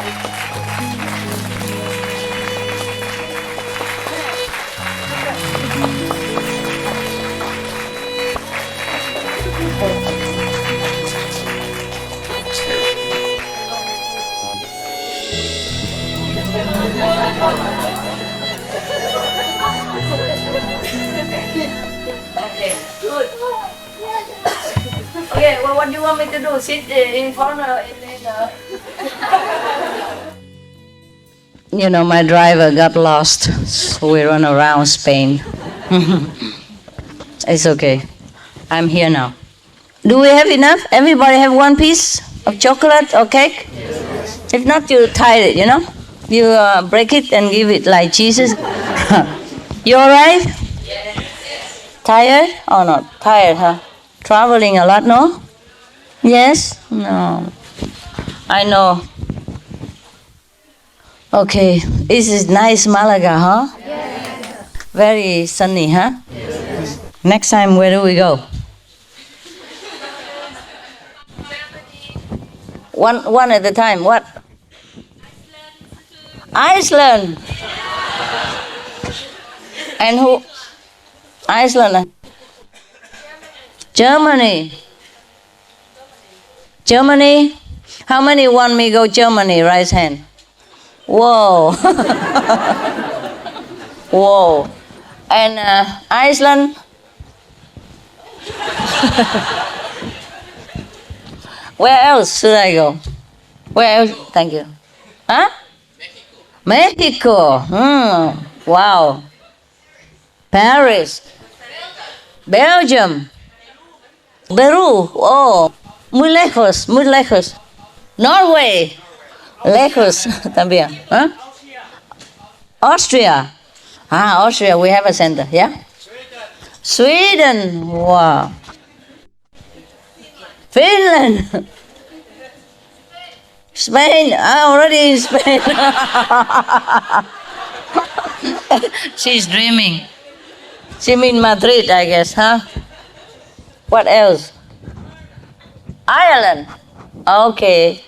Okay, good. Okay, well, what do you want me to do? Sit in front You know, my driver got lost, so we run around Spain. It's okay. I'm here now. Do we have enough? Everybody have one piece of chocolate or cake? Yes. If not, you tie it, you know? You break it and give it like Jesus. You alright? Yes. Tired or not? Tired, huh? Traveling a lot, no? Yes? No. I know. Okay. This is nice Malaga, huh? Yes. Very sunny, huh? Yes. Next time, where do we go? One at a time. What? Iceland. And who? Iceland. Germany. Germany. How many want me go Germany? Raise hand. Whoa. Whoa. And Iceland. Where else should I go? Where else? Thank you. Huh? Mexico. Wow. Paris. Belgium. Peru. Oh, muy lejos, muy lejos. Norway. Lejos también. Huh? Austria. Austria, we have a center, yeah? Sweden. Wow. Finland. Spain. I'm already in Spain. She's dreaming. She mean Madrid, I guess, huh? What else? Ireland. Okay.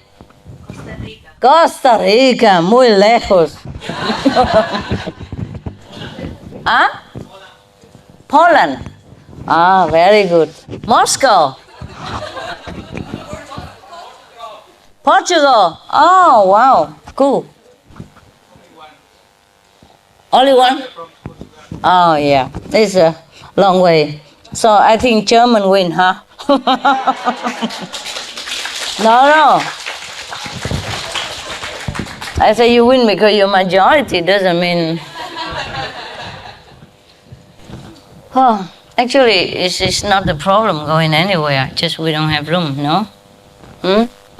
Costa Rica. Muy lejos. Huh? Poland. Very good. Moscow. Portugal. Oh, wow. Cool. Only one? Oh, yeah. It's a long way. So I think German win, huh? No. I say you win because you're majority. Doesn't mean... Oh, actually, it's not the problem going anywhere. Just we don't have room, no?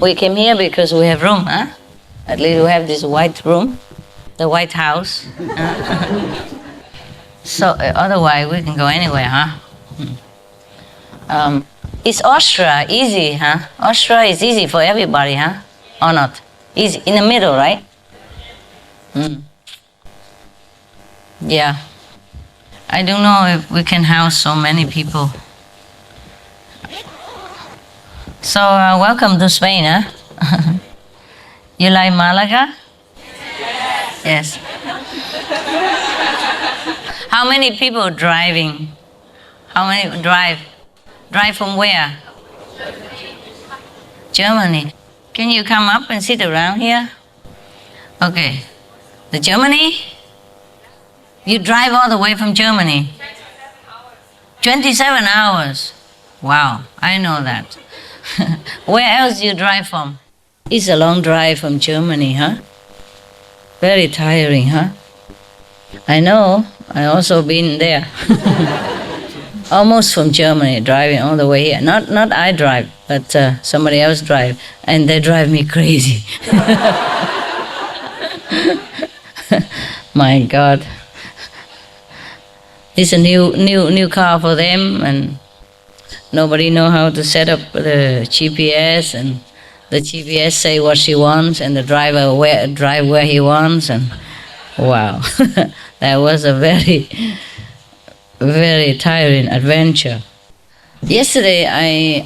We came here because we have room, huh? At least we have this white room, the White House. So otherwise we can go anywhere, huh? Is Austria easy, huh? Austria is easy for everybody, huh? Or not? Easy, in the middle, right? Yeah. I don't know if we can house so many people. So welcome to Spain, huh? You like Malaga? Yes. How many people driving? How many drive? Drive from where? Germany. Can you come up and sit around here? Okay. The Germany? You drive all the way from Germany? 27 hours. Wow, I know that. Where else do you drive from? It's a long drive from Germany, huh? Very tiring, huh? I know, I also been there. Almost from Germany, driving all the way here. Not I drive, but somebody else drive, and they drive me crazy. My God. It's a new car for them, and nobody know how to set up the GPS, and the GPS say what she wants, and the driver drive where he wants, and wow, that was a very, very tiring adventure. Yesterday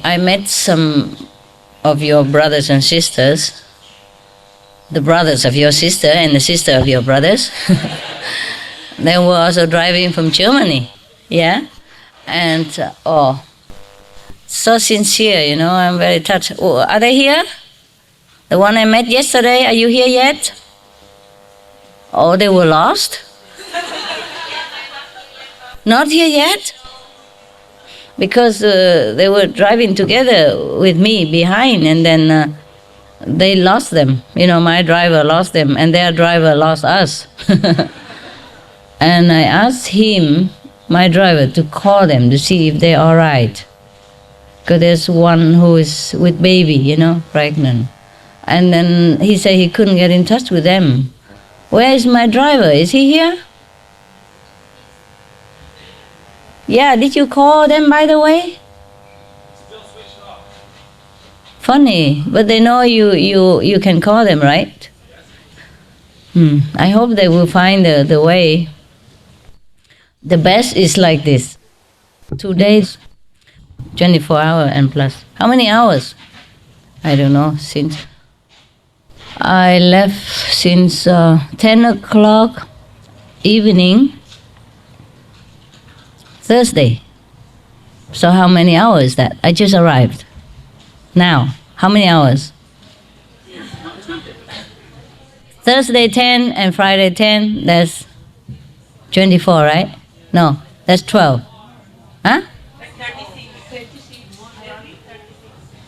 I met some of your brothers and sisters, the brothers of your sister and the sister of your brothers. They were also driving from Germany, yeah? And, so sincere, you know, I'm very touched. Oh, are they here? The one I met yesterday, are you here yet? Oh, they were lost? Not here yet? Because they were driving together with me behind, and then they lost them. You know, my driver lost them, and their driver lost us. And I asked him, my driver, to call them to see if they're all right. Because there's one who is with baby, you know, pregnant. And then he said he couldn't get in touch with them. Where is my driver? Is he here? Yeah, did you call them, by the way? Still switched off. Funny, but they know you can call them, right? I hope they will find the way. The best is like this. 2 days, 24 hours and plus. How many hours? I don't know, since I left since 10 o'clock evening, Thursday. So how many hours is that? I just arrived. Now, how many hours? Thursday 10 and Friday 10, that's 24, right? No, that's 12. Huh?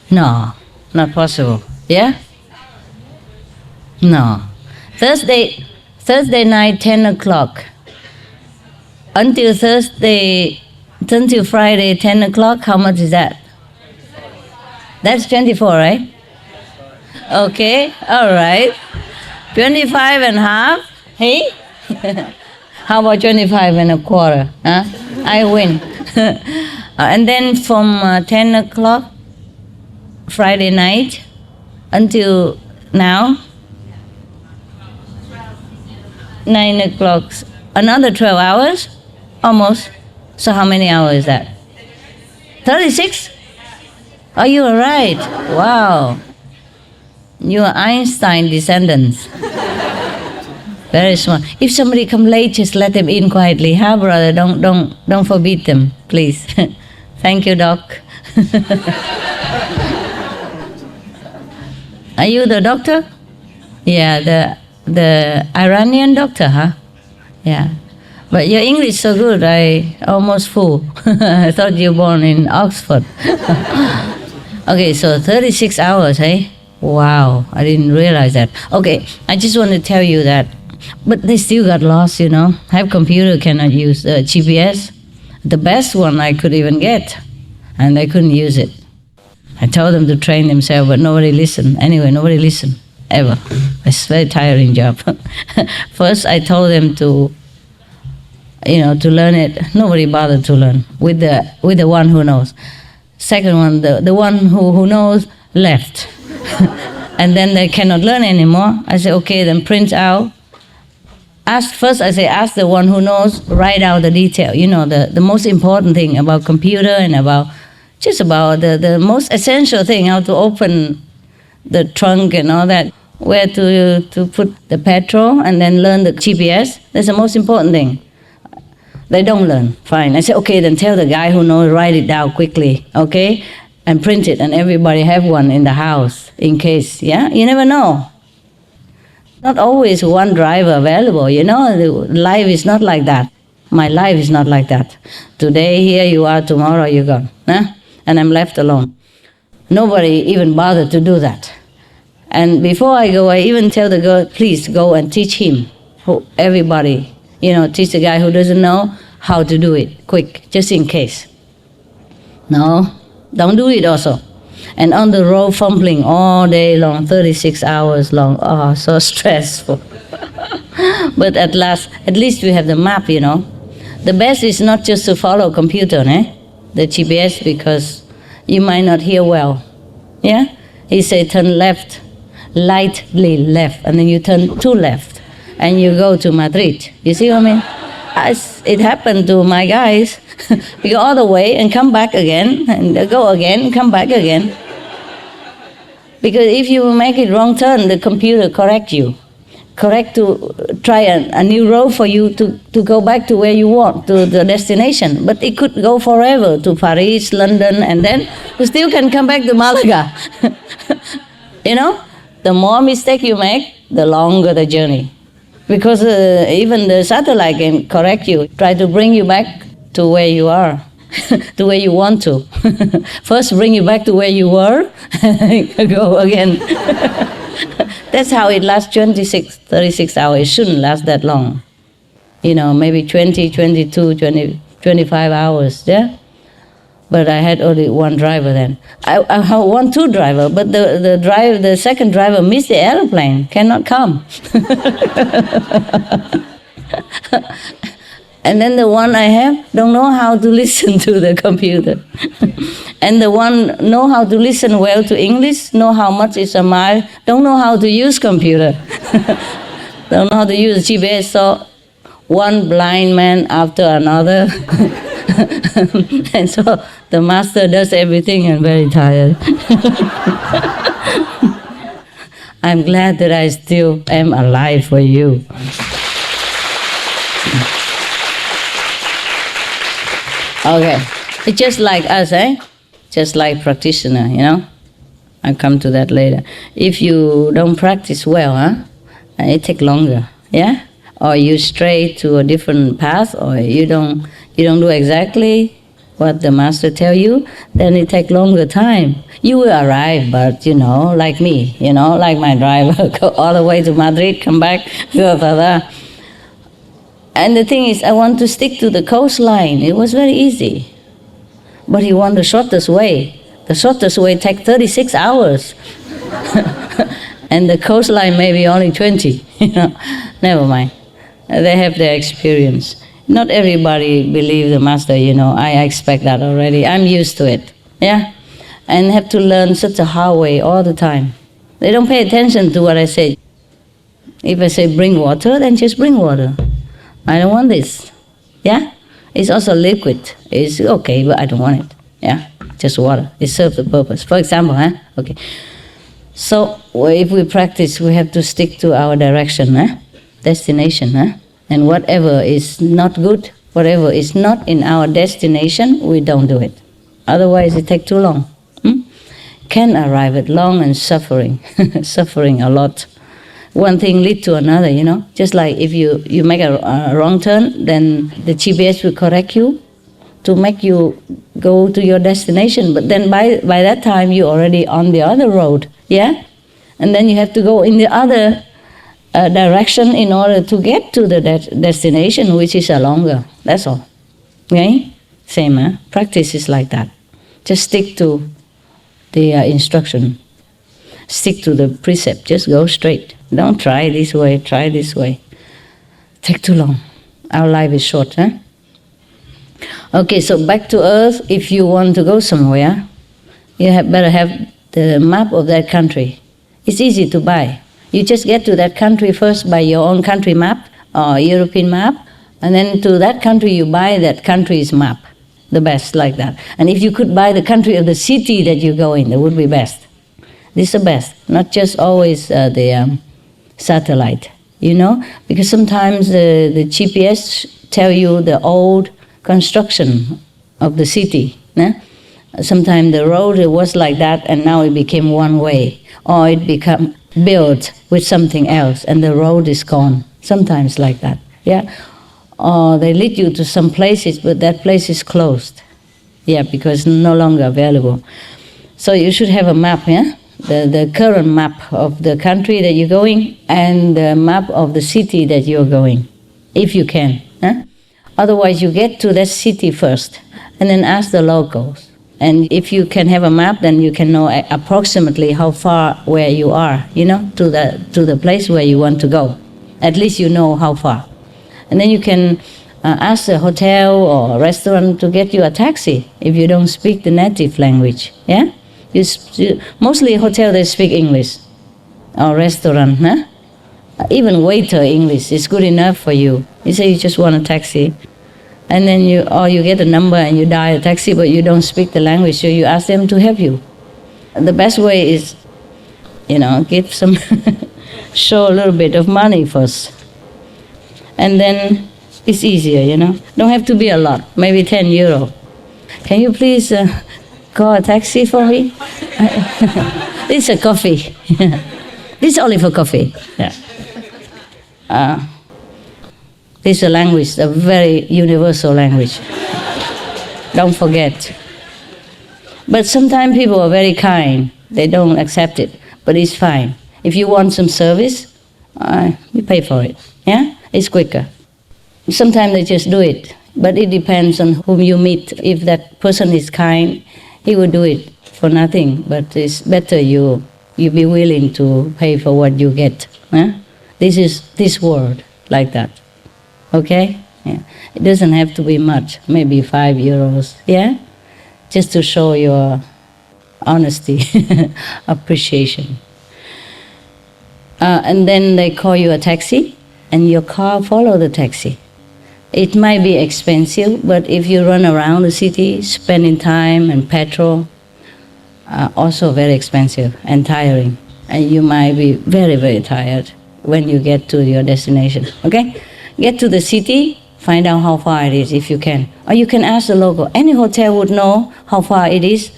No, not possible. Yeah? No. Thursday night, 10 o'clock. Until Friday, 10 o'clock, how much is that? That's 24, right? Okay, all right. 25 and a half, hey? How about 25 and a quarter? Huh? I win. And then from 10 o'clock, Friday night, until now, 9 o'clock, another 12 hours, almost. So how many hours is that? 36? Oh, you are right. Wow. You are Einstein descendants. Very smart. If somebody come late, just let them in quietly. Huh, brother? Don't forbid them, please. Thank you, Doc. Are you the doctor? Yeah, the Iranian doctor, huh? Yeah. But your English so good, I almost fool. I thought you were born in Oxford. Okay, so 36 hours, hey? Wow, I didn't realize that. Okay, I just want to tell you that, but they still got lost, you know. Have computer, cannot use GPS. The best one I could even get, and they couldn't use it. I told them to train themselves, but nobody listened. Anyway, nobody listened, ever. It's a very tiring job. First, I told them to learn it. Nobody bothered to learn with the one who knows. Second one, the one who knows left. And then they cannot learn anymore. I say, okay, then print out. Ask the one who knows, write out the detail. You know, the most important thing about computer and about the most essential thing, how to open the trunk and all that, where to put the petrol, and then learn the GPS. That's the most important thing. They don't learn. Fine. I say, okay, then tell the guy who knows, write it down quickly, okay? And print it, and everybody have one in the house in case, yeah? You never know. Not always one driver available, you know? Life is not like that. My life is not like that. Today here you are, tomorrow you're gone, huh? And I'm left alone. Nobody even bothered to do that. And before I go, I even tell the girl, please go and teach him, everybody, you know, teach the guy who doesn't know how to do it, quick, just in case. No, don't do it also. And on the road, fumbling all day long, 36 hours long. Oh, so stressful. But at least we have the map, you know. The best is not just to follow computer, the GPS, because you might not hear well. Yeah? He say turn left, lightly left, and then you turn to left, and you go to Madrid. You see what I mean? It happened to my guys. We go all the way and come back again, and go again, come back again. Because if you make it wrong turn, the computer correct you. Correct to try a new road for you to go back to where you want, to the destination. But it could go forever to Paris, London, and then you still can come back to Malaga. You know, the more mistake you make, the longer the journey. Because even the satellite can correct you, try to bring you back to where you are, to where you want to. First bring you back to where you were, and go again. That's how it lasts 36 hours. It shouldn't last that long. You know, maybe 20, 22, 20, 25 hours, yeah? But I had only one driver then. I had one, two driver, but the second driver missed the airplane, cannot come. And then the one I have don't know how to listen to the computer. And the one know how to listen well to English, know how much is a mile, don't know how to use computer. Don't know how to use GPS. So one blind man after another. And so the master does everything and very tired. I'm glad that I still am alive for you. Okay, it's just like us, eh? Just like practitioner, you know? I'll come to that later. If you don't practice well, it takes longer, yeah? Or you stray to a different path, or you don't do exactly what the master tell you, then it takes longer time. You will arrive, but you know, like me, you know, like my driver, go all the way to Madrid, come back, And the thing is, I want to stick to the coastline. It was very easy. But he wanted the shortest way. The shortest way takes 36 hours. And the coastline maybe only 20. You know, never mind. They have their experience. Not everybody believes the master, you know. I expect that already. I'm used to it. Yeah? And have to learn such a hard way all the time. They don't pay attention to what I say. If I say bring water, then just bring water. I don't want this. Yeah? It's also liquid. It's okay, but I don't want it. Yeah? Just water. It serves the purpose. For example, okay. So if we practice, we have to stick to our direction, destination. And whatever is not good, whatever is not in our destination, we don't do it. Otherwise, it takes too long. Can arrive at long and suffering, suffering a lot. One thing leads to another, you know. Just like if you make a wrong turn, then the GPS will correct you to make you go to your destination. But then by that time, you're already on the other road, yeah? And then you have to go in the other direction in order to get to the destination, which is a longer. That's all. Okay? Same, Practice is like that. Just stick to the instruction. Stick to the precept. Just go straight. Don't try this way, try this way. Take too long. Our life is short, Okay, so back to earth. If you want to go somewhere, you better have the map of that country. It's easy to buy. You just get to that country first by your own country map or European map, and then to that country you buy that country's map. The best, like that. And if you could buy the country of the city that you go in, that would be best. This is the best, not just always the satellite, you know? Because sometimes the GPS tell you the old construction of the city. Sometimes the road it was like that and now it became one way. Or it become built with something else and the road is gone. Sometimes like that, yeah? Or they lead you to some places but that place is closed. Yeah, because no longer available. So you should have a map, yeah? The current map of the country that you're going and the map of the city that you're going, if you can. Otherwise, you get to that city first and then ask the locals. And if you can have a map, then you can know approximately how far where you are, you know, to the place where you want to go. At least you know how far. And then you can ask a hotel or a restaurant to get you a taxi if you don't speak the native language, yeah? Mostly hotel they speak English, or restaurant, even waiter English is good enough for you. You say you just want a taxi, and then you get a number and you dial a taxi, but you don't speak the language, so you ask them to help you. The best way is give some, show a little bit of money first. And then it's easier, Don't have to be a lot, maybe 10 euro. Can you please call a taxi for me? This is a coffee. This is only for coffee. Yeah. This is a language, a very universal language. Don't forget. But sometimes people are very kind. They don't accept it, but it's fine. If you want some service, you pay for it. Yeah, it's quicker. Sometimes they just do it, but it depends on whom you meet. If that person is kind, he will do it for nothing. But it's better you be willing to pay for what you get. This is this world like that. Okay? Yeah. It doesn't have to be much, maybe 5 euros. Yeah? Just to show your honesty, appreciation. And then they call you a taxi, and your car follow the taxi. It might be expensive, but if you run around the city, spending time and petrol, also very expensive and tiring. And you might be very, very tired when you get to your destination. Okay? Get to the city, find out how far it is if you can. Or you can ask the local. Any hotel would know how far it is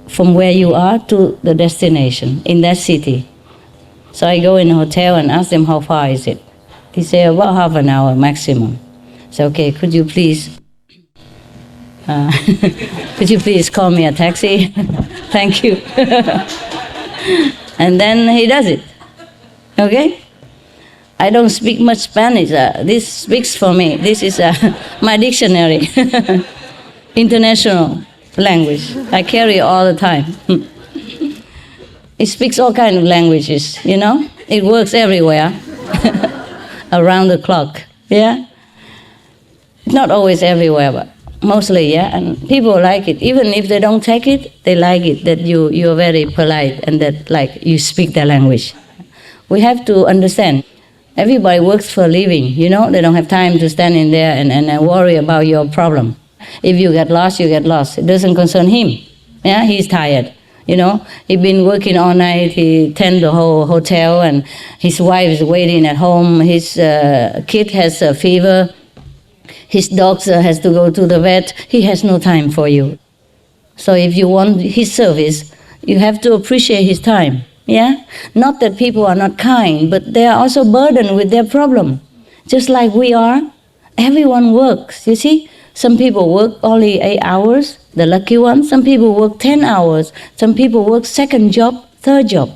from where you are to the destination in that city. So I go in a hotel and ask them how far is it. He say about half an hour maximum. So okay, could you please call me a taxi? Thank you. And then he does it. Okay? I don't speak much Spanish. This speaks for me. This is my dictionary. International language. I carry all the time. It speaks all kinds of languages, It works everywhere. Around the clock. Yeah? Not always everywhere, but mostly, yeah. And people like it. Even if they don't take it, they like it, that you're very polite and that you speak their language. We have to understand. Everybody works for a living, They don't have time to stand in there and worry about your problem. If you get lost, you get lost. It doesn't concern him. Yeah, he's tired. He's been working all night. He tend the whole hotel, and his wife is waiting at home. His kid has a fever. His dog has to go to the vet. He has no time for you. So if you want his service, you have to appreciate his time. Yeah? Not that people are not kind, but they are also burdened with their problem. Just like we are, everyone works, you see? Some people work only 8 hours, the lucky ones. Some people work 10 hours. Some people work second job, third job.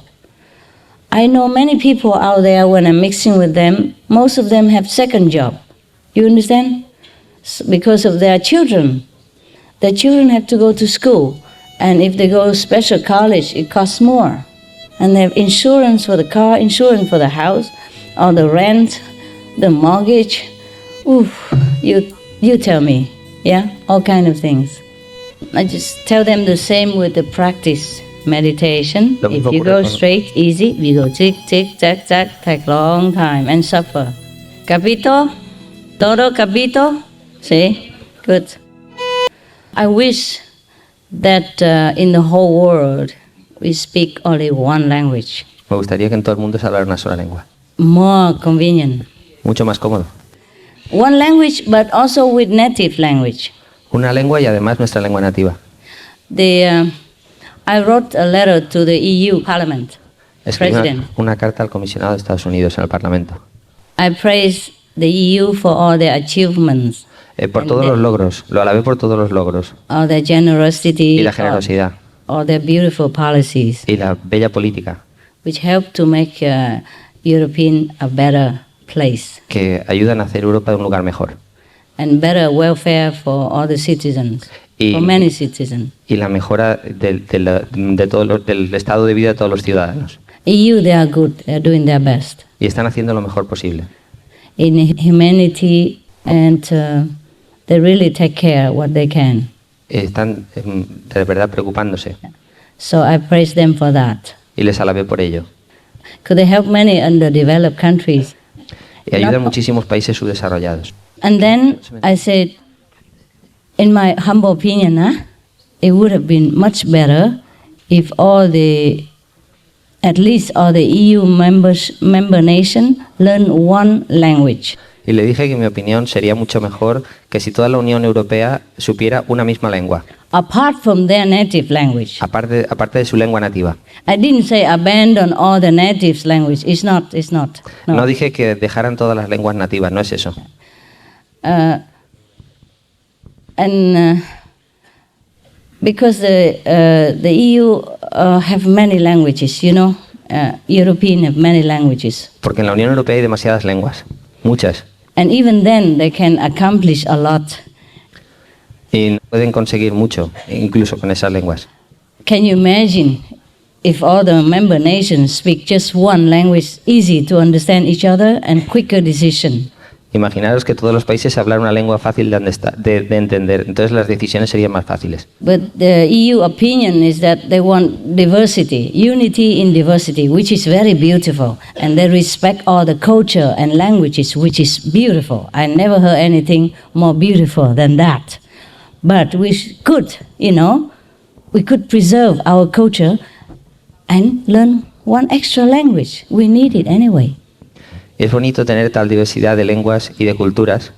I know many people out there, when I'm mixing with them, most of them have second job. You understand? Because of their children. Their children have to go to school. And if they go to special college, it costs more. And they have insurance for the car, insurance for the house, or the rent, the mortgage. Oof, you tell me, yeah? All kind of things. I just tell them the same with the practice meditation. If you go straight, easy. If you go tick, tick, tack, tack, take long time and suffer. Capito? Todo capito? See? Good. I wish that in the whole world we speak only one language. Me gustaría que en todo el mundo se hablara una sola lengua. More convenient. Mucho más cómodo. One language, but also with native language. Una lengua y además nuestra lengua nativa. I wrote a letter to the EU Parliament President. Una carta al comisionado de Estados Unidos en el Parlamento. I praise the EU for all their achievements. Por todos los logros, lo alabé por todos los logros. All their generosity. Y la generosidad. All their beautiful policies. Y la bella política. Which help to make European a better place. Que ayudan a hacer Europa un lugar mejor. And better welfare for all the citizens. For many citizens. Y la mejora del estado de vida de todos los ciudadanos. EU, they are good. They are doing their best. Y están haciendo lo mejor posible. In humanity, and they really take care what they can. Están de verdad preocupándose. So I praise them for that. Y les alabé por ello. Could they help many underdeveloped countries? Y ayudan muchísimos países subdesarrollados. And then I said, in my humble opinion, it would have been much better if all the at least all the EU member nation learn one language. Y le dije que mi opinión sería mucho mejor que si toda la Unión Europea supiera una misma lengua, Apart from their native language. aparte de su lengua nativa. I didn't say abandon all the native language. It's not. No dije que dejaran todas las lenguas nativas, no es eso. Because the EU have many languages, you know, European have many languages. Porque en la Unión Europea hay demasiadas lenguas, muchas. And even then they can accomplish a lot. Y pueden conseguir mucho, incluso con esas lenguas. Can you imagine if all the member nations speak just one language, easy to understand each other and quicker decision? Imaginaros que todos los países hablaran una lengua fácil de entender, entonces las decisiones serían más fáciles. But the EU opinion is that they want diversity, unity in diversity, which is very beautiful. And they respect all the culture and languages, which is beautiful. I never heard anything more beautiful than that. But we could, you know, we could preserve our culture and learn one extra language. We need it anyway. Es bonito tener tal diversidad de lenguas y de culturas,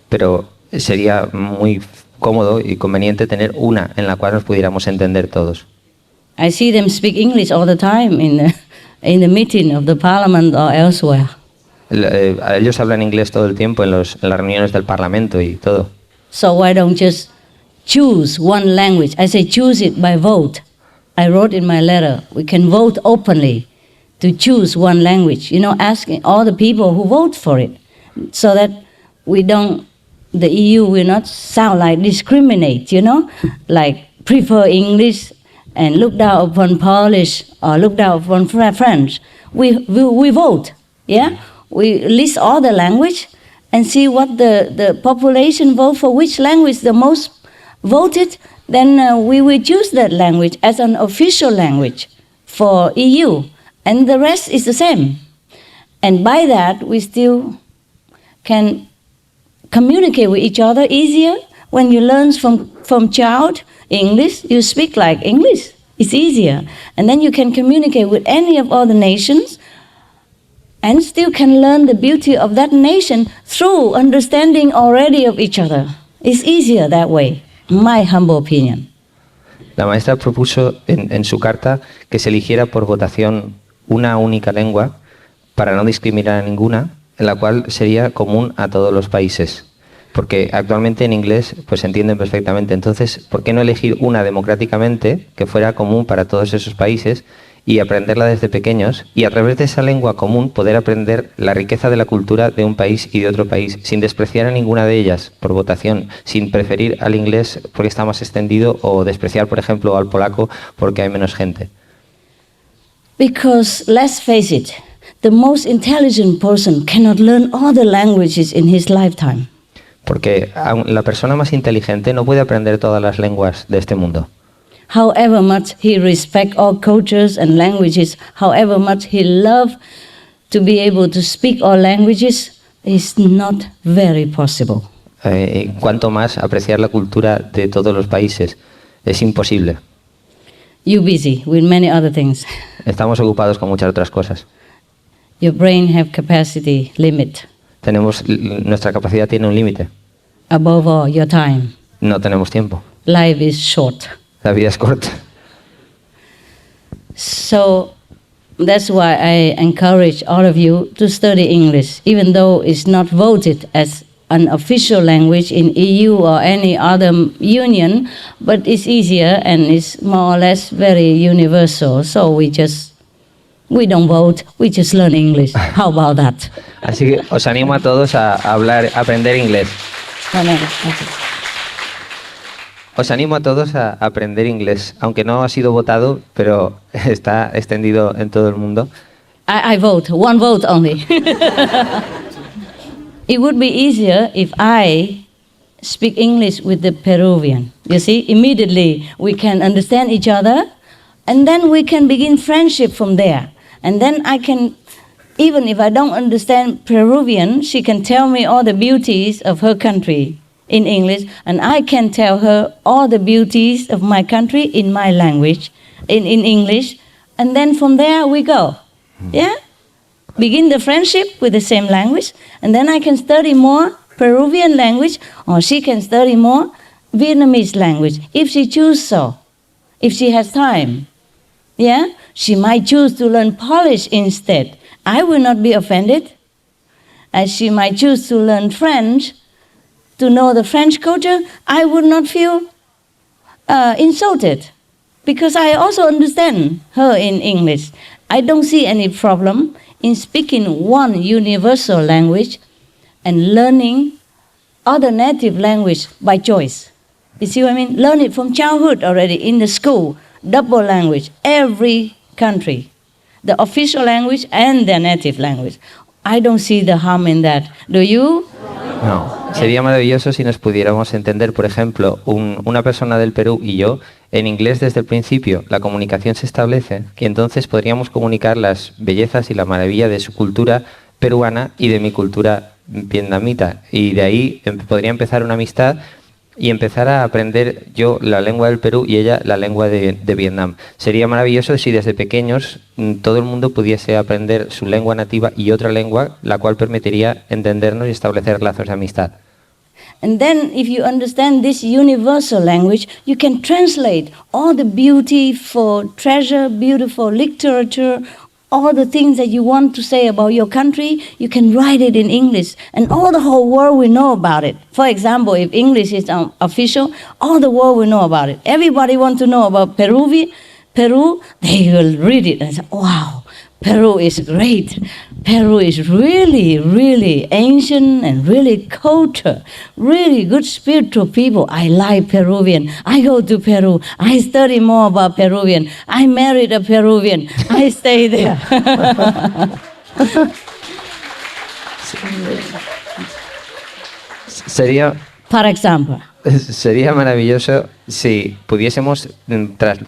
pero sería muy cómodo y conveniente tener una en la cual nos pudiéramos entender todos. I see them speak English all the time in the meeting of the parliament or elsewhere. Ellos hablan inglés todo el tiempo en las reuniones del Parlamento y todo. So why don't just choose one language? I say choose it by vote. I wrote in my letter, we can vote openly to choose one language, you know, asking all the people who vote for it, so that the EU will not sound like discriminate, you know, like prefer English and look down upon Polish or look down upon French. We vote, yeah? We list all the language and see what the population vote for which language the most voted, then we will choose that language as an official language for EU. And the rest is the same. And by that, we still can communicate with each other easier. When you learn from child English, you speak like English. It's easier. And then you can communicate with any of other nations and still can learn the beauty of that nation through understanding already of each other. It's easier that way, my humble opinion. La maestra propuso en su carta que se eligiera por votación una única lengua para no discriminar a ninguna, en la cual sería común a todos los países. Porque actualmente en inglés pues se entienden perfectamente. Entonces, ¿por qué no elegir una democráticamente que fuera común para todos esos países y aprenderla desde pequeños y a través de esa lengua común poder aprender la riqueza de la cultura de un país y de otro país sin despreciar a ninguna de ellas por votación, sin preferir al inglés porque está más extendido o despreciar, por ejemplo, al polaco porque hay menos gente? Because let's face it, the most intelligent person cannot learn all the languages in his lifetime. Porque la persona más inteligente no puede aprender todas las lenguas de este mundo. However much he respects all cultures and languages, however much he loves to be able to speak all languages, is not very possible. Cuanto más apreciar la cultura de todos los países, es imposible. You're busy with many other things. Estamos ocupados con muchas otras cosas. Your brain have capacity limit. Nuestra capacidad tiene un límite. Above all, your time. No tenemos tiempo. Life is short. La vida es corta. So that's why I encourage all of you to study English, even though it's not voted as an official language in EU or any other union, but it's easier and it's more or less very universal. So we don't vote, we just learn English. How about that? Así que os animo a todos a aprender inglés. Os animo a todos a aprender inglés, aunque no ha sido votado, pero está extendido en todo el mundo. I vote, one vote only. It would be easier if I speak English with the Peruvian. You see, immediately we can understand each other, and then we can begin friendship from there. And then I can, even if I don't understand Peruvian, she can tell me all the beauties of her country in English, and I can tell her all the beauties of my country in my language, in English, and then from there we go. Yeah? Begin the friendship with the same language, and then I can study more Peruvian language, or she can study more Vietnamese language, if she chooses so, if she has time. Yeah? She might choose to learn Polish instead. I will not be offended. As she might choose to learn French, to know the French culture, I would not feel insulted, because I also understand her in English. I don't see any problem in speaking one universal language and learning other native language by choice. You see what I mean? Learn it from childhood already in the school, double language, every country, the official language and their native language. I don't see the harm in that. Do you? No, sería maravilloso si nos pudiéramos entender, por ejemplo, una persona del Perú y yo, en inglés desde el principio, la comunicación se establece, que entonces podríamos comunicar las bellezas y la maravilla de su cultura peruana y de mi cultura vietnamita, y de ahí podría empezar una amistad y empezar a aprender yo la lengua del Perú y ella la lengua de Vietnam. Sería maravilloso si desde pequeños todo el mundo pudiese aprender su lengua nativa y otra lengua, la cual permitiría entendernos y establecer lazos de amistad. And then if you understand this universal language, you can translate all the beautiful treasure, beautiful literature, all the things that you want to say about your country, you can write it in English, and all the whole world will know about it. For example, if English is official, all the world will know about it. Everybody wants to know about Peru, they will read it and say, wow, Peru is great. Peru is really, really ancient and really culture, really good spiritual people. I like Peruvian. I go to Peru. I study more about Peruvian. I married a Peruvian. I stay there. For example. Sería maravilloso si pudiésemos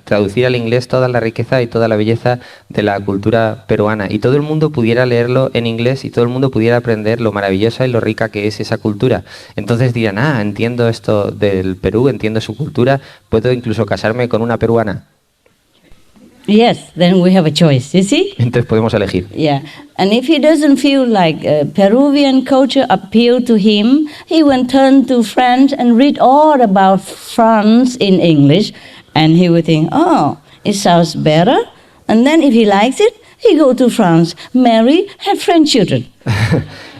traducir al inglés toda la riqueza y toda la belleza de la cultura peruana y todo el mundo pudiera leerlo en inglés y todo el mundo pudiera aprender lo maravillosa y lo rica que es esa cultura. Entonces dirán, entiendo esto del Perú, entiendo su cultura, puedo incluso casarme con una peruana. Yes, then we have a choice, you see? Entonces podemos elegir. Yeah, and if he doesn't feel like Peruvian culture appeal to him, he will turn to French and read all about France in English, and he will think, oh, it sounds better. And then if he likes it, he go to France, marry, have French children.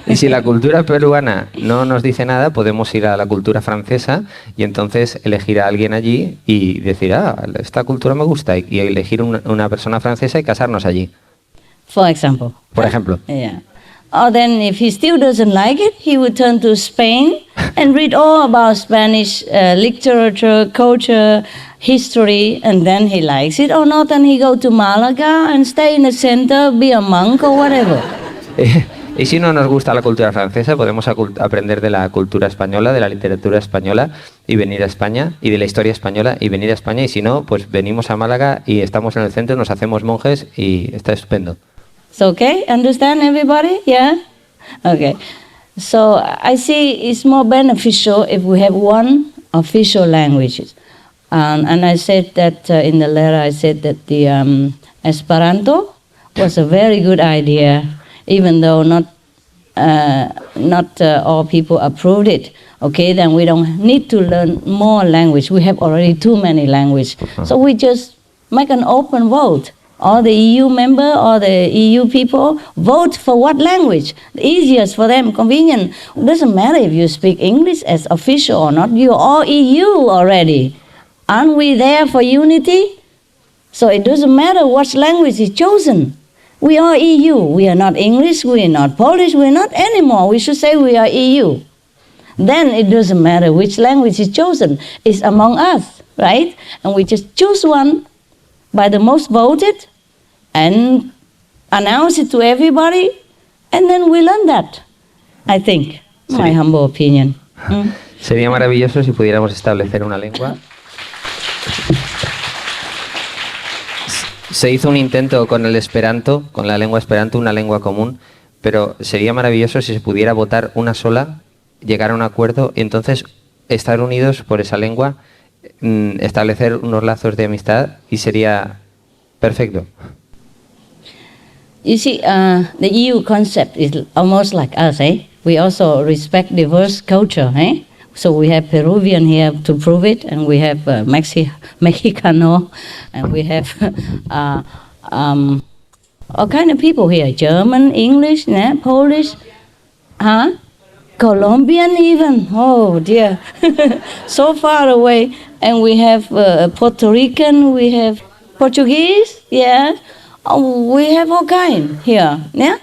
Y si la cultura peruana no nos dice nada, podemos ir a la cultura francesa y entonces elegir a alguien allí y decir, esta cultura me gusta, y elegir una persona francesa y casarnos allí. For example. Por ejemplo. Yeah. Or then if he still doesn't like it, he would turn to Spain and read all about Spanish literature, culture, history, and then he likes it or not, and he go to Malaga and stay in the center, be a monk or whatever. Y si no nos gusta la cultura francesa, podemos aprender de la cultura española, de la literatura española y venir a España, y de la historia española y venir a España, y si no, pues venimos a Málaga y estamos en el centro, nos hacemos monjes y está estupendo. So, okay, understand everybody? Yeah? Okay. So I see it's more beneficial if we have one official language. And I said that in the letter, I said that the Esperanto was a very good idea, even though not all people approved it. Okay, then we don't need to learn more language. We have already too many languages. So we just make an open vote. All the EU member or the EU people vote for what language. The easiest for them, convenient. It doesn't matter if you speak English as official or not. You're all EU already. Aren't we there for unity? So it doesn't matter what language is chosen. We are EU. We are not English, we are not Polish, we are not anymore. We should say we are EU. Then it doesn't matter which language is chosen. It's among us, right? And we just choose one by the most voted and announce it to everybody, and then we learn that, I think, my humble opinion. Sería maravilloso si pudiéramos establecer una lengua. Se hizo un intento con el Esperanto, con la lengua Esperanto, una lengua común, pero sería maravilloso si se pudiera votar una sola, llegar a un acuerdo y entonces estar unidos por esa lengua, establecer unos lazos de amistad y sería perfecto. You see, the EU concept is almost like us, eh? We also respect diverse culture, eh? So we have Peruvian here to prove it, and we have Mexicano, and we have all kind of people here: German, English, Polish, Colombian even. Oh dear, so far away. And we have Puerto Rican, we have Portuguese, yeah. Oh, we have all kind here, yeah.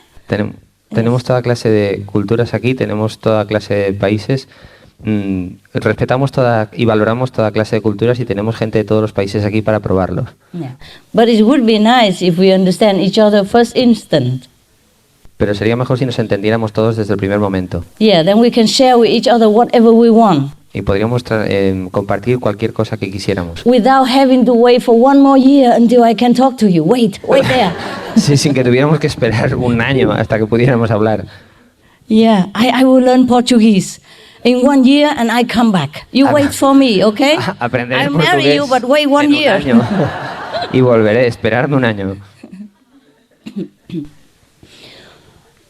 Tenemos toda clase de culturas aquí, tenemos toda clase de países. Respetamos toda y valoramos toda clase de culturas y tenemos gente de todos los países aquí para probarlos. Yeah. But it would be nice if we understand each other first instant. Pero sería mejor si nos entendiéramos todos desde el primer momento. Yeah, then we can share with each other whatever we want. Y podríamos compartir cualquier cosa que quisiéramos. Without having to wait for one more year until I can talk to you. Wait there. Sí, sin que tuviéramos que esperar un año hasta que pudiéramos hablar. Yeah, I will learn Portuguese in 1 year and I come back. You wait for me, okay? Aprender I'll marry you, but wait 1 year. Año. Y volveré, esperarme un año.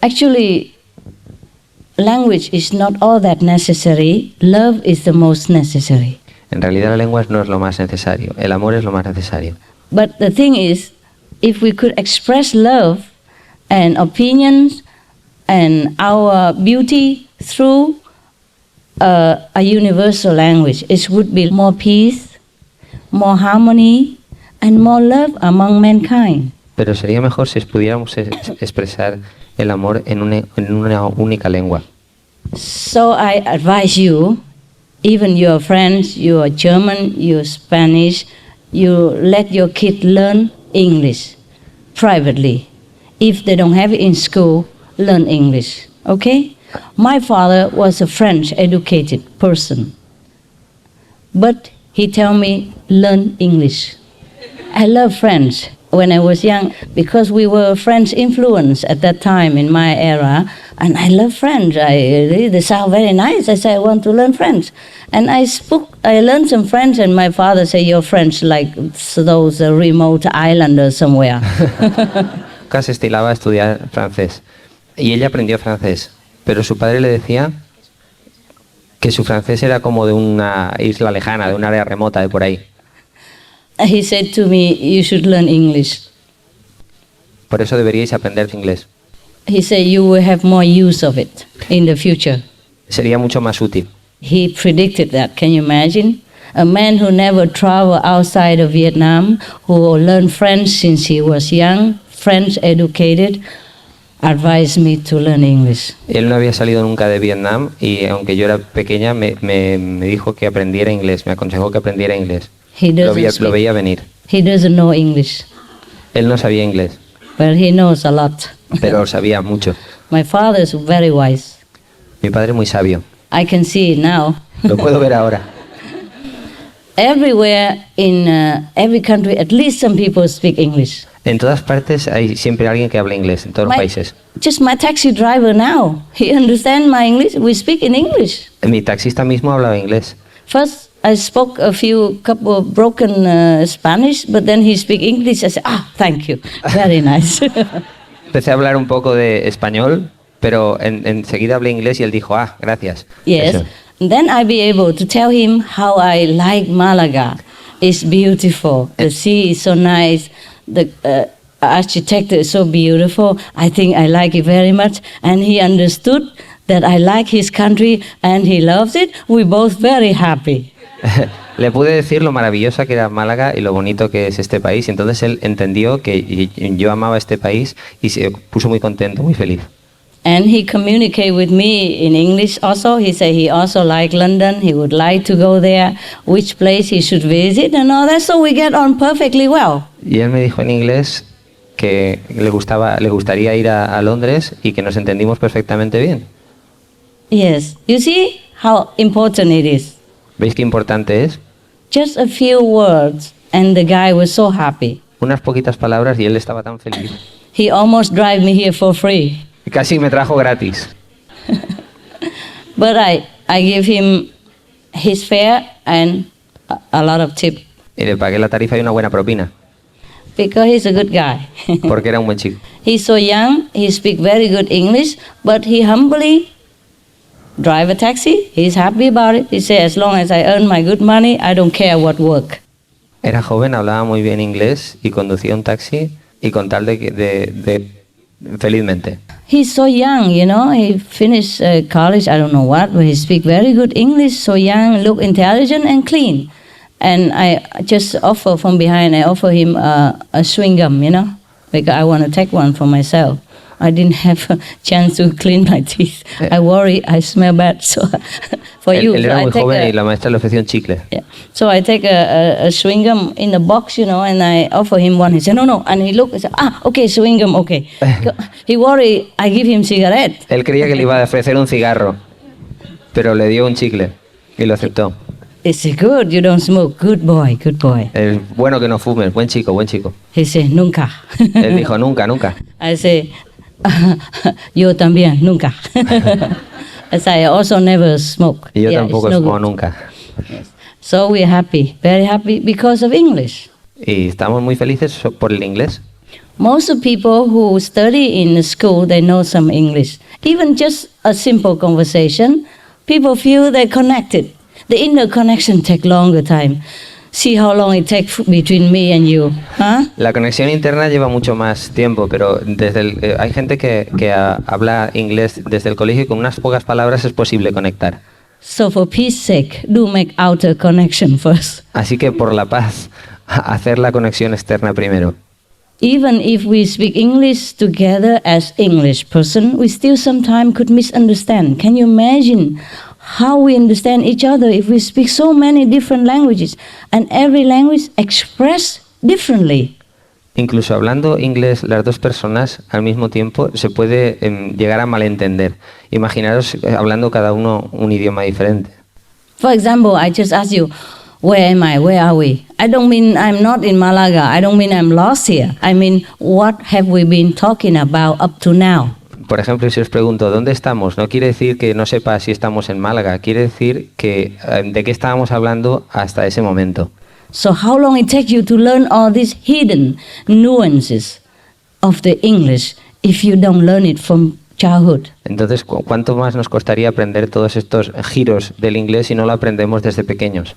Actually, language is not all that necessary. Love is the most necessary. En realidad la lengua no es lo más necesario, el amor es lo más necesario. But the thing is, if we could express love and opinions and our beauty through a universal language, it would be more peace, more harmony, and more love among mankind. Pero sería mejor si pudiéramos expresar el amor en una única lengua. So I advise you, even your friends, your German, your Spanish, you let your kid learn English privately. If they don't have it in school, learn English, okay? My father was a French educated person, but he told me, learn English. I love French. When I was young, because we were French influence at that time in my era, and I love French. They sound very nice. I said, I want to learn French. And I learned some French, and my father said, you're French like those remote islanders somewhere. Casi estilaba estudiar francés. Y ella aprendió francés, pero su padre le decía que su francés era como de una isla lejana, de un área remota de por ahí. He said to me, you should learn English. Por eso deberíais aprender inglés. He said, you will have more use of it in the future. Sería mucho más útil. He predicted that. Can you imagine? A man who never traveled outside of Vietnam, who learned French since he was young, French educated, advised me to learn English. Él no había salido nunca de Vietnam y aunque yo era pequeña me dijo que aprendiera inglés, me aconsejó que aprendiera inglés. Lo veía venir. He doesn't know English. Él no sabía inglés. But he knows a lot. Pero sabía mucho. My father is very wise. Mi padre muy sabio. I can see it now. Lo puedo ver ahora. Everywhere in every country, at least some people speak English. En todas partes hay siempre alguien que habla inglés, en todos los países. Just my taxi driver now, he understands my English. We speak in English. Mi taxista mismo hablaba inglés. First, I spoke couple of broken Spanish, but then he speak English. I said, thank you, very nice. Empecé a hablar un poco de español, pero enseguida hablé inglés y él dijo, gracias. Yes. Eso. And then I be able to tell him how I like Malaga. It's beautiful. The sea is so nice. The architecture is so beautiful. I think I like it very much. And he understood that I like his country and he loves it. We're both very happy. Le pude decir lo maravillosa que era Málaga y lo bonito que es este país. Entonces él entendió que yo amaba este país y se puso muy contento, muy feliz. And he communicated with me in English also. He said he also liked London. He would like to go there, which place he should visit and all that. So we get on perfectly well. Y él me dijo en inglés que le gustaría ir a Londres y que nos entendimos perfectamente bien. Yes. You see how important it is? ¿Veis qué importante es? Just a few words and the guy was so happy. Unas poquitas palabras y él estaba tan feliz. He almost drive me here for free. Y casi me trajo gratis. But I give him his fare and a lot of tip. Y le pagué la tarifa y una buena propina. Because he's a good guy. Porque era un buen chico. He's so young, he speaks very good English, but he humbly drive a taxi. He's happy about it. He says, as long as I earn my good money, I don't care what work. Era joven, hablaba muy bien inglés y conducía un taxi y con tal de felizmente. He's so young, you know, he finished college, I don't know what, but he speaks very good English, so young, look intelligent and clean. And I just offer from behind, I offer him a chewing gum, you know, because I want to take one for myself. I didn't have a chance to clean my teeth. I worry, I smell bad, so for you. Él era muy joven y la maestra le ofreció un chicle. Yeah. So I take a chewing gum in a box, you know, and I offer him one. He said, no. And he looked and said, okay, chewing gum, okay. He worried I give him cigarette. Él creía que le iba a ofrecer un cigarro, pero le dio un chicle y lo aceptó. He said, good, you don't smoke. Good boy, good boy. Es bueno que no fumes, buen chico, buen chico. He said, nunca. Él dijo, nunca, nunca. I say, yo también, nunca. I say, I also never smoke. Y yo tampoco fumo nunca. Yes. So we're happy, very happy because of English. Y estamos muy felices por el inglés. Most of people who study in the school, they know some English. Even just a simple conversation, people feel they're connected. The inner connection take longer time. See how long it takes between me and you. Huh? La conexión interna lleva mucho más tiempo, pero hay gente que habla inglés desde el colegio y con unas pocas palabras es posible conectar. So for peace sake, do make outer connection first. Así que por la paz, hacer la conexión externa primero. Even if we speak English together as English person, we still sometimes could misunderstand. Can you imagine how we understand each other if we speak so many different languages and every language express differently? Incluso hablando inglés las dos personas al mismo tiempo se puede llegar a malentender. Imaginaros hablando cada uno un idioma diferente. For example, I just ask you, where am I? Where are we? I don't mean I'm not in Malaga. I don't mean I'm lost here. I mean, what have we been talking about up to now? Por ejemplo, si os pregunto ¿dónde estamos? No quiere decir que no sepa si estamos en Málaga, quiere decir que de qué estábamos hablando hasta ese momento. So how long it takes you to learn all these hidden nuances of the English if you don't learn it from childhood? Entonces, ¿cuánto más nos costaría aprender todos estos giros del inglés si no lo aprendemos desde pequeños?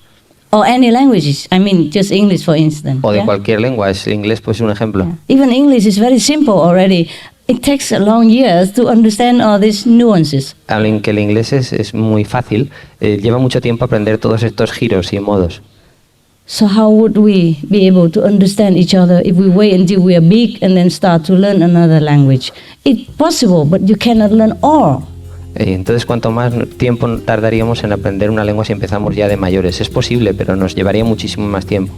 Or any languages, I mean just English for instance. O de cualquier lengua, el inglés pues es un ejemplo. Yeah. Even English is very simple already. It takes a long years to understand all these nuances. Aunque el inglés es muy fácil, lleva mucho tiempo aprender todos estos giros y modos. So how would we be able to understand each other if we wait until we are big and then start to learn another language? It's possible, but you cannot learn all. Entonces, ¿cuánto más tiempo tardaríamos en aprender una lengua si empezamos ya de mayores? Es posible, pero nos llevaría muchísimo más tiempo.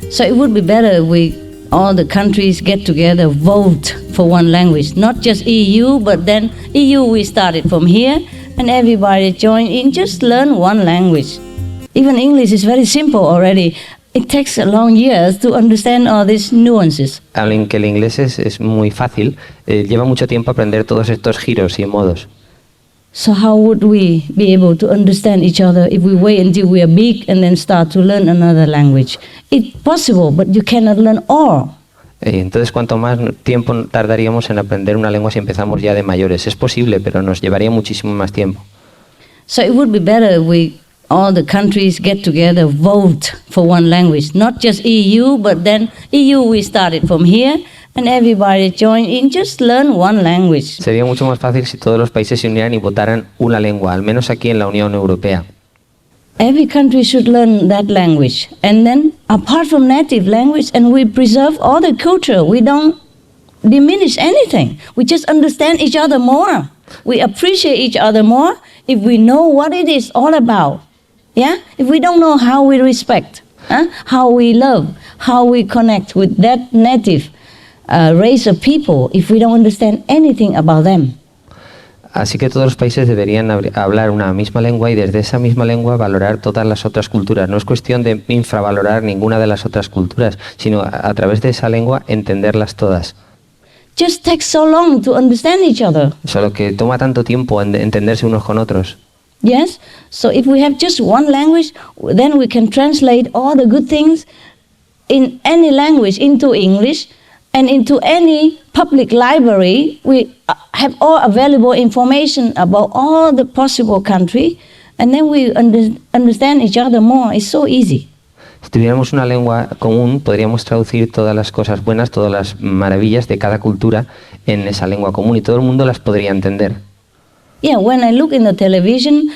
So it would be better if all the countries get together, vote for one language, not just EU, but then EU we started from here and everybody join in, just learn one language. Even English is very simple already. It takes a long years to understand all these nuances. Aunque el inglés es muy fácil, lleva mucho tiempo aprender todos estos giros y modos. So how would we be able to understand each other if we wait until we are big and then start to learn another language? It's possible, but you cannot learn all. Entonces, ¿cuánto más tiempo tardaríamos en aprender una lengua si empezamos ya de mayores? Es posible, pero nos llevaría muchísimo más tiempo. So it would be better if all the countries get together, vote for one language, not just EU, but then EU we started from here and everybody join in, just learn one language. Sería mucho más fácil si todos los países se unieran y votaran una lengua, al menos aquí en la Unión Europea. Every country should learn that language, and then apart from native language, and we preserve all the culture. We don't diminish anything. We just understand each other more. We appreciate each other more if we know what it is all about. Yeah? If we don't know how we respect, how we love, how we connect with that native race of people, if we don't understand anything about them. Así que todos los países deberían hablar una misma lengua y desde esa misma lengua valorar todas las otras culturas. No es cuestión de infravalorar ninguna de las otras culturas, sino a través de esa lengua entenderlas todas. Just takes so long to understand each other. Solo que toma tanto tiempo entenderse unos con otros. Yes? So if we have just one language, then we can translate all the good things in any language into English, And into any public library, we have all available information about all the possible country, and then we understand each other more. It's so easy. Si tuviéramos una lengua común, podríamos traducir todas las cosas buenas, todas las maravillas de cada cultura en esa lengua común y todo el mundo las podría entender. Yeah, when I look in the television,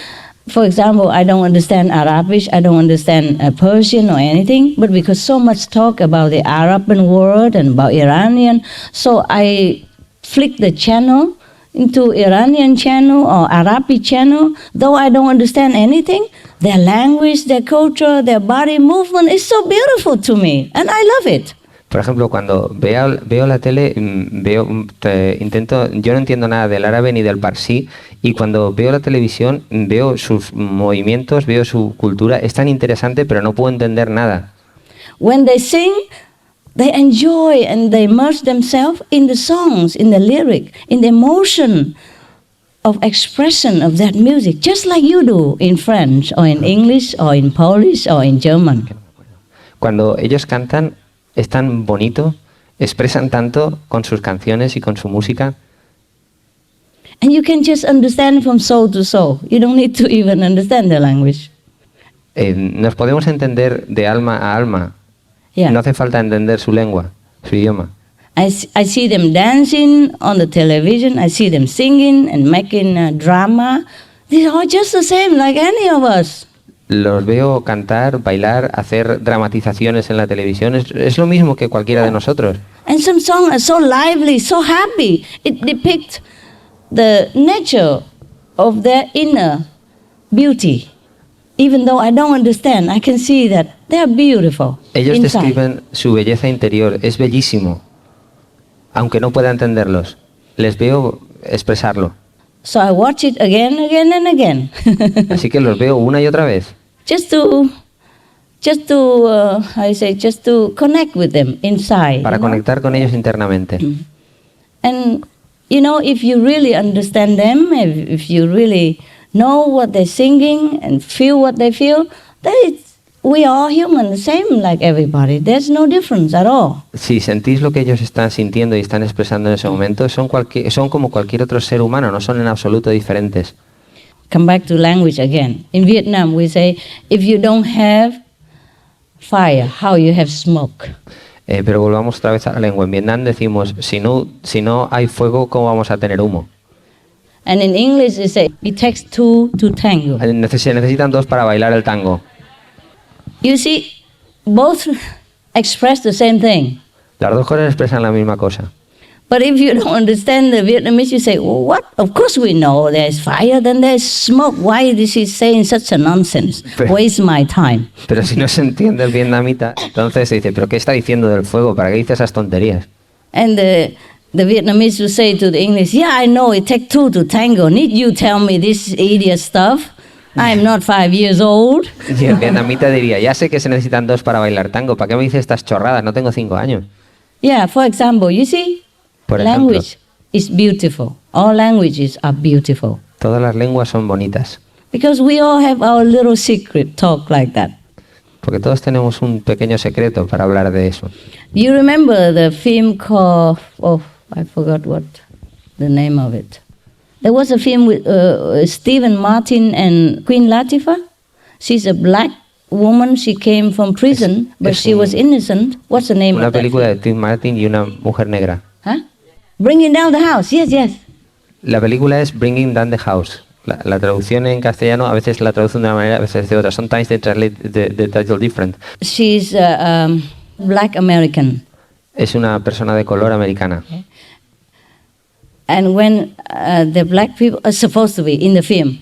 for example, I don't understand Arabic, I don't understand Persian or anything, but because so much talk about the Arabian world and about Iranian, so I flick the channel into Iranian channel or Arabic channel, though I don't understand anything. Their language, their culture, their body movement is so beautiful to me, and I love it. Por ejemplo, cuando veo la tele, yo no entiendo nada del árabe ni del parsi, y cuando veo la televisión, veo sus movimientos, veo su cultura, es tan interesante, pero no puedo entender nada. When they sing, they enjoy and they immerse themselves in the songs, in the lyric, in the emotion of expression of that music, just like you do in French or in English or in Polish or in German. Cuando ellos cantan, es tan bonito, expresan tanto con sus canciones y con su música. And you can just understand from soul to soul. You don't need to even understand the language. Nos podemos entender de alma a alma. Yeah. No hace falta entender su lengua, su idioma. I see them dancing on the television. I see them singing and making drama. They're all just the same like any of us. Los veo cantar, bailar, hacer dramatizaciones en la televisión. Es lo mismo que cualquiera de nosotros. And some songs are so lively, so happy. It depicts the nature of their inner beauty. Even though I don't understand, I can see that they are beautiful. Ellos inside. describen su belleza interior. Es bellísimo. Aunque no pueda entenderlos. Les veo expresarlo. So I watch it again and again. Así que los veo una y otra vez. just to connect with them inside. Para conectar con ellos internamente. And if you really understand them, if you really know what they're singing and feel what they feel, then we are all human, the same like everybody. There's no difference at all. Si sentís lo que ellos están sintiendo y están expresando en ese momento, son como cualquier otro ser humano, no son en absoluto diferentes. Come back to language again. In Vietnam, we say, if you don't have fire, how you have smoke? Pero volvamos otra vez a la lengua. En Vietnam decimos, si no hay fuego, ¿cómo vamos a tener humo? And in English, we say, it takes two to tango. Se necesitan dos para bailar el tango. You see, both express the same thing. Las dos cosas expresan la misma cosa. But if you don't understand the Vietnamese, you say, well, what? Of course we know there's fire, then there's smoke. Why is he saying such a nonsense? Waste my time. Pero si no se entiende el vietnamita, entonces se dice, ¿pero qué está diciendo del fuego? ¿Para qué dice esas tonterías? And the Vietnamese will say to the English, yeah, I know, it takes two to tango. Need you tell me this idiot stuff? I'm not 5 years old. Y el vietnamita diría, ya sé que se necesitan dos para bailar tango. ¿Para qué me dices estas chorradas? No tengo 5 años. Yeah, for example, you see, Por language is beautiful. All languages are beautiful. Todas las lenguas son bonitas. Because we all have our little secret talk like that. Porque todos tenemos un pequeño secreto para hablar de eso. You remember the film called, I forgot what the name of it. There was a film with Stephen Martin and Queen Latifah. She's a black woman. She came from prison, but she was innocent. What's the name of Una that? película de Steve Martin y una mujer negra. Huh? Bringing Down the House. Yes, yes. La película es Bringing Down the House. La traducción en castellano a veces la traducen de una manera, a veces de otra. Sometimes they translate the title different. She's black American. Es una persona de color americana. Okay. And when the black people are supposed to be in the film,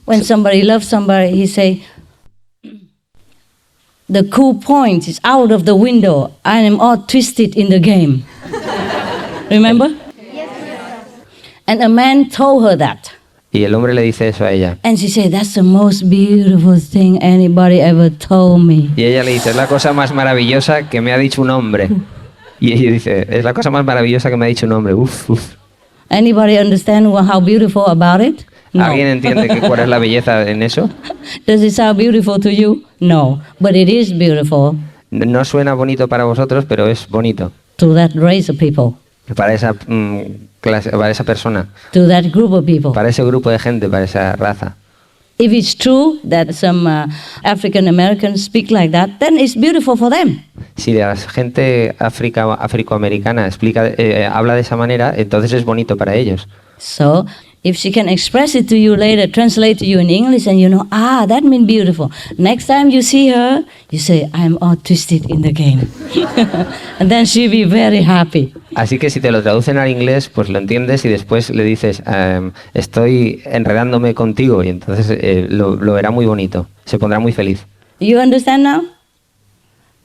when somebody loves somebody, he say, the cool point is out of the window. I am all twisted in the game. Remember? Yes. And a man told her that. Y el hombre le dice eso a ella. And she said, that's the most beautiful thing anybody ever told me. Y ella le dice, es la cosa más maravillosa que me ha dicho un hombre. Y ella dice, es la cosa más maravillosa que me ha dicho un hombre. Uf, uf. Anybody understand how beautiful about it? No. ¿Alguien entiende cuál es la belleza en eso? Does it sound beautiful to you? No, but it is beautiful. No suena bonito para vosotros, pero es bonito. to that race of people, para esa, para esa persona, to that group of people. para ese grupo de gente, para esa raza. If it's true that some African Americans speak like that, then it's beautiful for them. Si la gente afroamericana habla de esa manera, entonces es bonito para ellos. So, if she can express it to you later, translate to you in English, and you know, that means beautiful. Next time you see her, you say, I'm all twisted in the game. And then she'll be very happy. Así que si te lo traducen al inglés, pues lo entiendes y después le dices, estoy enredándome contigo, y entonces lo verá muy bonito, se pondrá muy feliz. You understand now?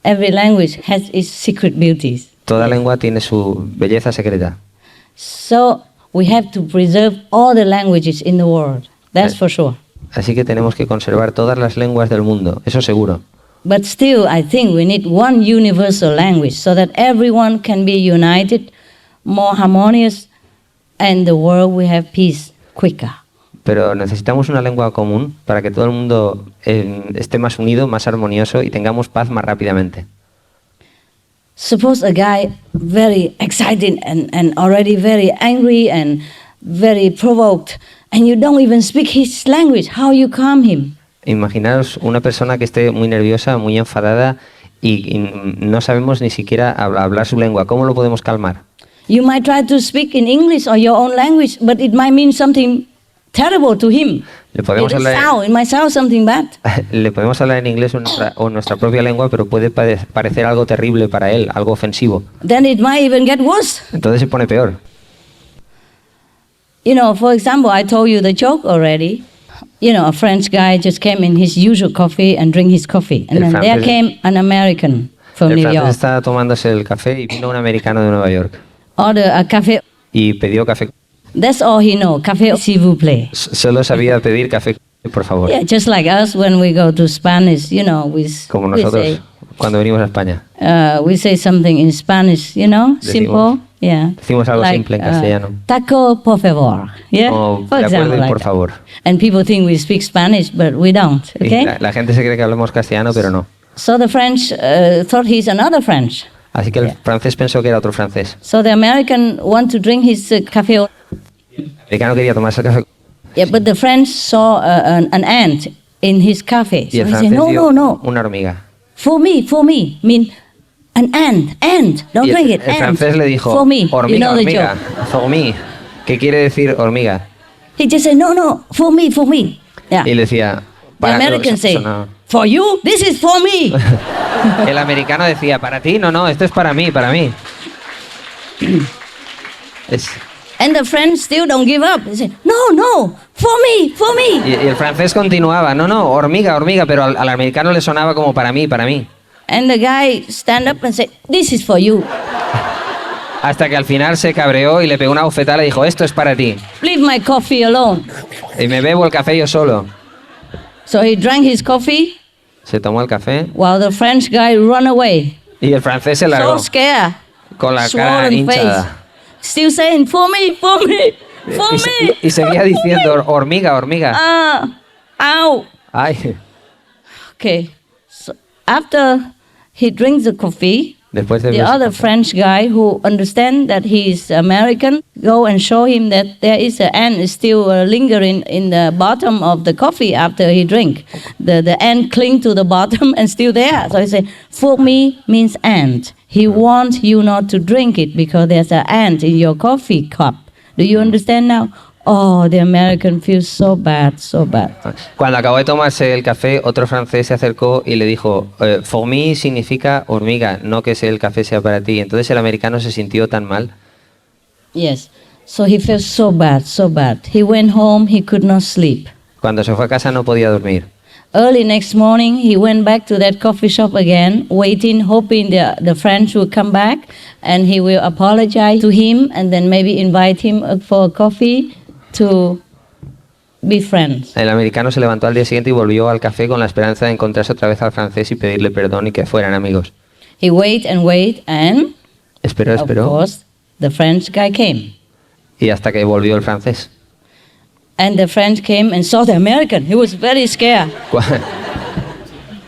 Every language has its secret beauties. Toda lengua tiene su belleza secreta. So, we have to preserve all the languages in the world. That's for sure. Así que tenemos que conservar todas las lenguas del mundo, eso seguro. But still, I think we need one universal language so that everyone can be united, more harmonious, and the world will have peace quicker. Pero necesitamos una lengua común para que todo el mundo esté más unido, más armonioso y tengamos paz más rápidamente. Suppose a guy very excited and already very angry and very provoked, and you don't even speak his language. How you calm him? Imaginaros una persona que esté muy nerviosa, muy enfadada y no sabemos ni siquiera hablar su lengua. ¿Cómo lo podemos calmar? You might try to speak in English or your own language, but it might mean something terrible to him. It might sound something bad. Le podemos hablar en inglés o nuestra propia lengua, pero puede parecer algo terrible para él, algo ofensivo. Then it might even get worse. Entonces se pone peor. You know, for example, I told you the joke already. You know, a French guy just came in his usual coffee and drink his coffee. And then there came an American from New York. El francés estaba tomándose el café y vino un americano de Nueva York. Order a café. Y pidió café. That's all he knows. Café, s'il vous plaît. Solo sabía pedir café, por favor. Yeah, just like us when we go to Spanish, you know, como nosotros cuando venimos a España. We say something in Spanish, you know, simple. Yeah. Decimos algo simple en castellano. Taco, por favor. Yeah. For example, por favor. And people think we speak Spanish, but we don't. Okay. La gente se cree que hablamos castellano, pero no. So the French thought he's another French. Así que el francés pensó que era otro francés. So the American want to drink his café. El americano quería tomarse el café. Yeah, but the French saw an ant in his cafe. Y el so he francés said, no. Una hormiga. For me, mean an ant, don't drink it. El francés le dijo, for me. hormiga, you know hormiga, for me. ¿Qué quiere decir hormiga? He just said, no, for me. Yeah. Y le decía, the American say, for you, this is for me. El americano decía, para ti, no, esto es para mí. And the French still don't give up. They say, no, for me. Y el francés continuaba, no, hormiga, pero al americano le sonaba como para mí. And the guy stand up and said, this is for you. Hasta que al final se cabreó y le pegó una bofetada y le dijo, esto es para ti. Leave my coffee alone. Y me bebo el café yo solo. So he drank his coffee. Se tomó el café. While the French guy run away. Y el francés se largó. So scared. Con la cara hinchada. Face. Still saying, for me. Y seguía diciendo, hormiga. Ow. Ay. Okay. So after he drinks the coffee, the other French guy who understands that he's American go and show him that there is an ant still lingering in the bottom of the coffee after he drink. The ant cling to the bottom and still there. So he say, for me means ant. He wants you not to drink it because there's an ant in your coffee cup. Do you understand now? Oh, the American feels so bad. Cuando acabó de tomarse el café, otro francés se acercó y le dijo, for me significa hormiga, no que el café sea para ti. Entonces el americano se sintió tan mal. Yes, so he felt so bad. He went home, he could not sleep. Cuando se fue a casa no podía dormir. Early next morning, he went back to that coffee shop again, waiting, hoping the French would come back and he will apologize to him and then maybe invite him for a coffee to be friends. El americano se levantó al día siguiente y volvió al café con la esperanza de encontrarse otra vez al francés y pedirle perdón y que fueran amigos. He waited and esperó. Of course, the French guy came. Y hasta que volvió el francés. And the French came and saw the American. He was very scared.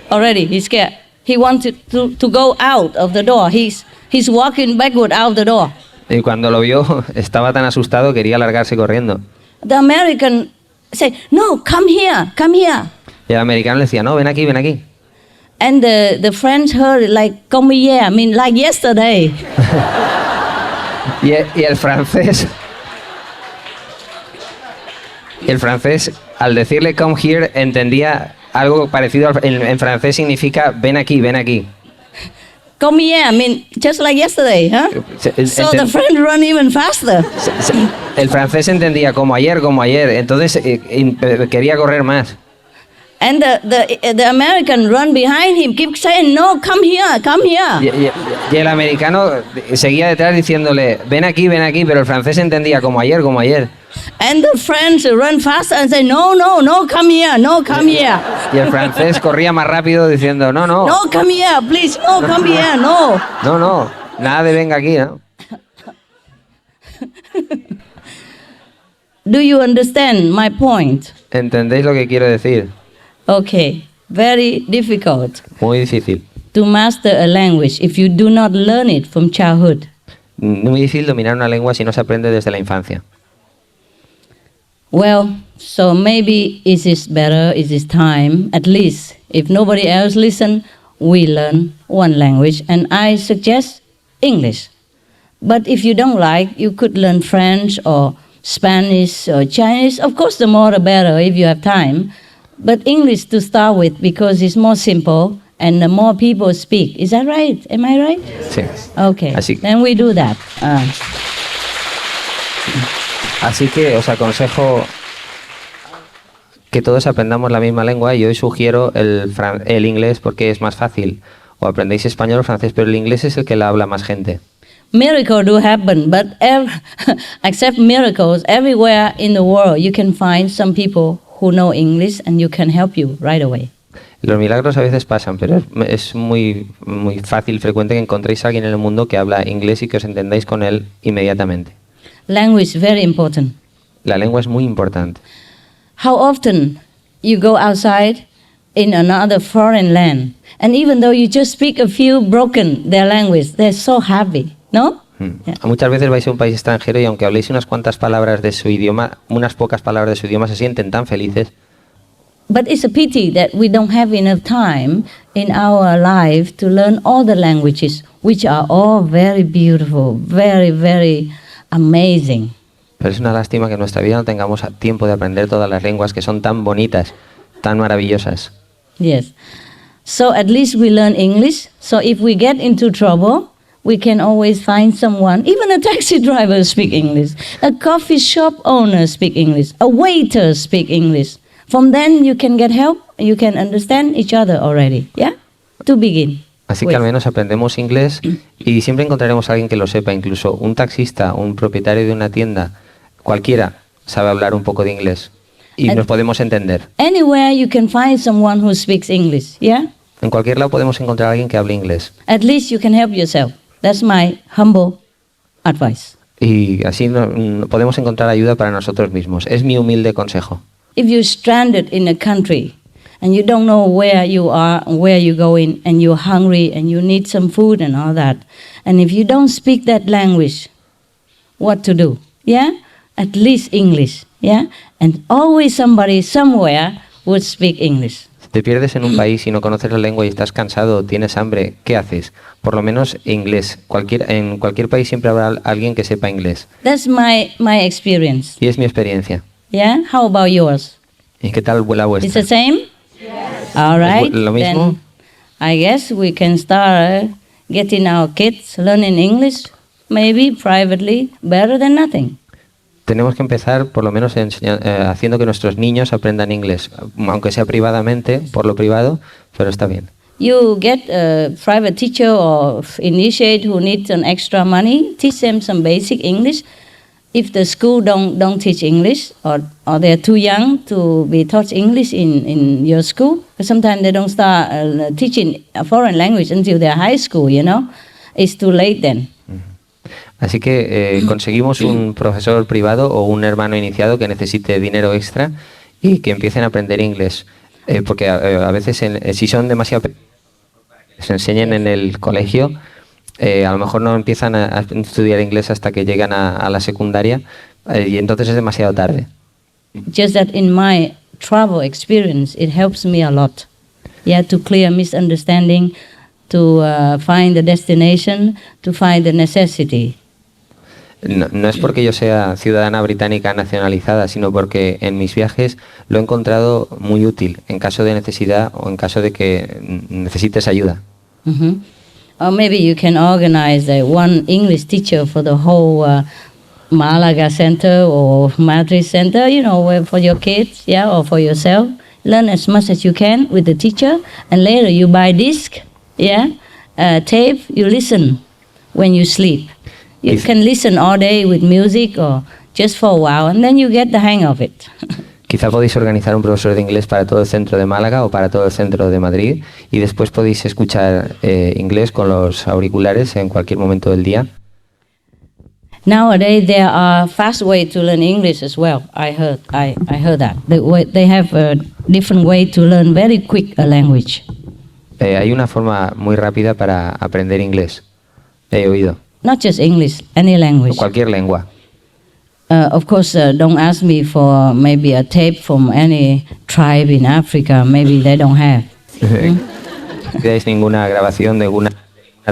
Already, he's scared. He wanted to go out of the door. He's He's walking backward out the door. Y cuando lo vio, estaba tan asustado, quería largarse corriendo. The American said, "No, come here, come here." Y el americano le decía, no, ven aquí, ven aquí. And the French heard it like, "Come here," I mean, like yesterday. Y el francés... Y el francés, al decirle come here, entendía algo parecido en francés, significa ven aquí, ven aquí. Come here, I mean, just like yesterday, huh? So the French run even faster. El francés entendía como ayer, entonces quería correr más. And the American run behind him, keep saying, "No, come here, come here." Y el americano seguía detrás diciéndole, ven aquí, pero el francés entendía como ayer. And the French run faster and say, "No, no, no, come here, no, come here." Y el francés corría más rápido diciendo, no. No, come here, please, no, come here, no. No, nada de venga aquí, ¿no? Do you understand my point? ¿Entendéis lo que quiero decir? Okay, very difficult Muy difícil. to master a language if you do not learn it from childhood. Muy difícil dominar una lengua si no se aprende desde la infancia. Well, so maybe it is better, it is time, at least, if nobody else listen, we learn one language, and I suggest English. But if you don't like, you could learn French or Spanish or Chinese. Of course, the more the better if you have time. But English to start with, because it's more simple and the more people speak. Is that right? Am I right? Sí. Okay, Así- then we do that. Así que os aconsejo que todos aprendamos la misma lengua y hoy sugiero el inglés porque es más fácil. O aprendéis español o francés, pero el inglés es el que la habla más gente. Miracles do happen, but except miracles, everywhere in the world you can find some people who know English and you can help you right away. Los milagros a veces pasan, pero es muy fácil, frecuente que encontréis a alguien en el mundo que habla inglés y que os entendáis con él inmediatamente. Language is very important. La lengua es muy importante. How often you go outside in another foreign land, and even though you just speak a few broken their language, they're so happy, no? Yeah. Muchas veces vais a un país extranjero y aunque habléis unas cuantas palabras de su idioma, unas pocas palabras de su idioma, se sienten tan felices. But it's a pity that we don't have enough time in our life to learn all the languages, which are all very beautiful, very, very amazing. Pero es una lástima que en nuestra vida no tengamos tiempo de aprender todas las lenguas que son tan bonitas, tan maravillosas. Yes. So at least we learn English. So if we get into trouble, we can always find someone, even a taxi driver speak English, a coffee shop owner speak English, a waiter speak English. From then you can get help, you can understand each other already, yeah? To begin. Así que al menos aprendemos inglés y siempre encontraremos a alguien que lo sepa, incluso un taxista, un propietario de una tienda, cualquiera sabe hablar un poco de inglés y nos podemos entender. Anywhere you can find someone who speaks English, yeah? En cualquier lado podemos encontrar a alguien que hable inglés. At least you can help yourself. That's my humble advice. Y así podemos encontrar ayuda para nosotros mismos. Es mi humilde consejo. If you're stranded in a country and you don't know where you are, where you're going, and you're hungry and you need some food and all that, and if you don't speak that language, what to do? Yeah? At least English, yeah? And always somebody somewhere would speak English. Si te pierdes en un país y no conoces la lengua y estás cansado o tienes hambre, ¿qué haces? Por lo menos inglés. En cualquier país siempre habrá alguien que sepa inglés. That's my experience. Y es mi experiencia. Yeah? How about yours? ¿Y qué tal la vuestra? It's the same? Yes. All right. ¿Lo mismo? Then I guess we can start getting our kids learning English, maybe privately, better than nothing. Tenemos que empezar por lo menos haciendo que nuestros niños aprendan inglés, aunque sea privadamente, por lo privado, pero está bien. You get a private teacher or initiate who needs an extra money, teach them some basic English. If the school don't teach English or they're too young to be taught English in your school, because sometimes they don't start teaching a foreign language until they're high school, you know. It's too late then. Así que conseguimos un profesor privado o un hermano iniciado que necesite dinero extra y que empiecen a aprender inglés. Porque a veces, si son demasiado pequeños, se enseñen en el colegio A lo mejor no empiezan a estudiar inglés hasta que llegan a la secundaria y entonces es demasiado tarde. Just that in my travel experience, it helps me a lot. Yeah, to clear misunderstanding, to find the destination, to find the necessity. No es porque yo sea ciudadana británica nacionalizada, sino porque en mis viajes lo he encontrado muy útil en caso de necesidad o en caso de que necesites ayuda. Mm-hmm. Or maybe you can organize one English teacher for the whole Malaga Center or Madrid Center, you know, for your kids, yeah, or for yourself. Learn as much as you can with the teacher, and later you buy disc, yeah, tape, you listen when you sleep. You can listen all day with music or just for a while, and then you get the hang of it. Quizá podéis organizar un profesor de inglés para todo el centro de Málaga o para todo el centro de Madrid y después podéis escuchar inglés con los auriculares en cualquier momento del día. Nowadays there are fast ways to learn English as well. I heard that. They have a different way to learn very quick a language. Hay una forma muy rápida para aprender inglés. He oído. Not just English, any language. Cualquier lengua. Of course, don't ask me for maybe a tape from any tribe in Africa. Maybe they don't have. No queréis ninguna grabación de una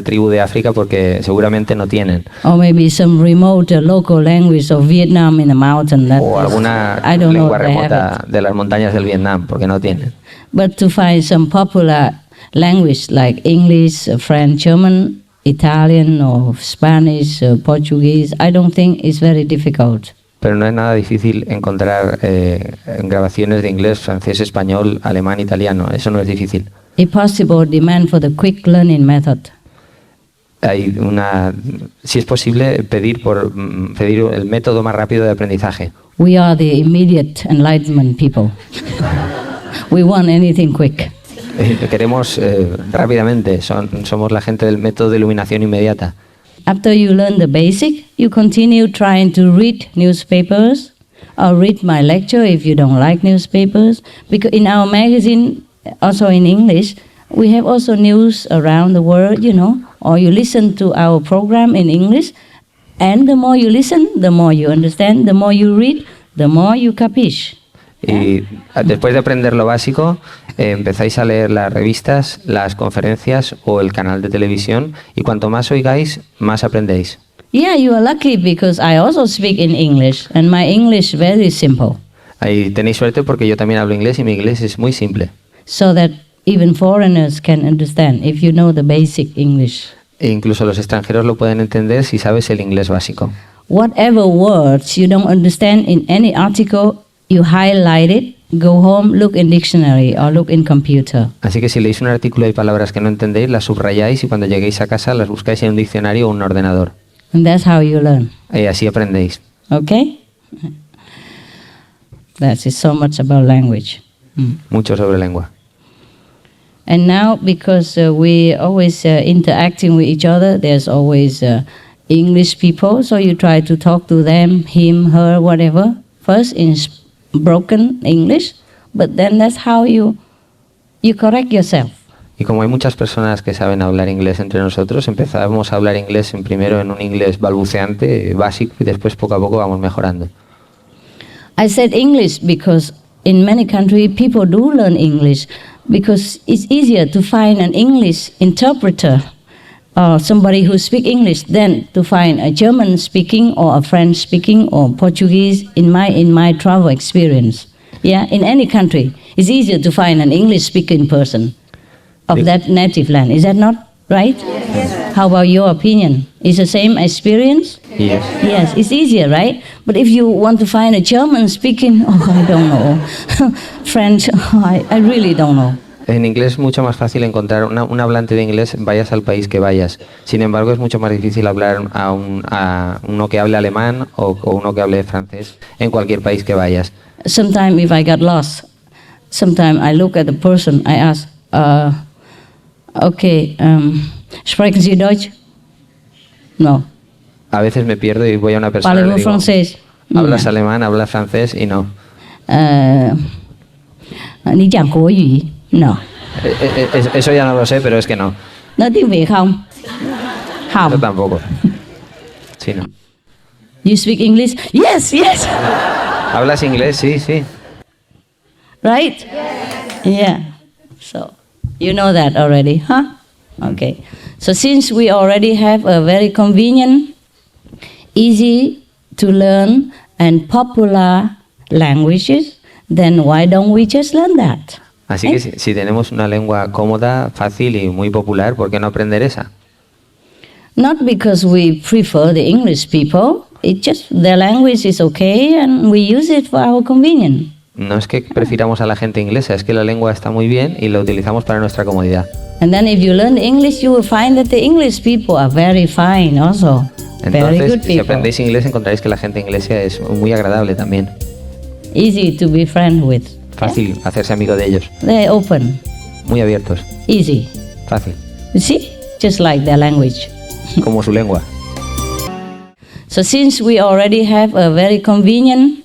tribu de África porque seguramente no tienen. Or maybe some remote local language of Vietnam in the mountain. O alguna lengua remota de las montañas del Vietnam porque no tienen. But to find some popular language like English, French, German, Italian or Spanish, Portuguese, I don't think it's very difficult. Pero no es nada difícil encontrar grabaciones de inglés, francés, español, alemán, italiano. Eso no es difícil. If possible, demand for the quick learning method. Si es posible, pedir el método más rápido de aprendizaje. We are the immediate enlightenment people. We want anything quick. Queremos rápidamente, somos la gente del método de iluminación inmediata. After you learn the basic, you continue trying to read newspapers or read my lecture if you don't like newspapers. Because in our magazine, also in English, we have also news around the world, you know, or you listen to our program in English, and the more you listen, the more you understand, the more you read, the more you capiche. Y después de aprender lo básico, empezáis a leer las revistas, las conferencias o el canal de televisión y cuanto más oigáis, más aprendéis. Yeah, you are lucky because I also speak in English and my English very simple. Ahí tenéis suerte porque yo también hablo inglés y mi inglés es muy simple. So that even foreigners can understand if you know the basic English. E incluso los extranjeros lo pueden entender si sabes el inglés básico. Whatever words you don't understand in any article, you highlight it, go home, look in dictionary or look in computer. Así que si leéis un artículo y hay palabras que no entendéis, las subrayáis y cuando lleguéis a casa las buscáis en un diccionario o un ordenador. And that's how you learn. Y así aprendéis. Okay? That's it, so much about language. Mucho sobre lengua. And now, because we always interacting with each other, there's always English people, so you try to talk to them, him, her, whatever, first in broken English, but then that's how you correct yourself. Y como hay muchas personas que saben hablar inglés entre nosotros, empezamos a hablar inglés primero en un inglés balbuceante, básico, y después poco a poco vamos mejorando. I said English because in many countries people do learn English because it's easier to find an English interpreter or somebody who speaks English than to find a German speaking or a French speaking or Portuguese in my travel experience. Yeah, in any country, it's easier to find an English speaking person of that native land. Is that not right? Yes. How about your opinion? Is the same experience? Yes. Yes, it's easier, right? But if you want to find a German speaking, I don't know. French, I really don't know. En inglés es mucho más fácil encontrar un hablante de inglés, vayas al país que vayas. Sin embargo, es mucho más difícil hablar a uno que hable alemán o uno que hable francés en cualquier país que vayas. Sometimes if I got lost, sometimes I look at the person, I ask, okay, sprechen Sie Deutsch? No. A veces me pierdo y voy a una persona y le digo, francés? ¿hablas alemán, hablas francés? Y no. Ni giảng Quốc ngữ? No. Eso ya no lo sé, pero es que no. Nói tiếng Việt không? How? Yo tampoco. Sí, no. You speak English? Yes, yes. ¿Hablas inglés? Sí, sí. Right? Yes. Yeah. So, you know that already, huh? Okay. So since we already have a very convenient, easy to learn and popular languages, then why don't we just learn that? Así que si tenemos una lengua cómoda, fácil y muy popular, ¿por qué no aprender esa? Not because we prefer the English people, it's just their language is okay and we use it for our convenience. No es que prefiramos a la gente inglesa, es que la lengua está muy bien y la utilizamos para nuestra comodidad. And then if you learn English, you will find that the English people are very fine also. Very good Entonces, si people. aprendéis inglés, encontraréis que la gente inglesa es muy agradable también. Easy to be friends with. Fácil hacerse amigo de ellos. They're open, Muy abiertos. easy. Fácil. You see? Just like their language. Como su lengua. So since we already have a very convenient,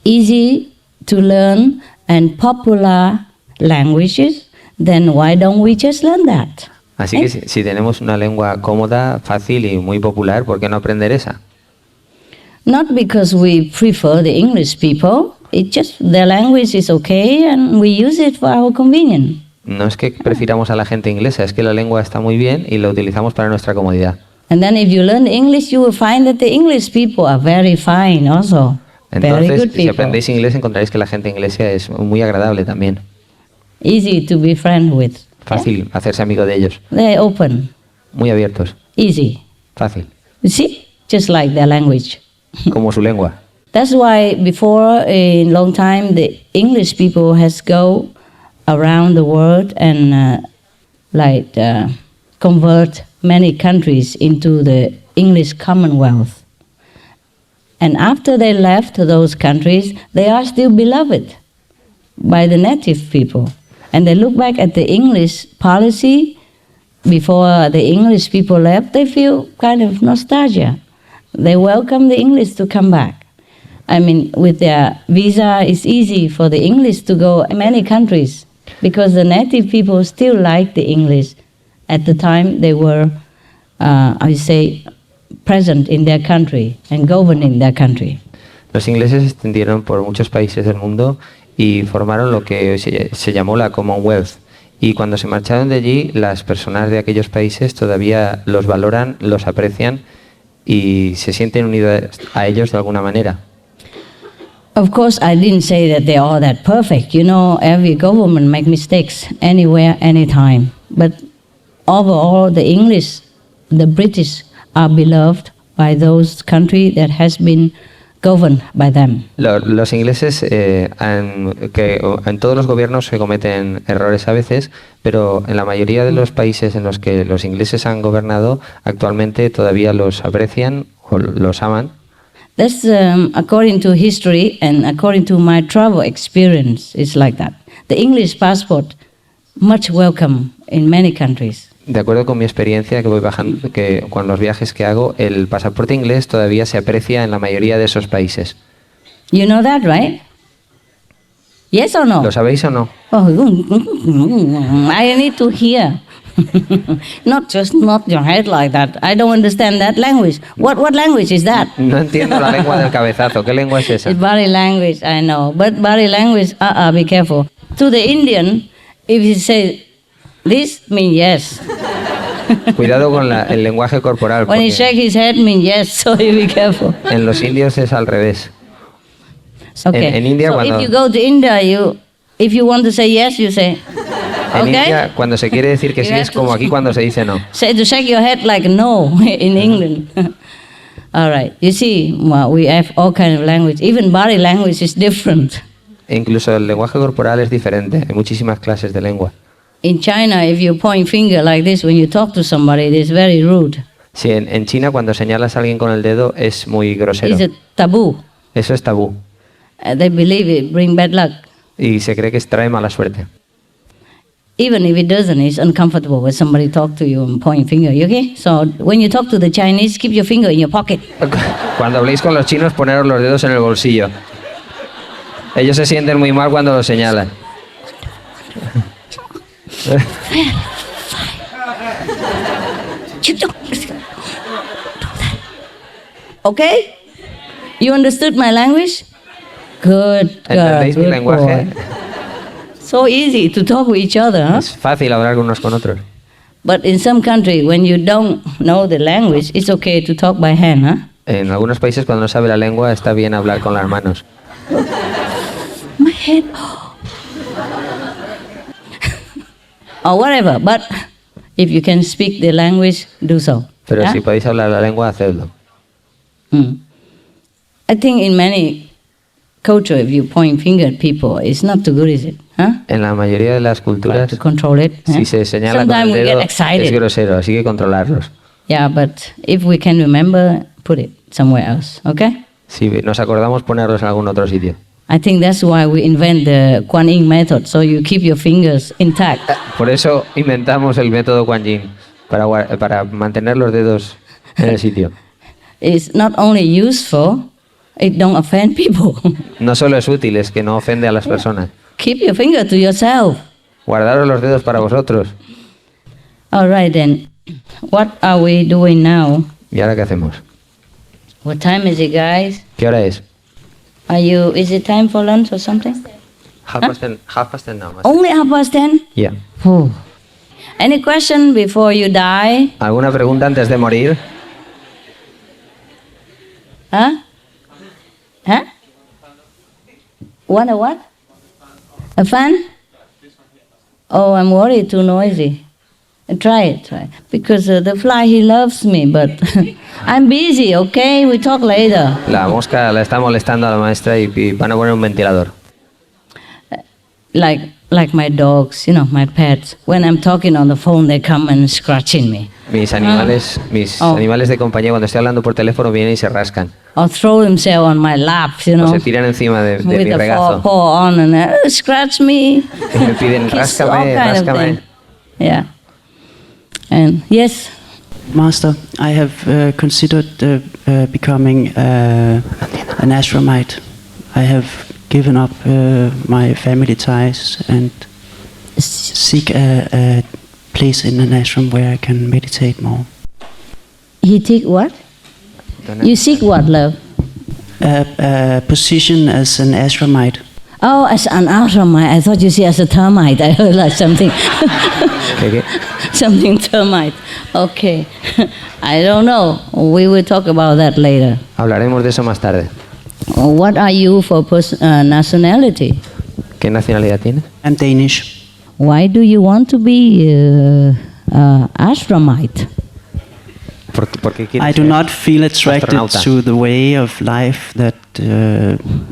easy to learn and popular languages, then why don't we just learn that? Así que si tenemos una lengua cómoda, fácil y muy popular, ¿por qué no aprender esa? Not because we prefer the English people, it's just their language is okay and we use it for our convenience. No es que prefiramos a la gente inglesa, es que la lengua está muy bien y la utilizamos para nuestra comodidad. And then if you learn English, you will find that the English people are very fine also. Very Entonces, good si people. aprendéis inglés, encontraréis que la gente inglesa es muy agradable también. Easy to be friends with. Fácil hacerse amigo de ellos. They're open, Muy abiertos. easy. Fácil. You see? Just like their language. Como su lengua. That's why before a long time the English people has go around the world and convert many countries into the English Commonwealth. And after they left those countries, they are still beloved by the native people. And they look back at the English policy before the English people left, they feel kind of nostalgia. They welcome the English to come back. I mean, with their visa, it's easy for the English to go many countries because the native people still like the English at the time they were, present in their country and governing their country. Los ingleses se extendieron por muchos países del mundo y formaron lo que se llamó la Commonwealth. Y cuando se marcharon de allí, las personas de aquellos países todavía los valoran, los aprecian y se sienten unidos a ellos de alguna manera. Of course, I didn't say that they're all that perfect. You know, every government make mistakes anywhere, anytime. But overall, the English, the British are beloved by those countries that has been governed by them. Los ingleses, en todos los gobiernos se cometen errores a veces, pero en la mayoría de los países en los que los ingleses han gobernado, actualmente todavía los aprecian o los aman. That's according to history and according to my travel experience, it's like that. The English passport, much welcome in many countries. De acuerdo con mi experiencia que voy bajando, que con los viajes que hago, el pasaporte inglés todavía se aprecia en la mayoría de esos países. You know that, right? Yes or no? ¿Lo sabéis o no? Oh, I need to hear. Not just nod your head like that. I don't understand that language. What language is that? No entiendo la lengua del cabezazo. ¿Qué lengua es esa? It's body language, I know. But body language, be careful. To the Indian, if you say this, mean yes. Cuidado con el lenguaje corporal. When he shake his head, mean yes, so you be careful. En los indios es al revés. Okay. En India, so cuando, if you go to India, if you want to say yes, you say. En Okay? India, cuando se quiere decir que You sí, have es to- como aquí cuando se dice no. Say to shake your head like no in England. All right. You see, well, we have all kind of language. Even body language is different. E incluso el lenguaje corporal es diferente. Hay muchísimas clases de lengua. In China, if you point finger like this when you talk to somebody, it is very rude. Sí, en China cuando señalas a alguien con el dedo es muy grosero. It's a taboo. Eso es tabú. They believe it bring bad luck. Y se cree que trae mala suerte. Even if it doesn't, it's uncomfortable when somebody talk to you and point finger. You okay? So when you talk to the Chinese, keep your finger in your pocket. Cuando habléis con los chinos, poneros los dedos en el bolsillo. Ellos se sienten muy mal cuando lo señalan. Okay? You understood my language? Good. ¿Entendéis mi Good lenguaje? boy. So easy to talk with each other, huh? Es fácil hablar unos con otros. But in some country, when you don't know the language, it's okay to talk by hand, huh? En algunos países, cuando no sabe la lengua, está bien hablar con las manos. My head. Or whatever. But if you can speak the language, do so. Pero Yeah? si podéis hablar la lengua, hacedlo. I think in many culture, if you point finger at people, it's not too good, is it? Huh? En la mayoría de las Try culturas, to control it. si se señala con Sometimes el we dedo, get es excited. grosero, así que controlarlos. Yeah, but if we can remember, put it somewhere else, okay? Si nos acordamos, ponerlos en algún otro sitio. I think that's why we invent the Kuan-Yin method, so you keep your fingers intact. Por eso inventamos el método Kuan Yin, para mantener los dedos en el sitio. It's not only useful, it don't offend people. No solo es útil, es que no ofende a las personas. Keep your finger to yourself. Guardaros los dedos para vosotros. All right then. What are we doing now? ¿Y ahora qué hacemos? What time is it, guys? ¿Qué hora es? Is it time for lunch or something? Half past ten now. Only 10:30? Yeah. Oh. Any question before you die? ¿Alguna pregunta antes de morir? Huh? Huh? Want a what? A fan? Oh, I'm worried, too noisy. Try it. Because the fly, he loves me, but I'm busy, okay? We talk later. La mosca la está molestando a la maestra y van a poner un ventilador. Like my dogs, my pets. When I'm talking on the phone, they come and scratching me. Mis animales de compañía, cuando estoy hablando por teléfono, vienen y se rascan. Or throw themselves on my lap, O se tiran encima de mi with the regazo. paw on and scratch me. Y me piden, Kiss, all ráscame, kind of ráscame. thing. Yeah. And yes, Master, I have considered becoming an ashramite. I have given up my family ties and seek a place in an ashram where I can meditate more. he take what? You seek what, love? A position as an ashramite. Oh, as an ashramite. I thought you said as a termite. I heard like something. ¿Qué? Something termite. Okay. I don't know. We will talk about that later. Hablaremos de eso más tarde. What are you for nationality? ¿Qué nacionalidad tienes? I'm Danish. Why do you want to be ashramite? ¿Por qué quieres I do ser not feel attracted astronauta? to the way of life that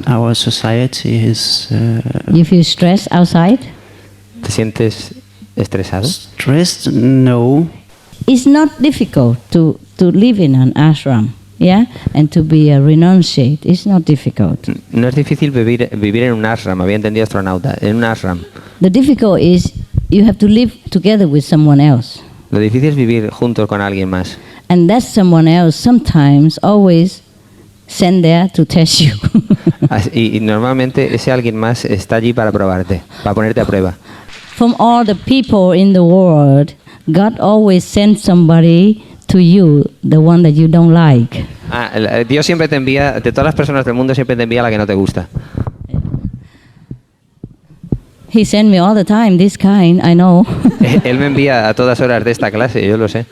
our society is You feel stressed outside? ¿Te sientes estresado? stressed. No. It's not difficult to live in an ashram, yeah, and to be a renunciate. It's not difficult. No es difícil vivir en un ashram, había entendido astronauta, en un ashram. The difficult is you have to live together with someone else. Lo difícil es vivir juntos con alguien más. And that someone else sometimes always sent there to test you. Y normalmente ese alguien más está allí para probarte, para ponerte a prueba. From all the people in the world, God always sends somebody to you, the one that you don't like. Dios siempre te envía, de todas las personas del mundo, siempre te envía a la que no te gusta. He sent me all the time, this kind, I know. Él me envía a todas horas de esta clase, yo lo sé.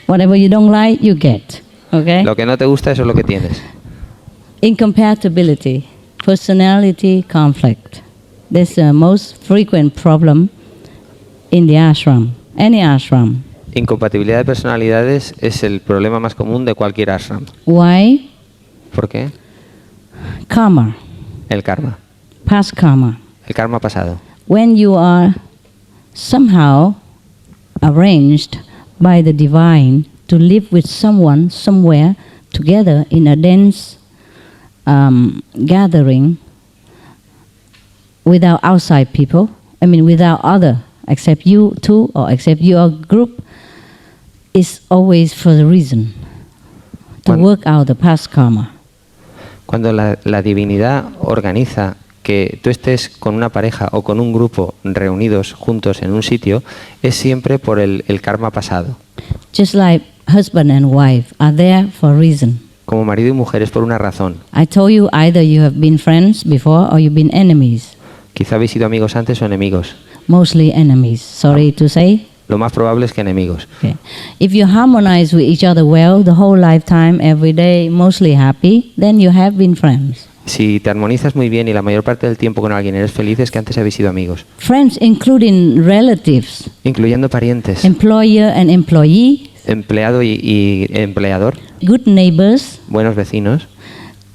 Whatever you don't like, you get. Okay? Lo que no te gusta, eso es lo que tienes. Incompatibility, personality conflict. That's the most frequent problem in the ashram, any ashram. Incompatibilidad de personalidades es el problema más común de cualquier ashram. Why? ¿Por qué? Karma, El karma. past karma. El karma pasado. When you are somehow arranged by the divine to live with someone somewhere together in a dense gathering without outside people, without other, except you two or except your group, is always for the reason to work out the past karma. Cuando la divinidad organiza que tú estés con una pareja o con un grupo reunidos juntos en un sitio, es siempre por el karma pasado. Just like husband and wife are there for a reason. como marido y mujer es por una razón. I told you either you have been friends before or you've been enemies. Quizá habéis sido amigos antes o enemigos. Mostly enemies, sorry to say. Lo más probable es que enemigos. Okay. If you harmonize with each other well the whole lifetime, every day, mostly happy, then you have been friends. Si te armonizas muy bien y la mayor parte del tiempo con alguien eres feliz, es que antes habéis sido amigos. Friends including relatives, Incluyendo parientes, employer and employee, empleado y empleador, good neighbors, buenos vecinos,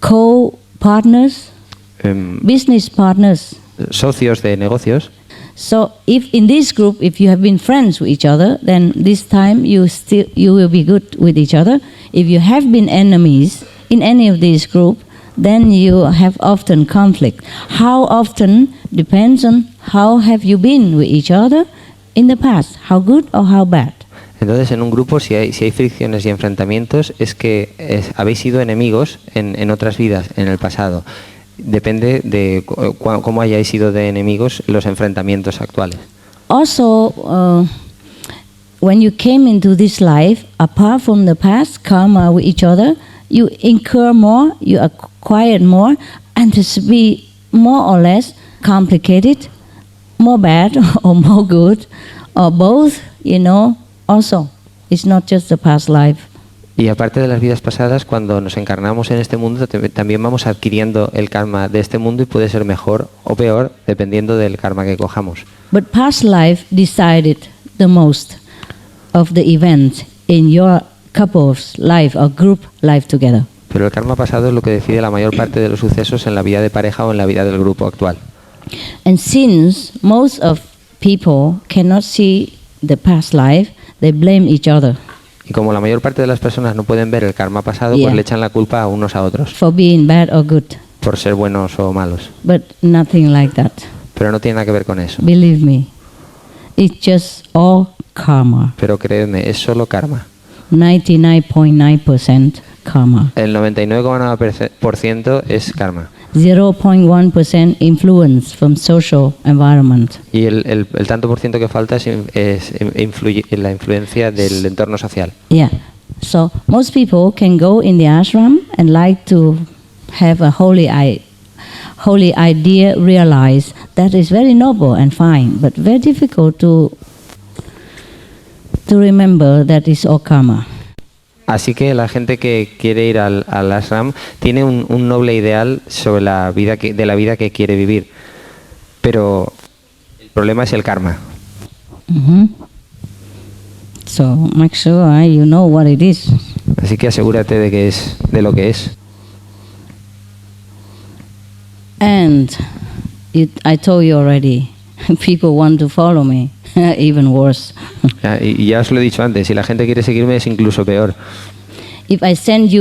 co-partners, business partners. socios de negocios. So if in this group, if you have been friends with each other, then this time you will be good with each other. If you have been enemies in any of these group, then you have often conflict. How often depends on how have you been with each other in the past, how good or how bad. Entonces, en un grupo, si hay fricciones y enfrentamientos, es que habéis sido enemigos en otras vidas, en el pasado. Depende de cómo hayáis sido de enemigos los enfrentamientos actuales. Also, when you came into this life, apart from the past karma with each other, you incur more, you acquire more, and this be more or less complicated, more bad or more good, or both, also. It's not just the past life. Y aparte de las vidas pasadas, cuando nos encarnamos en este mundo, también vamos adquiriendo el karma de este mundo y puede ser mejor o peor dependiendo del karma que cojamos. But past life decided the most of the events in your couple's life or group life together. Pero el karma pasado es lo que decide la mayor parte de los sucesos en la vida de pareja o en la vida del grupo actual. And since most of people cannot see the past life, they blame each other. Y como la mayor parte de las personas no pueden ver el karma pasado, Yeah. pues le echan la culpa a unos a otros For being bad or good. por ser buenos o malos. But nothing like that. Pero no tiene nada que ver con eso. Believe me. It's just all karma. Pero creedme, es solo karma. 99.9% karma. El 99,9% es karma. 0.1% influence from social environment. Y el tanto por ciento que falta es la influencia del entorno social. Yeah. So most people can go in the ashram and like to have a holy idea realized. That is very noble and fine, but very difficult to remember that is all karma. Así que la gente que quiere ir al ashram tiene un noble ideal sobre la vida de la vida que quiere vivir, pero el problema es el karma. So make sure you know what it is. Así que asegúrate de lo que es. And I told you already, people want to follow me, even worse. Y ya os lo he dicho antes, si la gente quiere seguirme es incluso peor. If I send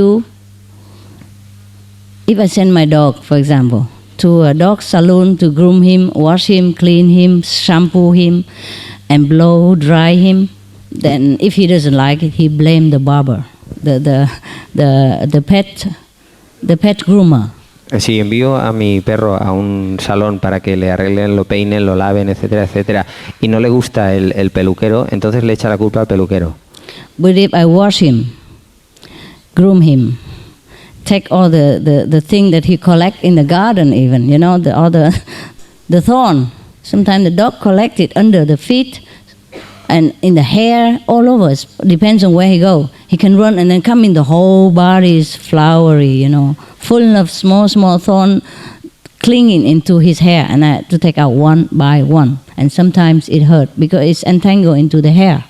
my dog, for example, to a dog salon to groom him, wash him, clean him, shampoo him, and blow dry him, then if he doesn't like it, he blame the barber, the pet groomer. Si envío a mi perro a un salón para que le arreglen, lo peinen, lo laven, etcétera, etcétera, y no le gusta el peluquero, entonces le echa la culpa al peluquero. But if I wash him, groom him, take all the thing that he collect in the garden even, the thorn. Sometimes the dog collect it under the feet and in the hair, all over. It depends on where he go. He can run and then come in, the whole body is flowery, full of small thorn clinging into his hair, and I have to take out one by one. And sometimes it hurt because it's entangled into the hair.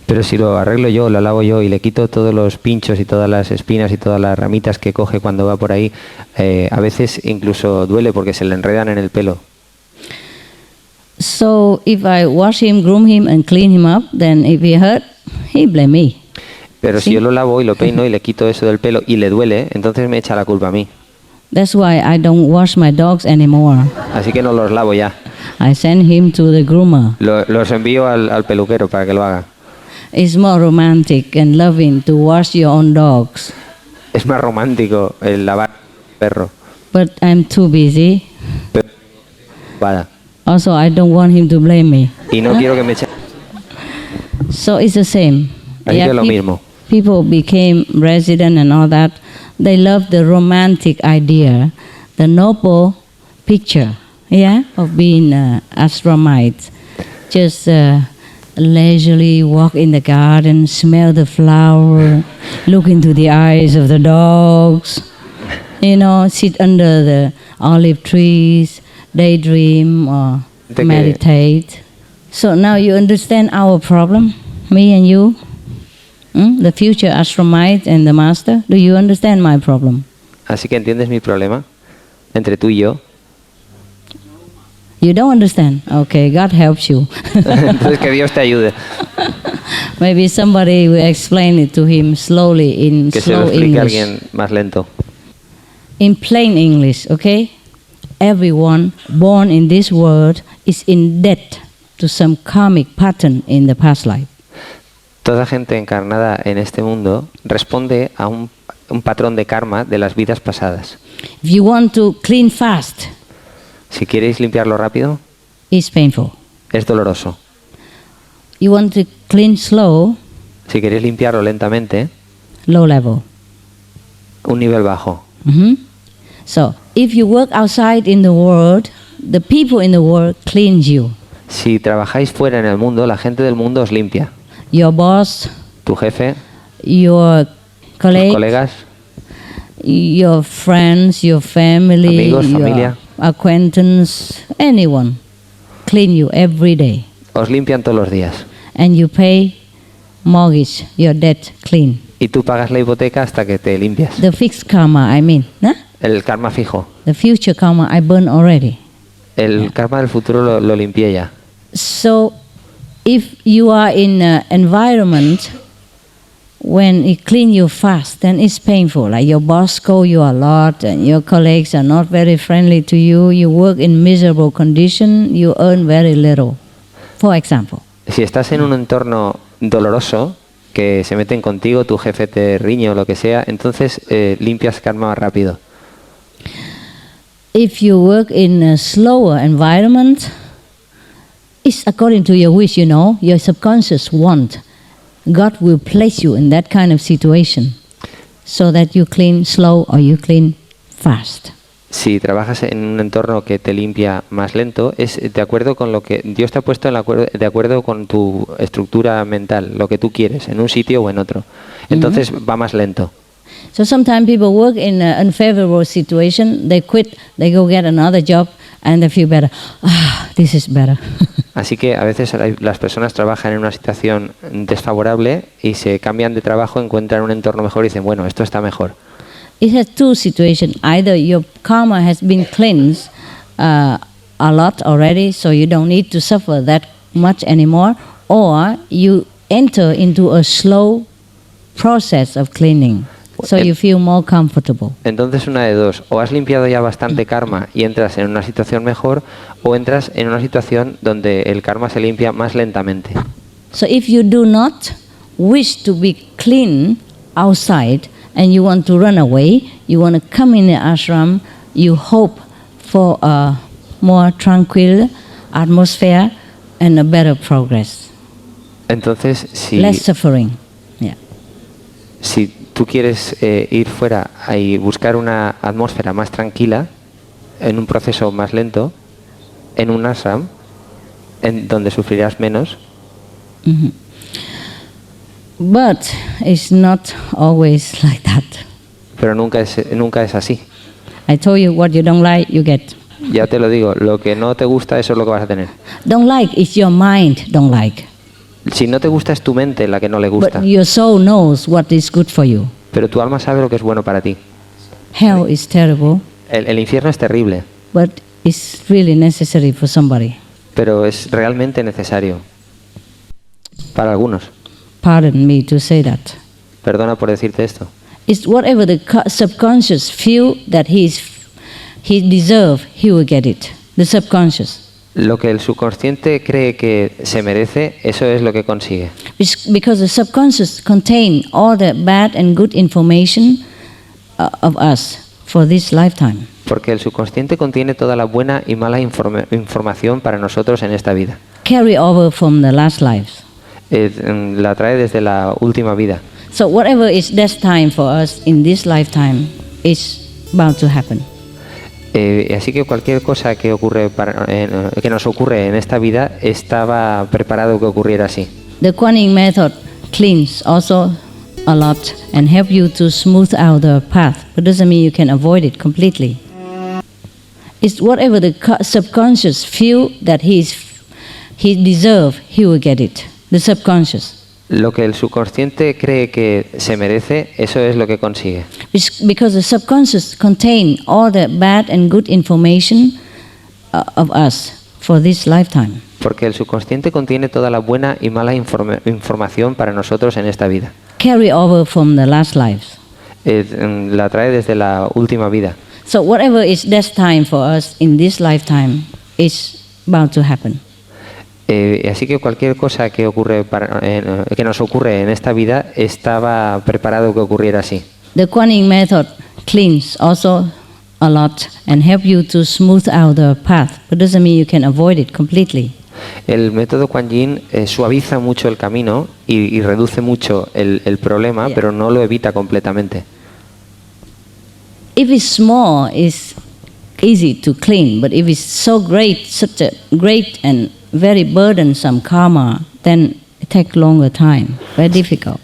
Pero si lo arreglo yo, lo lavo yo y le quito todos los pinchos y todas las espinas y todas las ramitas que coge cuando va por ahí, a veces incluso duele porque se le enredan en el pelo. So if I wash him, groom him and clean him up, then if he hurt, he blame me. Pero si yo lo lavo y lo peino y le quito eso del pelo y le duele, entonces me echa la culpa a mí. That's why I don't wash my dogs anymore. Así que no los lavo ya. I send him to the groomer. Los envío al peluquero para que lo haga. It's more romantic and loving to wash your own dogs. Es más romántico el lavar perro. But I'm too busy. Pero, vaya. Also, I don't want him to blame me. Y no quiero que me eche. So it's the same. Así que lo mismo. People became resident and all that. They love the romantic idea, the noble picture, yeah, of being ashramite. Just leisurely walk in the garden, smell the flower, look into the eyes of the dogs, you know, sit under the olive trees, daydream or meditate. So now you understand our problem, me and you, the future ashramite and the master. Do you understand my problem? Así que entiendes mi problema entre tú y yo. You don't understand? Okay, God helps you. Entonces que Dios te ayude. Maybe somebody will explain it to him slowly in Que se lo slow explique a English. alguien más lento. In plain English, okay? Everyone born in this world is in debt to some karmic pattern in the past life. Toda gente encarnada en este mundo responde a un patrón de karma de las vidas pasadas. If you want to clean fast, Si queréis limpiarlo rápido, it's painful. es doloroso. You want to clean slow, Si queréis limpiarlo lentamente, low level. un nivel bajo. So, if you work outside in the world, the people in the world cleanse you. Si trabajáis fuera en el mundo, la gente del mundo os limpia. Your boss, Tu jefe, your tus colleague, colegas, your friends, your family, Amigos, your familia. acquaintance, anyone, clean you every day. os limpian todos los días. And you pay mortgage, your debt clean. Y tú pagas la hipoteca hasta que te limpias. The fixed karma, I mean. Huh? El karma fijo. The future karma, I burn already. El karma del futuro lo limpié ya. So, if you are in an environment when it clean you fast, then it's painful. Like your boss scold you a lot, and your colleagues are not very friendly to you. You work in miserable condition. You earn very little. For example. Si estás en un entorno doloroso, que se meten contigo, tu jefe te riñe o lo que sea, entonces limpias karma más rápido. If you work in a slower environment, it's according to your wish, you know, your subconscious want. God will place you in that kind of situation so that you clean slow or you clean fast. Si trabajas en un entorno que te limpia más lento, es de acuerdo con lo que Dios te ha puesto, de acuerdo con tu estructura mental, lo que tú quieres, en un sitio o en otro. Entonces va más lento. So sometimes people work in an unfavorable situation, they quit, they go get another job, and they feel better. Ah, this is better. Así que a veces las personas trabajan en una situación desfavorable y se cambian de trabajo, encuentran un entorno mejor y dicen, bueno, esto está mejor. It has two situations. Either your karma has been cleansed a lot already, so you don't need to suffer that much anymore, or you enter into a slow process of cleaning, so you feel more comfortable. Entonces una de dos, o has limpiado ya bastante karma y entras en una situación mejor, o entras en una situación donde el karma se limpia más lentamente. So if you do not wish to be clean outside, and you want to run away, you want to come in the ashram, you hope for a more tranquil atmosphere and a better progress. Entonces, Less suffering. Yeah. si tú quieres ir fuera y buscar una atmósfera más tranquila, en un proceso más lento, en un ashram, en donde sufrirás menos. But it's not always like that. Pero nunca es así. I told you what you don't like, you get. Ya te lo digo, lo que no te gusta, eso es lo que vas a tener. Don't like, it's your mind don't like. Si no te gusta, es tu mente la que no le gusta. But your soul knows what is good for you. Pero tu alma sabe lo que es bueno para ti. Hell is terrible, El infierno es terrible, but it's really necessary for somebody. pero es realmente necesario para algunos. Pardon me to say that. Perdona por decirte esto. It's whatever the subconscious feel that he deserve, he will get it. The subconscious. Lo que el subconsciente cree que se merece, eso es lo que consigue. Because the subconscious contain all the bad and good information of us for this lifetime. Porque el subconsciente contiene toda la buena y mala información para nosotros en esta vida. Carry over from the last lives. La trae desde la última vida. So whatever is destined for us in this lifetime is bound to happen. Así que cualquier cosa que que nos ocurre en esta vida estaba preparado que ocurriera así. The QuanYing method cleans also a lot and help you to smooth out the path, but doesn't mean you can avoid it completely. It's whatever the subconscious feel that he deserve, he will get it. The subconscious. Lo que el subconsciente cree que se merece, eso es lo que consigue. Because the subconscious contain all the bad and good information of us for this lifetime. Porque el subconsciente contiene toda la buena y mala información para nosotros en esta vida. Carry over from the last lives. La trae desde la última vida. So whatever is destined for us in this lifetime is bound to happen. Así que cualquier cosa que que nos ocurre en esta vida estaba preparado que ocurriera así. The QuanYing method cleans also a lot and help you to smooth out the path, but doesn't mean you can avoid it completely. El método QuanYing suaviza mucho el camino y reduce mucho el problema, pero no lo evita completamente. If it's small, it's easy to clean, but if it's so great, such a great and very burdensome karma, then it takes longer time, very difficult.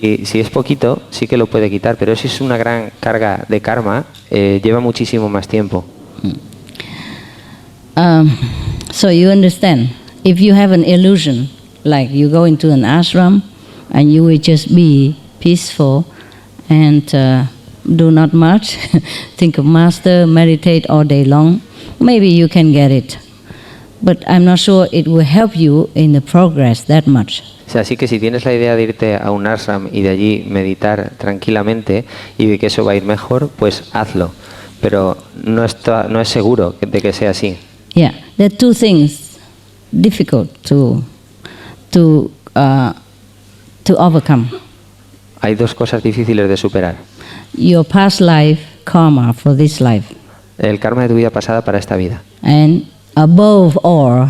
Si es poquito, sí que lo puede quitar, pero si es una gran carga de karma, lleva muchísimo más tiempo. So you understand, if you have an illusion, like you go into an ashram and you will just be peaceful and do not much, think of master, meditate all day long, maybe you can get it. But I'm not sure it will help you in the progress that much. O sea, así que si tienes la idea de irte a un ashram y de allí meditar tranquilamente y de que eso va a ir mejor, pues hazlo. Pero no es seguro de que sea así. Yeah, there are two things difficult to overcome. Hay dos cosas difíciles de superar. Your past life karma for this life. El karma de tu vida pasada para esta vida. And above all,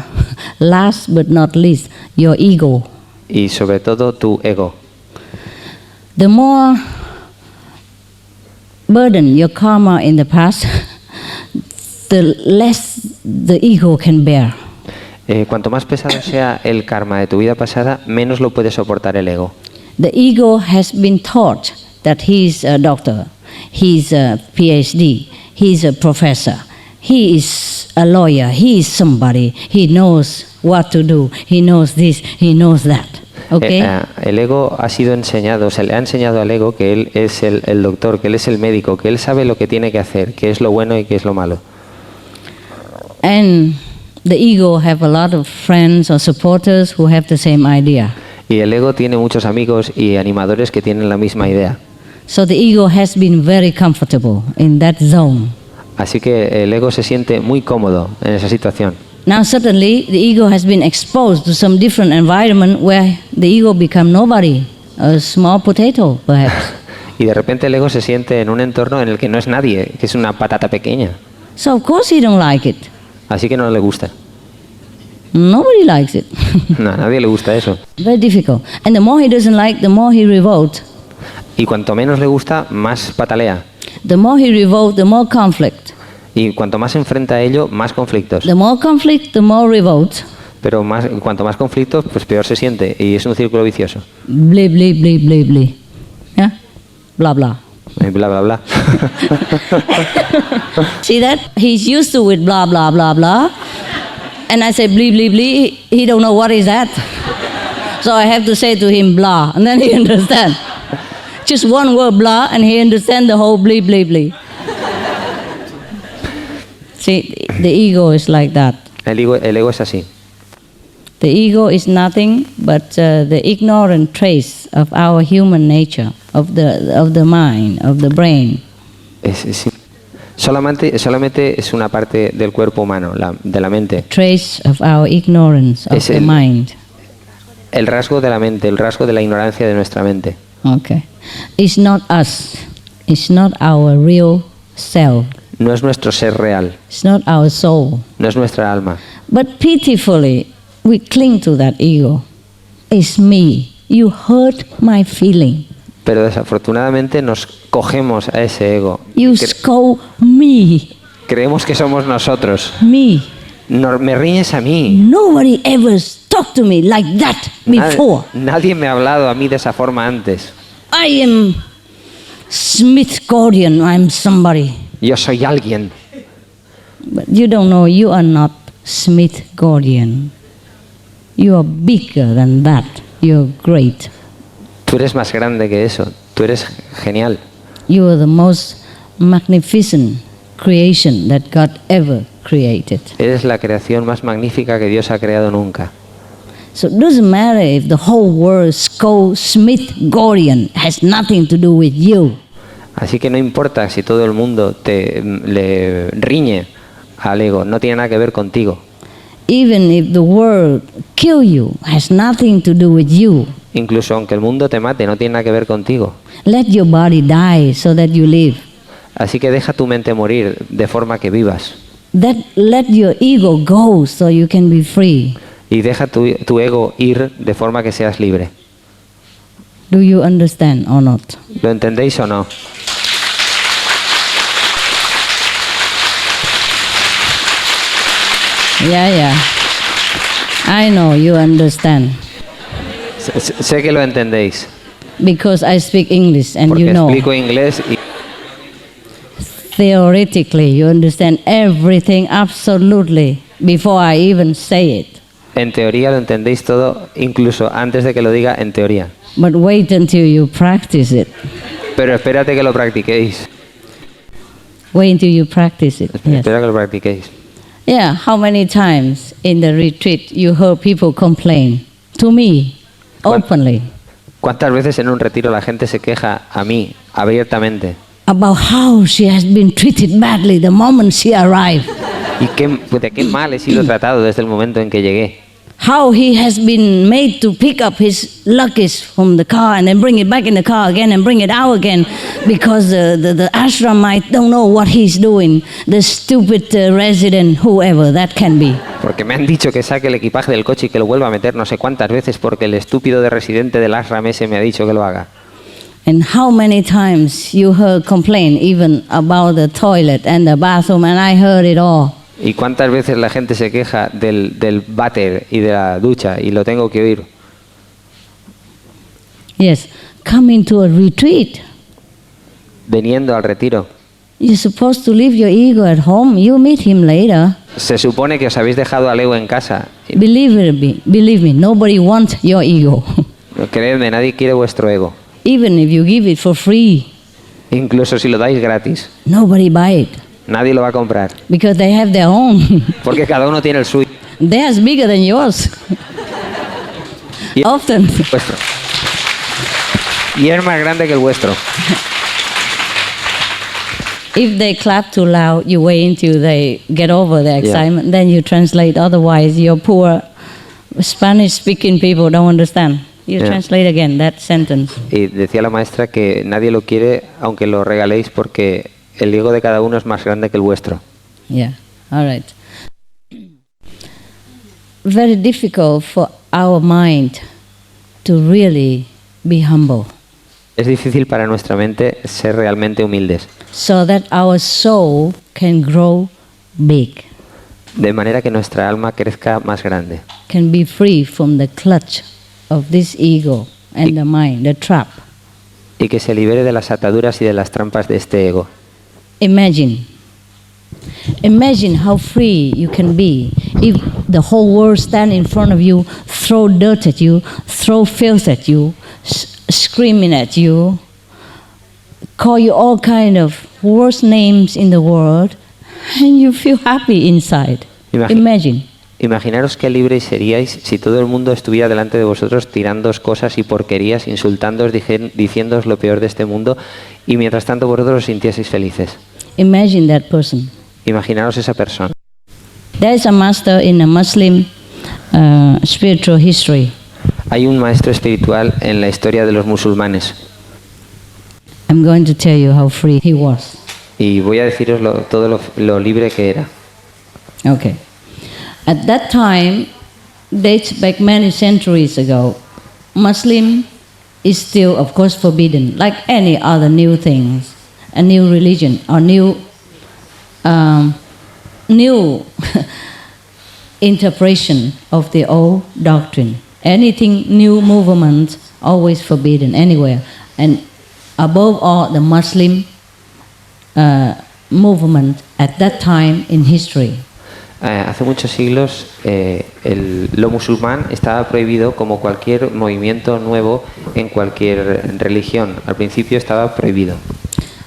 last but not least, your ego. Y sobre todo tu ego. The more burden your karma in the past, the less the ego can bear. Cuanto más pesado sea el karma de tu vida pasada, menos lo puede soportar el ego. The ego has been taught that he's a doctor, he's a PhD, he's a professor, he is a lawyer, he is somebody, he knows what to do, he knows this, he knows that. Okay? El ego ha sido enseñado, se le ha enseñado al ego que él es el doctor, que él es el médico, que él sabe lo que tiene que hacer, qué es lo bueno y qué es lo malo. And the ego have a lot of friends or supporters who have the same idea. Y el ego tiene muchos amigos y animadores que tienen la misma idea. So the ego has been very comfortable in that zone. Así que el ego se siente muy cómodo en esa situación. Now suddenly the ego has been exposed to some different environment where the ego become nobody, a small potato perhaps. Y de repente el ego se siente en un entorno en el que no es nadie, que es una patata pequeña. So of course he don't like it. Así que no le gusta. Nobody likes it. No, a nadie le gusta eso. Very difficult. And the more he doesn't like, the more he revolt. Y cuanto menos le gusta, más patalea. The more he revolt, the more conflict. Y cuanto más se enfrenta a ello, más conflictos. The more conflict, the more revolt. Pero cuanto más conflictos, pues peor se siente. Y es un círculo vicioso. Blee, blee, blee, blee, blee. Yeah? Blah, blah. Bla, bla, bla. See that? He's used to it, blah, blah, blah, blah. And I say, blee, blee, blee. He don't know what is that. So I have to say to him, blah. And then he understand. Just one word, blah, and he understand the whole blee, blee, blee. See, the ego is like that. El ego es así. The ego is nothing but the ignorant trace of our human nature, of the mind, of the brain. Solamente es una parte del cuerpo humano, de la mente. Trace of our ignorance of the mind. El rasgo de la mente, el rasgo de la ignorancia de nuestra mente. Okay. It's not us. It's not our real self. No es nuestro ser real. It's not our soul. No es nuestra alma. But pitifully, we cling to that ego. It's me. You hurt my feeling. Pero desafortunadamente nos cogemos a ese ego. You scold me. Creemos que somos nosotros. Me. Me riñes a mí. Nobody ever talked to me like that before. Nadie me ha hablado a mí de esa forma antes. I am Smith Gordian. I'm somebody. Yo soy alguien. But you don't know, you are not Smith Gordian. You are bigger than that. You're great. Tú eres más grande que eso. Tú eres genial. You are the most magnificent creation that God ever created. Eres la creación más magnífica que Dios ha creado nunca. So it doesn't matter if the whole world scolds Smith Gordian. Has nothing to do with you. Así que no importa si todo el mundo le riñe al ego, no tiene nada que ver contigo. Even if the world kill you, has nothing to do with you. Incluso aunque el mundo te mate, no tiene nada que ver contigo. Let your body die so that you live. Así que deja tu mente morir de forma que vivas. Let your ego go so you can be free. Y deja tu ego ir de forma que seas libre. Do you understand or not? ¿Lo entendéis o no? Yeah. I know you understand. Sé que lo entendéis. Because I speak English and Porque you know. explico inglés y Theoretically, you understand everything absolutely before I even say it. en teoría lo entendéis todo, incluso antes de que lo diga en teoría. But wait until you practice it. Pero espérate que lo practiquéis. Wait until you practice it. Yes. Espera que lo practiquéis. Yeah, how many times in the retreat you heard people complain to me openly ¿Cuántas veces en un retiro la gente se queja a mí abiertamente? about how she has been treated badly the moment she arrived? ¿Y de qué mal he sido tratado desde el momento en que llegué? How he has been made to pick up his luggage from the car and then bring it back in the car again and bring it out again because the ashramite don't know what he's doing. The stupid resident, whoever that can be. Porque me han dicho que saque el equipaje del coche y que lo vuelva a meter no sé cuántas veces porque el estúpido de residente del ashram ese me ha dicho que lo haga. And how many times you heard complain even about the toilet and the bathroom, and I heard it all. ¿Y cuántas veces la gente se queja del váter y de la ducha y lo tengo que oír? Yes, coming to a retreat. Viniendo al retiro. You're supposed to leave your ego at home. You meet him later. Se supone que os habéis dejado al ego en casa. Believe me, nobody wants your ego. Creedme, nadie quiere vuestro ego. Even if you give it for free, Incluso si lo dais gratis. nobody buy it Nadie lo va a comprar. because they have their own. Porque cada uno tiene el suyo. Theirs bigger than yours. Y es Often. vuestro. Y es más grande que el vuestro. If they clap too loud, you wait until they get over their Yeah. excitement, then you translate. Otherwise, your poor Spanish-speaking people don't understand. You Yeah. translate again that sentence. Y decía la maestra que nadie lo quiere aunque lo regaléis porque el ego de cada uno es más grande que el vuestro. Yeah, all right. Very difficult for our mind to really be humble, Es difícil para nuestra mente ser realmente humildes, so that our soul can grow big, de manera que nuestra alma crezca más grande can be free from the clutch of this ego and the mind, the trap. y que se libere de las ataduras y de las trampas de este ego. Imagine how free you can be if the whole world stand in front of you, throw dirt at you, throw filth at you, screaming at you, call you all kind of worst names in the world, and you feel happy inside. Imagine. Imaginaros qué libres seríais si todo el mundo estuviera delante de vosotros tirándoos cosas y porquerías, insultándoos, diciéndoos lo peor de este mundo y mientras tanto vosotros os sintieseis felices. Imagine that person. Imaginaros esa persona. There is a master in a Muslim spiritual history. Hay un maestro espiritual en la historia de los musulmanes I'm going to tell you how free he was. y voy a deciros todo lo libre que era. Okay. At that time, dates back many centuries ago, Muslim is still, of course, forbidden, like any other new things, a new religion or new interpretation of the old doctrine. Anything new movement always forbidden anywhere, and above all the Muslim movement at that time in history. Hace muchos siglos lo musulmán estaba prohibido como cualquier movimiento nuevo en cualquier religión. Al principio estaba prohibido.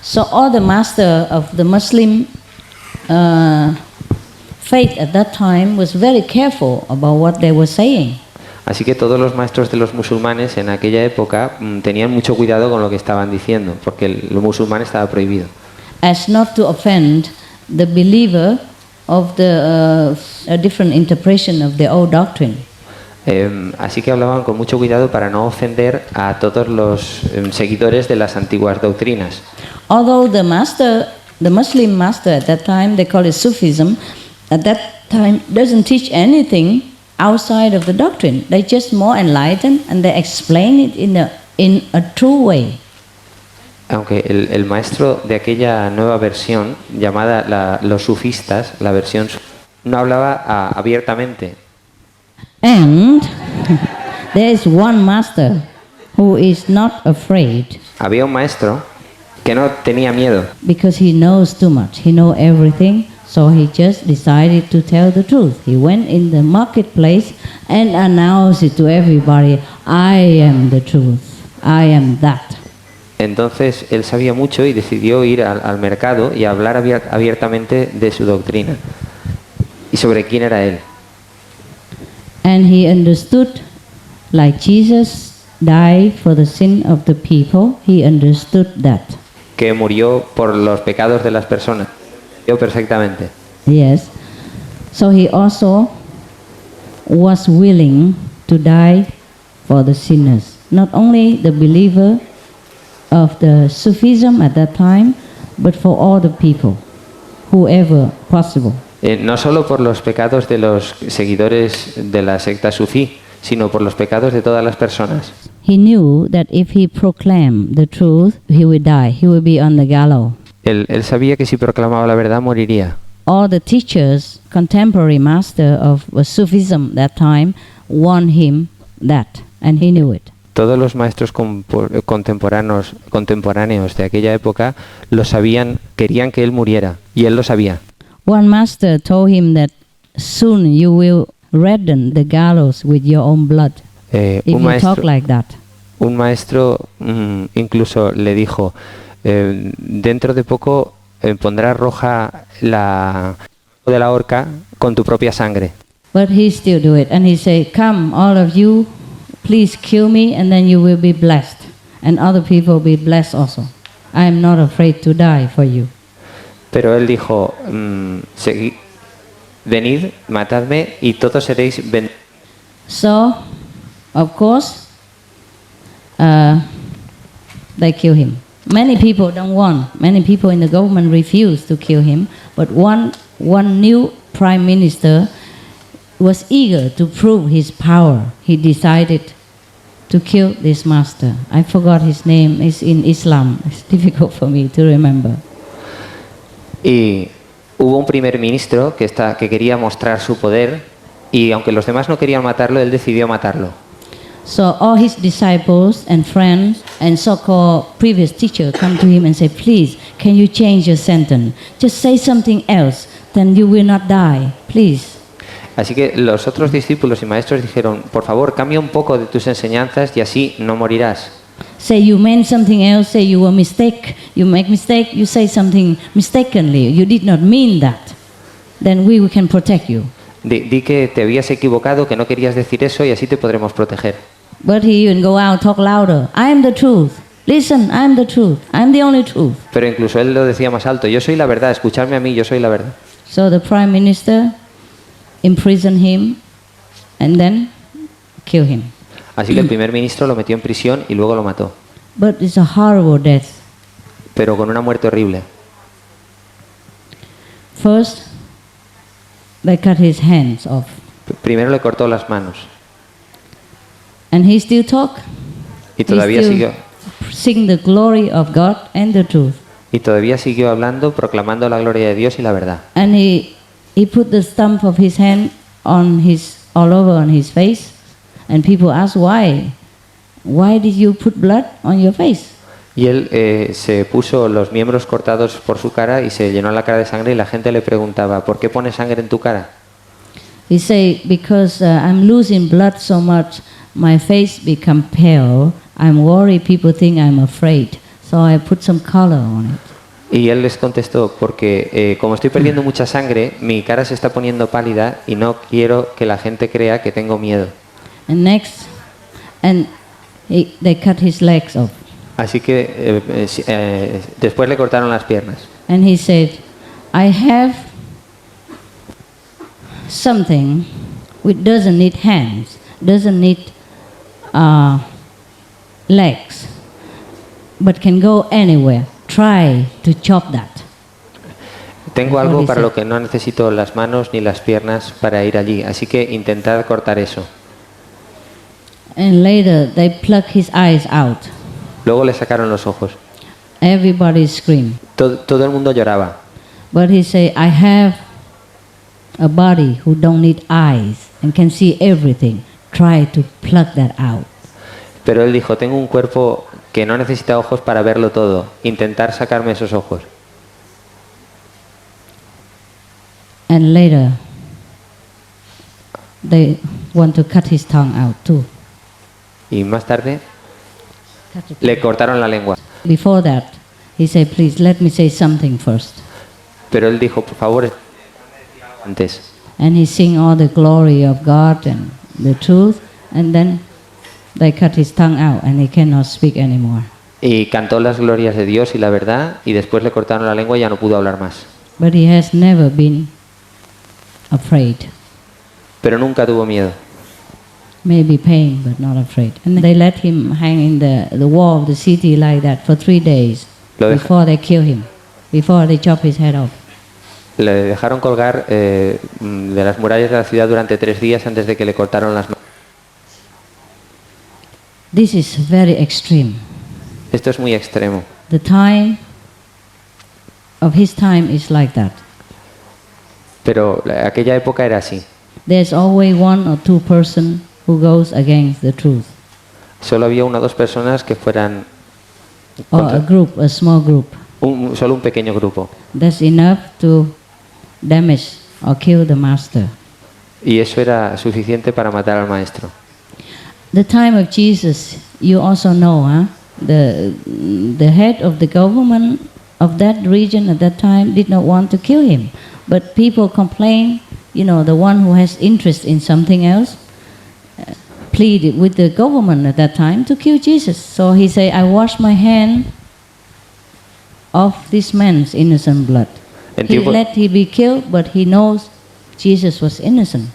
So all the master of the Muslim faith at that time was very careful about what they were saying. Así que todos los maestros de los musulmanes en aquella época tenían mucho cuidado con lo que estaban diciendo, porque lo musulmán estaba prohibido. As not to offend the believer of the a different interpretation of the old doctrine. Así que hablaban con mucho cuidado para no ofender a todos los seguidores de las antiguas doctrinas. Although the Muslim master at that time, they call it Sufism, at that time doesn't teach anything outside of the doctrine. They just more enlightened and they explain it in a true way. Aunque el maestro de aquella nueva versión, llamada los sufistas, la versión no hablaba abiertamente. And there is one master who is not afraid. Había un maestro que no tenía miedo. Because he knows too much. He knows everything, so he just decided to tell the truth. He went in the marketplace and announced it to everybody, I am the truth. I am that. Entonces él sabía mucho y decidió ir al mercado y hablar abiertamente de su doctrina y sobre quién era él. And he understood, like Jesus died for the sin of the people, he understood that. Que murió por los pecados de las personas. Yo perfectamente. Yes. So he also was willing to die for the sinners. Not only the believer of the Sufism at that time, but for all the people, whoever possible. No solo por los pecados de los seguidores de la secta sufí, sino por los pecados de todas las personas. He knew that if he proclaimed the truth, he would die. He would be on the gallows. Él sabía que si proclamaba la verdad moriría. All the teachers, contemporary master of Sufism that time, warned him that, and he knew it. Todos los maestros contemporáneos de aquella época lo sabían, querían que él muriera, y él lo sabía. One master told him that soon you will redden the gallows with your own blood if you talk like that. Un maestro incluso le dijo, dentro de poco pondrás roja la de la horca con tu propia sangre. But he still do it, and he said, come all of you, please kill me and then you will be blessed, and other people will be blessed also. I am not afraid to die for you. Pero él dijo, venid, matadme y todos seréis bendecidos. So, of course, they kill him. Many people don't want. Many people in the government refuse to kill him. But one new prime minister was eager to prove his power. He decided to kill this master. I forgot his name. It's in Islam. It's difficult for me to remember. Y hubo un primer ministro que quería mostrar su poder, y aunque los demás no querían matarlo, él decidió matarlo. So all his disciples and friends and so-called previous teacher come to him and say, please, can you change your sentence? Just say something else, then you will not die, please. Así que los otros discípulos y maestros dijeron, por favor, cambia un poco de tus enseñanzas y así no morirás. Say you meant something else, say you were mistake, you make mistake, you say something mistakenly, you did not mean that. Then we can protect you. Di que te habías equivocado, que no querías decir eso y así te podremos proteger. But he even go out, talk louder. I am the truth. Listen, I am the truth. I am the only truth. Pero incluso él lo decía más alto, yo soy la verdad, escuchadme a mí, yo soy la verdad. So the prime minister imprisoned him and then killed him. Así que el primer ministro lo metió en prisión y luego lo mató. But it's a horrible death. Pero con una muerte horrible. First, they cut his hands off. Primero le cortó las manos. And he still talk. Y todavía siguió, sing the glory of God and the truth. y todavía siguió hablando, proclamando la gloria de Dios y la verdad. And he put the stump of his hand all over on his face, and people asked why. Why did you put blood on your face? Y él se puso los miembros cortados por su cara y se llenó la cara de sangre, y la gente le preguntaba, ¿por qué pones sangre en tu cara? He said, because I'm losing blood so much, my face become pale. I'm worried people think I'm afraid, so I put some color on it. Y él les contestó, porque como estoy perdiendo mucha sangre, mi cara se está poniendo pálida y no quiero que la gente crea que tengo miedo. And next, they cut his legs off. Así que después le cortaron las piernas. And he said, I have something which doesn't need hands, doesn't need legs, but can go anywhere. Try to chop that. Tengo algo para lo que no necesito las manos ni las piernas para ir allí, así que intentad cortar eso. And later they plucked his eyes out. Luego le sacaron los ojos. Everybody screamed. Todo el mundo lloraba. But he said, I have a body who don't need eyes and can see everything. Try to pluck that out. Pero él dijo, tengo un cuerpo que no necesita ojos para verlo todo. Intentar sacarme esos ojos. And later, they want to cut his tongue out too. Y más tarde le cortaron la lengua. Before that, he said, please let me say something first. Pero él dijo, por favor, antes. And he sing all the glory of God and the truth, and then they cut his tongue out and he cannot speak anymore. Y cantó las glorias de Dios y la verdad, y después le cortaron la lengua y ya no pudo hablar más. But he has never been afraid. Pero nunca tuvo miedo. Maybe pain, but not afraid. And they let him hang in the wall of the city like that for 3 days before they kill him, before they chop his head off. Le dejaron colgar de las murallas de la ciudad durante 3 días antes de que le cortaron las manos. This is very extreme. Esto es muy extremo. The time of his time is like that. Pero aquella época era así. There's always 1 or 2 person who goes against the truth. Solo había 1 o 2 personas que fueran Or a group, a small group. Solo un pequeño grupo. That's enough to damage or kill the master. Y eso era suficiente para matar al maestro. The time of Jesus, you also know, huh? The head of the government of that region at that time did not want to kill him, but people complained. You know, the one who has interest in something else pleaded with the government at that time to kill Jesus. So he said, I wash my hand of this man's innocent blood. He let him be killed, but he knows Jesus was innocent.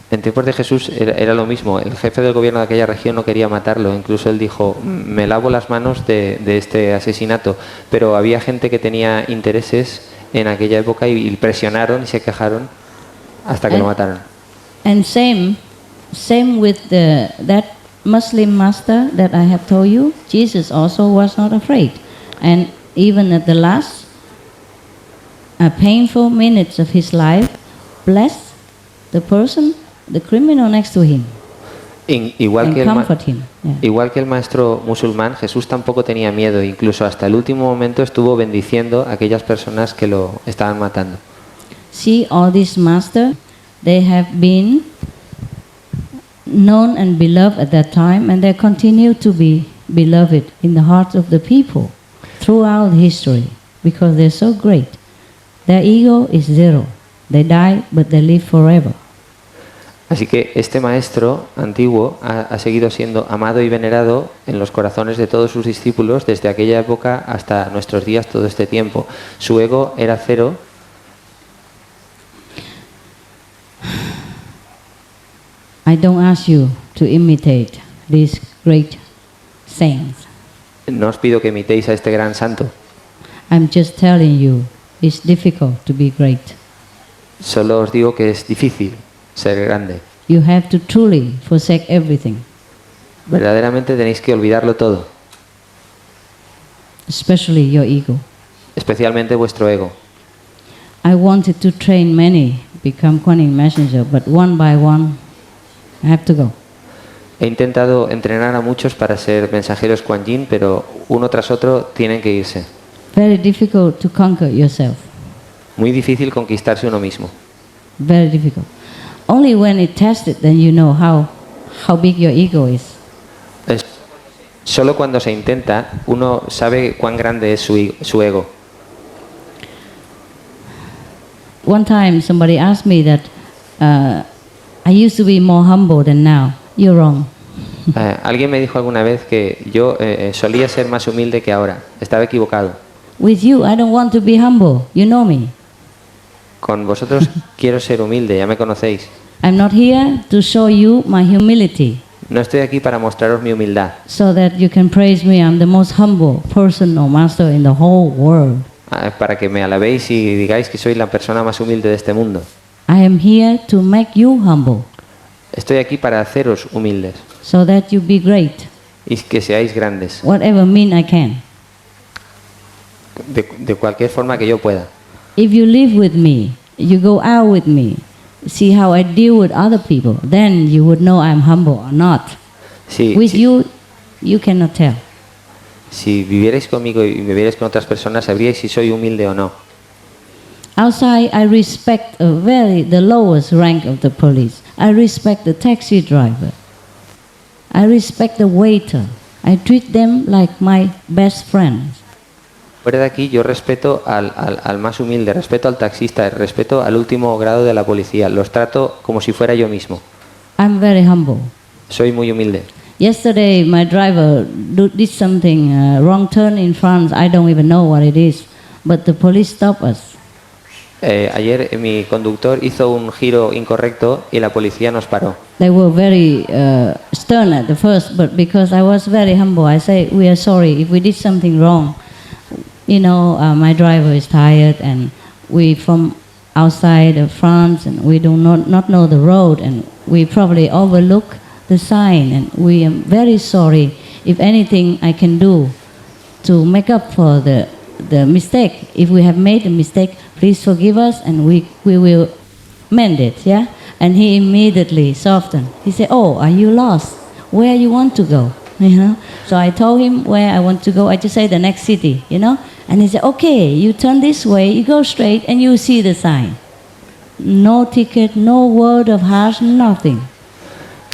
En tiempos de Jesús era lo mismo. El jefe del gobierno de aquella región no quería matarlo. Incluso él dijo, me lavo las manos de este asesinato. Pero había gente que tenía intereses en aquella época y presionaron y se quejaron hasta que lo mataron. And same with that Muslim master that I have told you. Jesus also was not afraid. And even at the last painful minutes of his life, blessed the person, the criminal next to him. Igual que el maestro musulmán, Jesús tampoco tenía miedo. Incluso hasta el último momento estuvo bendiciendo a aquellas personas que lo estaban matando. See, all these masters, they have been known and beloved at that time, and they continue to be beloved in the hearts of the people throughout history because they're so great. Their ego is zero. They die, but they live forever. Así que este maestro antiguo ha seguido siendo amado y venerado en los corazones de todos sus discípulos desde aquella época hasta nuestros días, todo este tiempo. Su ego era cero. I don't ask you to imitate these great saints. No os pido que imitéis a este gran santo. I'm just telling you, it's difficult to be great. Solo os digo que es difícil ser grande. You have to truly forsake everything. Verdaderamente tenéis que olvidarlo todo, especially your ego. especialmente vuestro ego. I wanted to train many, become Kuan Yin messenger, but one by one, I have to go. He intentado entrenar a muchos para ser mensajeros Kuan Yin, pero uno tras otro tienen que irse. Very difficult to conquer yourself. Muy difícil conquistarse uno mismo. Very difficult. Only when it tested, then you know how big your ego is. Solo cuando se intenta, uno sabe cuán grande es su ego. One time somebody asked me that I used to be more humble than now. You're wrong. Alguien me dijo alguna vez que yo solía ser más humilde que ahora. Estaba equivocado. With you, I don't want to be humble. You know me. Con vosotros quiero ser humilde, ya me conocéis. I'm not here to show you my humility, No estoy aquí para mostraros mi humildad, so that you can praise me. I'm the most humble person or master in the whole world. para que me alabéis y digáis que soy la persona más humilde de este mundo. I am here to make you humble, Estoy aquí para haceros humildes so that you be great. y que seáis grandes, Whatever mean I can. de cualquier forma que yo pueda. If you live with me, you go out with me, see how I deal with other people, then you would know I'm humble or not. With you, you cannot tell. Si vivierais conmigo y vivierais con otras personas, sabríais si soy humilde o no. Outside, I respect the lowest rank of the police. I respect the taxi driver. I respect the waiter. I treat them like my best friends. Fuera de aquí yo respeto al más humilde, respeto al taxista, respeto al último grado de la policía. Los trato como si fuera yo mismo. I'm very humble. Soy muy humilde. Yesterday, my driver did something wrong turn in France. I don't even know what it is, but the police stopped us. Ayer mi conductor hizo un giro incorrecto y la policía nos paró. They were very stern at the first, but because I was very humble, I say, we are sorry if we did something wrong. You know, my driver is tired and we from outside of France and we do not know the road and we probably overlook the sign and we are very sorry. If anything I can do to make up for the mistake, if we have made a mistake, please forgive us and we will mend it, yeah? And he immediately softened. He said, oh, are you lost? Where you want to go? You know? So I told him where I want to go. I just say the next city, you know? And he said, okay, you turn this way, you go straight and you see the sign. No ticket, no word of harsh, nothing.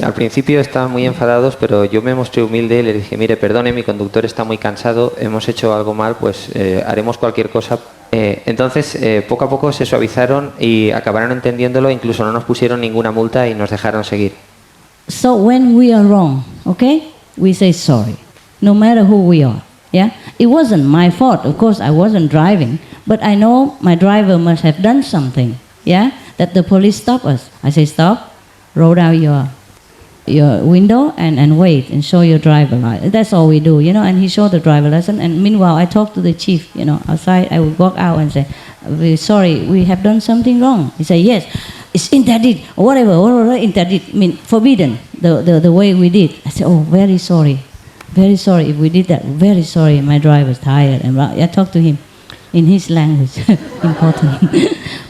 Al principio estaban muy enfadados, pero yo me mostré humilde y le dije, mire, perdone, mi conductor está muy cansado, hemos hecho algo mal, pues haremos cualquier cosa. Entonces, poco a poco se suavizaron y acabaron entendiéndolo, incluso no nos pusieron ninguna multa y nos dejaron seguir. So when we are wrong, okay, we say sorry, no matter who we are, yeah? It wasn't my fault, of course I wasn't driving, but I know my driver must have done something, yeah? That the police stopped us. I say, stop, roll down your window and wait and show your driver license. That's all we do, you know. And he showed the driver license. And meanwhile, I talked to the chief, you know, outside. I would walk out and say, "We're sorry, we have done something wrong." He said, "Yes, it's interdit, whatever interdit mean forbidden. The way we did." I said, "Oh, very sorry if we did that. Very sorry. My driver's tired." And I talked to him in his language, important.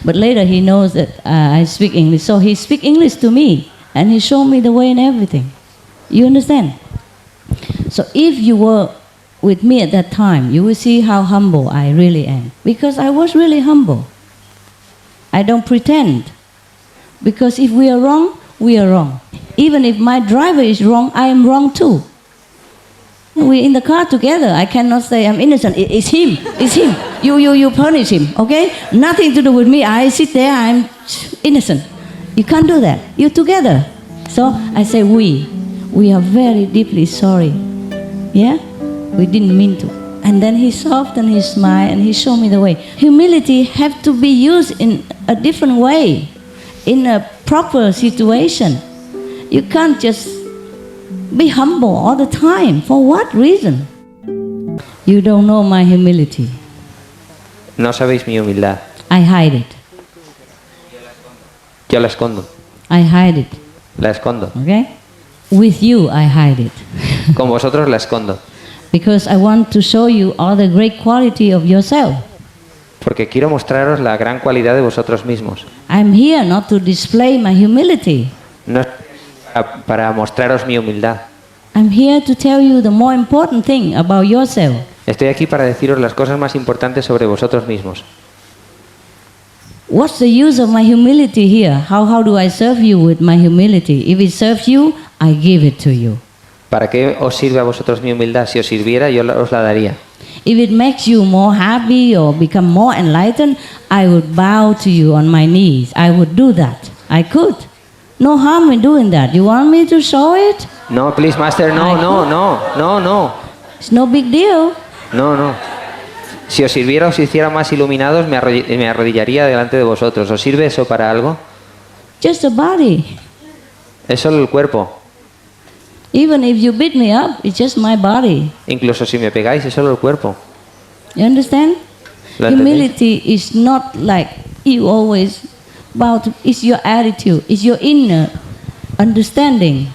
But later he knows that I speak English, so he speak English to me. And he showed me the way and everything. You understand? So if you were with me at that time, you will see how humble I really am. Because I was really humble. I don't pretend. Because if we are wrong, we are wrong. Even if my driver is wrong, I am wrong too. We're in the car together. I cannot say I'm innocent. It's him. It's him. You punish him, okay? Nothing to do with me. I sit there, I'm innocent. You can't do that. You're together. So I say we are very deeply sorry. Yeah? We didn't mean to. And then he softened his smile and he showed me the way. Humility have to be used in a different way, in a proper situation. You can't just be humble all the time. For what reason? You don't know my humility. No sabéis mi humildad. I hide it. Yo la escondo. I hide it. La escondo. Okay? With you I hide it. Con vosotros la escondo. Because I want to show you all the great quality of yourself. Porque quiero mostraros la gran cualidad de vosotros mismos. I'm here not to display my humility. No es para mostraros mi humildad. I'm here to tell you the more important thing about yourself. Estoy aquí para deciros las cosas más importantes sobre vosotros mismos. What's the use of my humility here? How do I serve you with my humility? If it serves you, I give it to you. ¿Para qué os sirve a vosotros mi humildad? Si os sirviera, yo os la daría. If it makes you more happy or become more enlightened, I would bow to you on my knees. I would do that. I could. No harm in doing that. You want me to show it? No, please, master, no. It's no big deal. No. Si os sirviera, os hiciera más iluminados, me arrodillaría delante de vosotros. ¿Os sirve eso para algo? Just a body. Es solo el cuerpo. Even if you beat me up, it's just my body. Incluso si me pegáis, es solo el cuerpo. You understand? ¿Lo entendéis? Humility is not like you always bow to. It's your attitude. It's your inner understanding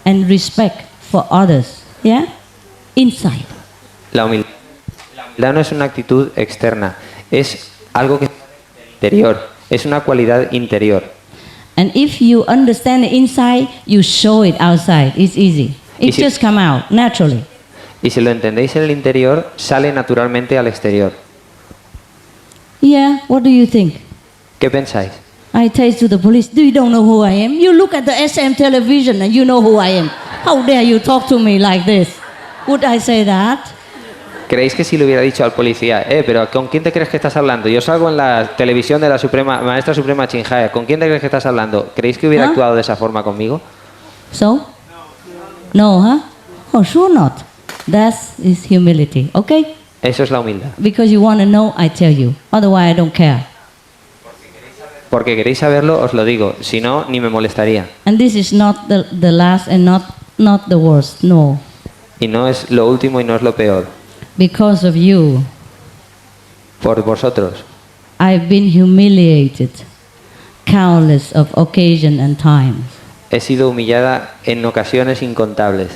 and respect for others. Yeah? Inside. La humildad no es una actitud externa, es algo que es interior, es una cualidad interior. And if you understand it inside, you show it outside. It's easy. It just come out naturally. Y si lo entendéis en el interior, sale naturalmente al exterior. Yeah, what do you think? ¿Qué pensáis? I tell to the police, you don't know who I am? You look at the SM television and you know who I am. How dare you talk to me like this? Would I say that? ¿Creéis que si le hubiera dicho al policía, pero ¿con quién te crees que estás hablando? Yo salgo en la televisión de la Maestra Suprema Chinjaya, ¿con quién te crees que estás hablando? ¿Creéis que hubiera actuado de esa forma conmigo? So? No, huh? Oh, sure not. That is humility, okay? Eso es la humildad. Because you want to know, I tell you. Otherwise, I don't care. Porque queréis saberlo, os lo digo. Si no, ni me molestaría. And this is not the last and not the worst, no. Y no es lo último y no es lo peor. Because of you, Por vosotros, I've been humiliated countless of occasion and times. he sido humillada en ocasiones incontables.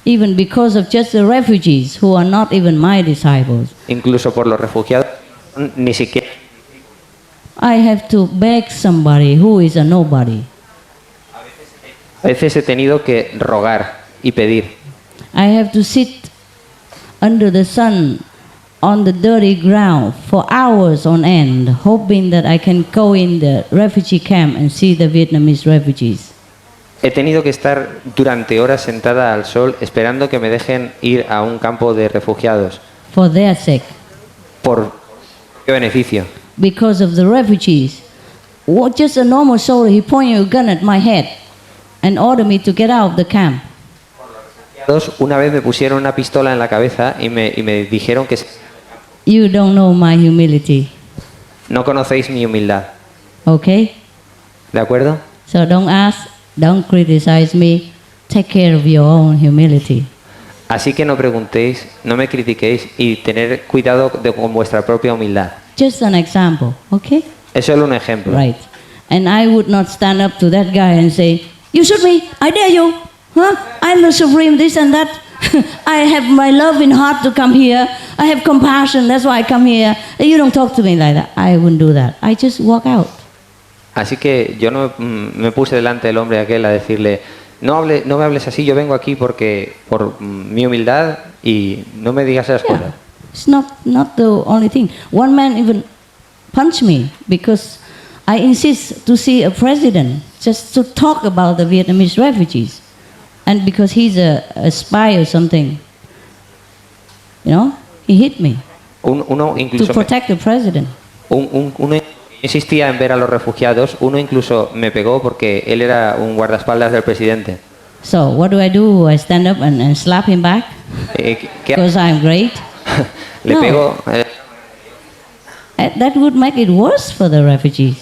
Even because of just the refugees who are not even my disciples. Incluso por los refugiados, ni siquiera. I have to beg somebody who is a nobody. A veces he tenido que rogar y pedir. I have to sit under the sun on the dirty ground for hours on end, hoping that I can go in the refugee camp and see the Vietnamese refugees. He tenido que estar durante horas sentada al sol esperando que me dejen ir a un campo de refugiados. For their sake. Por qué beneficio. Because of the refugees. Just a normal soldier, he pointed a gun at my head and ordered me to get out of the camp. Una vez me pusieron una pistola en la cabeza y me dijeron que You don't know my humility. no conocéis mi humildad. Okay? ¿De acuerdo? So don't ask, don't criticize me. Take care of your own humility. Así que no preguntéis, no me critiquéis y tener cuidado con vuestra propia humildad. Just an example, okay? Es solo un ejemplo. Right. And I would not stand up to that guy and say, you shoot me, I dare you. Huh? I'm the supreme this and that. I have my love in heart to come here. I have compassion, that's why I come here. You don't talk to me like that. I wouldn't do that. I just walk out. Así que yo no me puse delante del hombre aquel a decirle, no me hables así, yo vengo aquí por mi humildad y no me digas esas cosas. It's not the only thing. One man even punched me because I insist to see a president just to talk about the Vietnamese refugees. And because he's a spy or something, you know, he hit me Uno incluso to protect the president. Uno insistía en ver a los refugiados, uno incluso me pegó porque él era un guardaespaldas del presidente. So what do? I stand up and slap him back because I'm great? Le No. pego. That would make it worse for the refugees.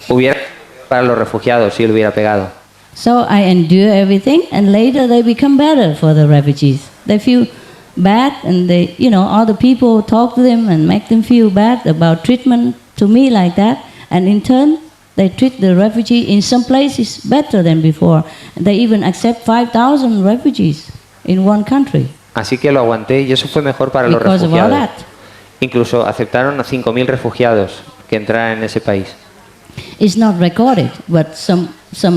Hubiera para los refugiados si él hubiera pegado. So I endure everything, and later they become better for the refugees. They feel bad, and they, other people talk to them and make them feel bad about treatment to me like that, and in turn, They treat the refugee in some places better than before. They even accept 5,000 refugees in one country. Así que lo aguanté y eso fue mejor para los Because of all refugiados. that. Incluso aceptaron a 5.000 refugiados que entraran en ese país. It's not recorded, but some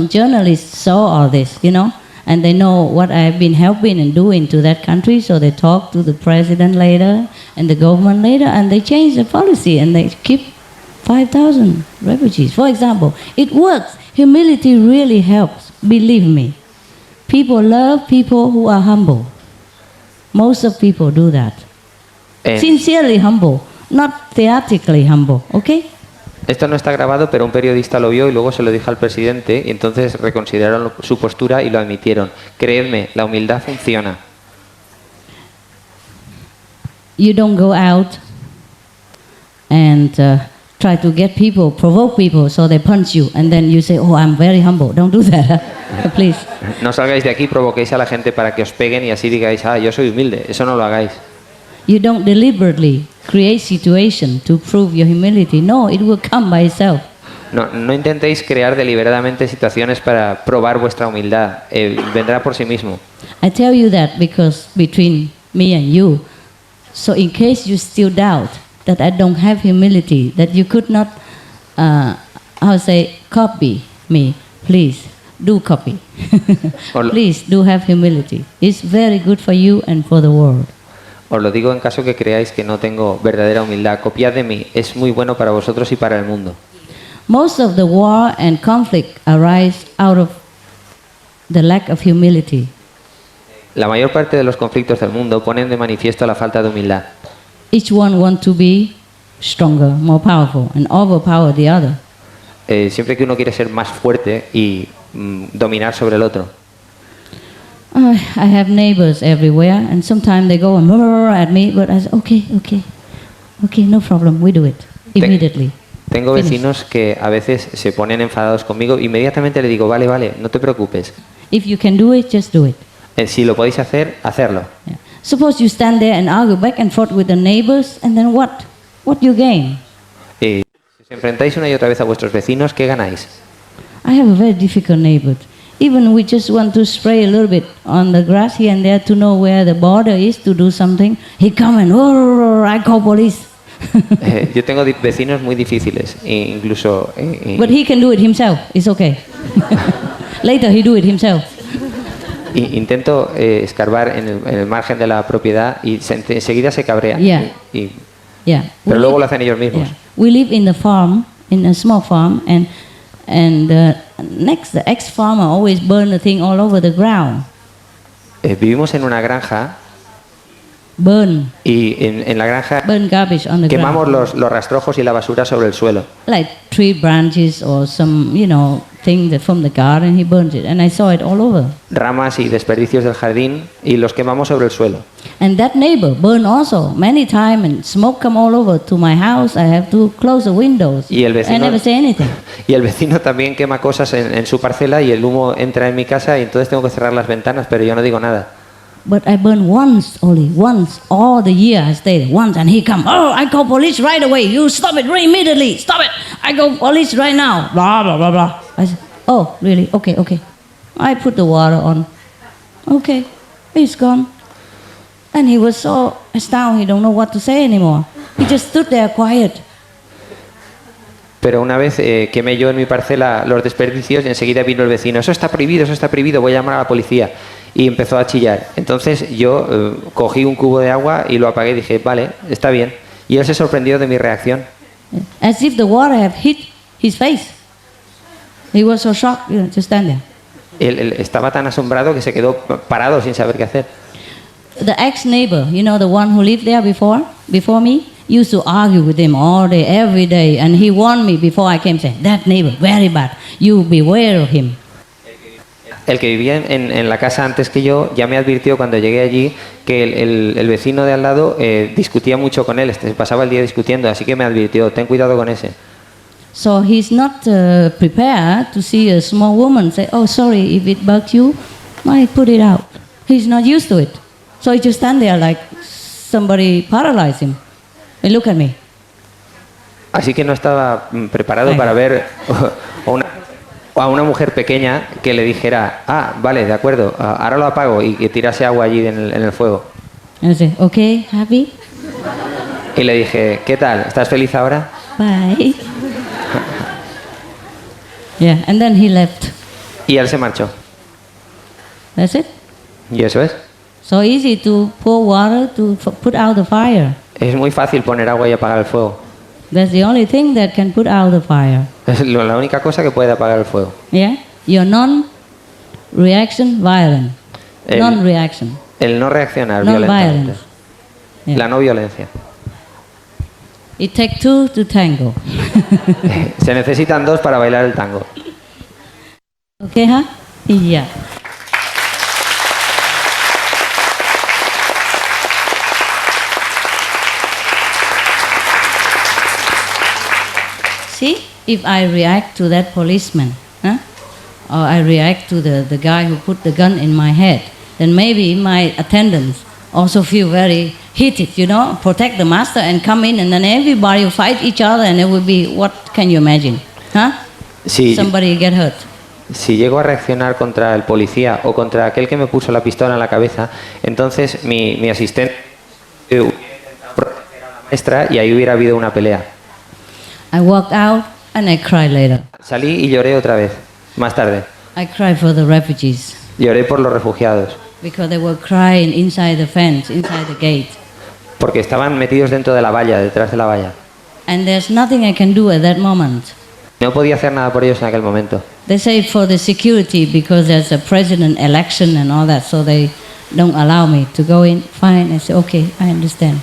journalists saw all this, you know, and they know what I've been helping and doing to that country, so they talk to the president later and the government later, and they change the policy and they keep 5,000 refugees. For example, it works. Humility really helps, believe me. People love people who are humble. Most of people do that. Sincerely humble, not theatrically humble, okay? Esto no está grabado, pero un periodista lo vio y luego se lo dijo al presidente y entonces reconsideraron su postura y lo admitieron. Creedme, la humildad funciona. You don't go out and try to get people, provoke people so they punch you and then you say, oh, I'm very humble. Don't do that, please. No salgáis de aquí y provoquéis a la gente para que os peguen y así digáis, ah, yo soy humilde. Eso no lo hagáis. You don't deliberately create situation to prove your humility. No, it will come by itself. No intentéis crear deliberadamente situaciones para probar vuestra humildad. Vendrá por sí mismo. I tell you that because between me and you, so in case you still doubt that I don't have humility, that you could not, copy me, please do copy. Please do have humility. It's very good for you and for the world. Os lo digo en caso que creáis que no tengo verdadera humildad. Copiad de mí. Es muy bueno para vosotros y para el mundo. Most of the war and conflict arise out of the lack of humility. La mayor parte de los conflictos del mundo ponen de manifiesto la falta de humildad. Each one wants to be stronger, more powerful, and overpower the other. Siempre que uno quiere ser más fuerte y dominar sobre el otro. I have neighbors everywhere, and sometimes they go and at me, but I say, okay, no problem, we do it immediately. Tengo vecinos que a veces se ponen enfadados conmigo, inmediatamente le digo, vale, no te preocupes. If you can do it, just do it. Si lo podéis hacer, hacerlo. Yeah. Suppose you stand there and argue back and forth with the neighbors, and then what? What you gain? Si os enfrentáis una y otra vez a vuestros vecinos, ¿qué ganáis? I have a very difficult neighbor. Even we just want to spray a little bit on the grass here and there to know where the border is to do something. He come and I call police. Yo tengo vecinos muy difíciles, incluso. But he can do it himself. It's okay. Later he do it himself. Intento escarbar en el margen de la propiedad y enseguida se cabrea. Yeah. Pero luego lo hacen ellos mismos. Yeah. We live in the farm, in a small farm, and next the ex-farmer always burn the thing all over the ground. Vivimos en una granja. Burn. Y en la granja burn garbage on the quemamos ground. los rastrojos y la basura sobre el suelo. Like tree branches or some, thing that from the garden, he burns it, and I saw it all over. Ramas y desperdicios del jardín y los quemamos sobre el suelo. And that neighbor burned also many times, and smoke come all over to my house. I have to close the windows. Y el vecino, I never say anything. Y el vecino también quema cosas en su parcela y el humo entra en mi casa y entonces tengo que cerrar las ventanas, pero yo no digo nada. But I burn once only, all the year I stayed once, and he come, I call police right away. You stop it immediately. Stop it. I call police right now. Blah, blah, blah, blah. I said, oh, really? Okay. I put the water on. Okay, it's gone. And he was so astounded, he don't know what to say anymore. He just stood there quiet. Pero una vez quemé yo en mi parcela los desperdicios y enseguida vino el vecino. Eso está prohibido, voy a llamar a la policía. Y empezó a chillar. Entonces yo cogí un cubo de agua y lo apagué y dije, vale, está bien. Y él se sorprendió de mi reacción. As if the water had hit his face. He was so shocked, to stand there. Él estaba tan asombrado que se quedó parado sin saber qué hacer. The ex-neighbor, the one who lived there before me, used to argue with him all day, every day, and he warned me before I came, saying, that neighbor, very bad, you beware of him. El que vivía en la casa antes que yo ya me advirtió cuando llegué allí que el vecino de al lado discutía mucho con él, pasaba el día discutiendo, así que me advirtió, ten cuidado con ese. So he's not prepared to see a small woman say, oh, sorry, if it bugs you, I put it out. He's not used to it. So he just stand there like somebody paralyzed him. And look at me. Así que no estaba preparado para ver a una mujer pequeña que le dijera, vale, de acuerdo, ahora lo apago y que tirase agua allí en el fuego. I said, okay, happy? Y le dije, ¿qué tal? ¿Estás feliz ahora? Bye. Yeah, and then he left. Y él se marchó. That's it. Y eso es. So easy to pour water to put out the fire. Es muy fácil poner agua y apagar el fuego. That's the only thing that can put out the fire. Es la única cosa que puede apagar el fuego. Yeah? Your non-reaction, violent. Non-reaction. El no reaccionar Non-violence. violentamente. Yeah. La no violencia. It takes two to tango. Se necesitan dos para bailar el tango. Okay, huh? Yeah. See, if I react to that policeman, or I react to the guy who put the gun in my head, then maybe my attendants also feel very heated, protect the master and come in, and then everybody will fight each other, and it will be, what can you imagine? Sí. Somebody get hurt. Si llego a reaccionar contra el policía o contra aquel que me puso la pistola en la cabeza, entonces mi asistente hubiera intentado proteger a la maestra y ahí hubiera habido una pelea. I walked out and I cried later. Salí y lloré otra vez, más tarde. I cried for the refugees. Lloré por los refugiados. Because they were crying inside the fence, inside the gate. Porque estaban metidos dentro de la valla, detrás de la valla. And there's nothing I can do at that moment. No podía hacer nada por ellos en aquel momento. They say for the security because there's a president election and all that, so they don't allow me to go in. Fine, I say, okay, I understand.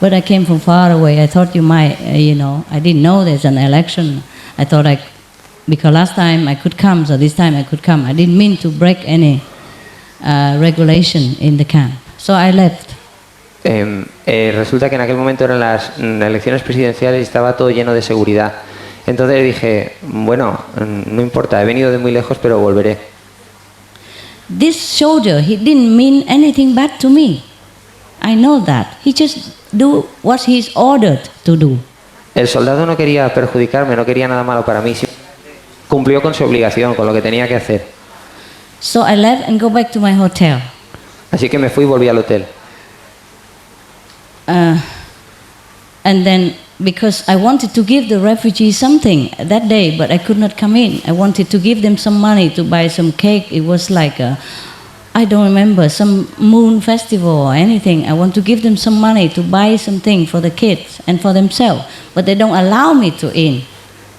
But I came from far away. I thought you might, I didn't know there's an election. I thought because last time I could come, so this time I could come. I didn't mean to break any regulation in the camp. So I left. Resulta que en aquel momento eran las elecciones presidenciales y estaba todo lleno de seguridad. Entonces dije, bueno, no importa, he venido de muy lejos, pero volveré. This soldier, he didn't mean anything bad to me. I know that. He just do what he's ordered to do. El soldado no quería perjudicarme, no quería nada malo para mí. Cumplió con su obligación, con lo que tenía que hacer. So I left and go back to my hotel. Así que me fui y volví al hotel. And then, because I wanted to give the refugees something that day, but I could not come in. I wanted to give them some money to buy some cake. It was like I don't remember, some moon festival or anything. I want to give them some money to buy something for the kids and for themselves, but they don't allow me to in.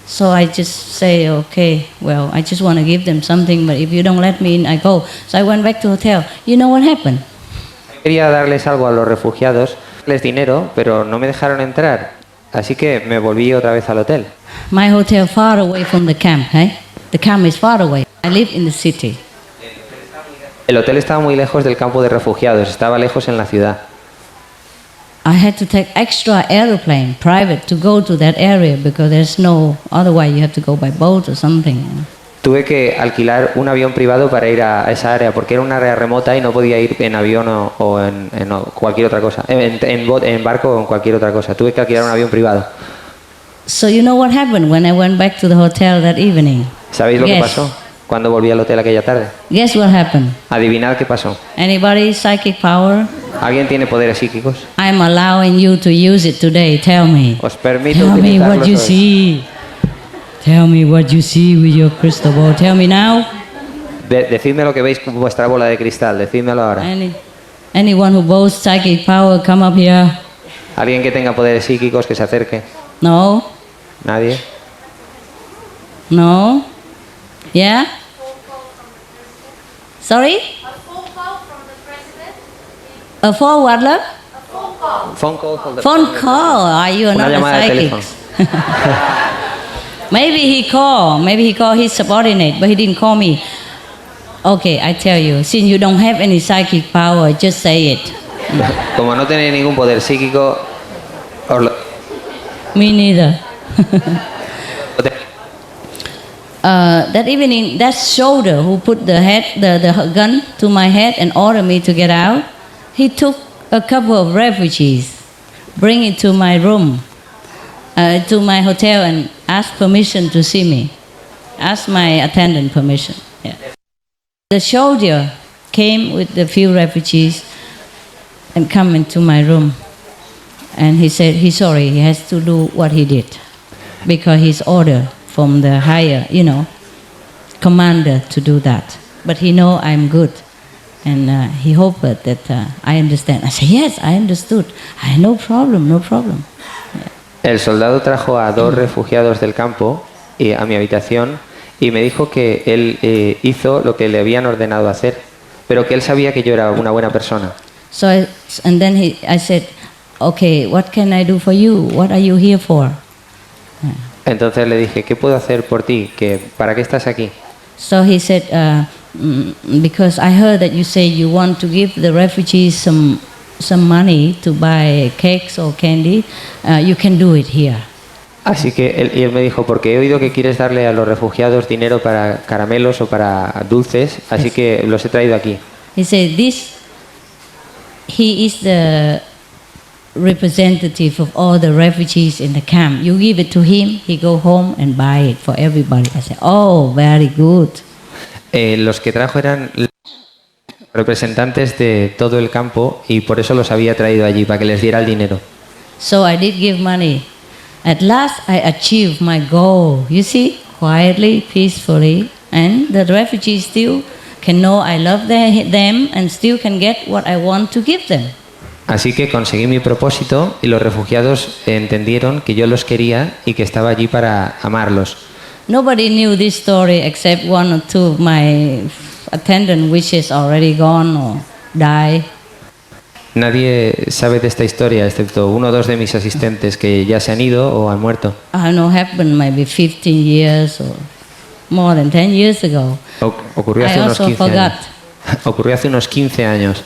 So I just say, okay, well, I just want to give them something, but if you don't let me in, I go. So I went back to the hotel. You know what happened? Quería darles algo a los refugiados, darles dinero, pero no me dejaron entrar. Así que me volví otra vez al hotel. My hotel far away from the camp, eh? The camp is far away. I live in the city. El hotel estaba muy lejos del campo de refugiados, estaba lejos en la ciudad. I had to take extra airplane, private, to go to that area because there's no, otherwise you have to go by boat or something. Tuve que alquilar un avión privado para ir a esa área porque era una área remota y no podía ir en avión o en cualquier otra cosa, en barco o en cualquier otra cosa. Tuve que alquilar un avión privado. So you know what happened when I went back to the hotel that evening? ¿Sabéis lo que pasó cuando volví al hotel aquella tarde? Guess what happened? Adivinad qué pasó. Anybody psychic power? ¿Alguien tiene poderes psíquicos? I'm allowing you to use it today. Tell me. Os permito Tell me utilizarlos what you hoy. see. Tell me what you see with your crystal ball. Tell me now. Decidme lo que veis con vuestra bola de cristal. Decídmelo ahora. Anyone who boasts psychic power, come up here. ¿Alguien que tenga poderes psíquicos que se acerque? No. ¿Nadie? No. Yeah. Sorry. A phone call from the president. A phone what, love? A phone call. Phone call. from the- Phone call. Are you Una not a llamada de psychic? teléfono. Maybe he called his subordinate, but he didn't call me. Okay, I tell you, since you don't have any psychic power, just say it. Como no tenéis ningún poder psíquico, os lo... Me neither. That evening, that soldier who put the gun to my head and ordered me to get out, he took a couple of refugees, bring it to my room. to my hotel and asked permission to see me. Asked my attendant permission. Yeah. The soldier came with a few refugees and come into my room. And he said he's sorry, he has to do what he did. Because he's ordered from the higher, commander to do that. But he know I'm good. And he hoped that I understand. I said, yes, I understood. I had no problem. Yeah. El soldado trajo a 2 refugiados del campo a mi habitación y me dijo que él hizo lo que le habían ordenado hacer, pero que él sabía que yo era una buena persona. So I said, okay, what can I do for you? What are you here for? Entonces le dije, ¿qué puedo hacer por ti? ¿Para qué estás aquí? So he said, because I heard that you say you want to give the refugees some money to buy cakes or candy, you can do it here. Así que él me dijo, porque he oído que quieres darle a los refugiados dinero para caramelos o para dulces, así que los he traído aquí. He said, he is the representative of all the refugees in the camp. You give it to him, he go home and buy it for everybody. I said, oh, very good. Los que trajo eran representantes de todo el campo y por eso los había traído allí, para que les diera el dinero. So I did give money. At last I achieved my goal, you see, quietly, peacefully, and the refugees still can know I love them and still can get what I want to give them. Así que conseguí mi propósito y los refugiados entendieron que yo los quería y que estaba allí para amarlos. Nobody knew this story except 1 or 2 of my attendant which is already gone or died. Nadie sabe de esta historia excepto 1 o 2 de mis asistentes que ya se han ido o han muerto. I know happened maybe 15 years or more than 10 years ago. Ocurrió hace unos 15 años. Ocurrió hace unos 15 años.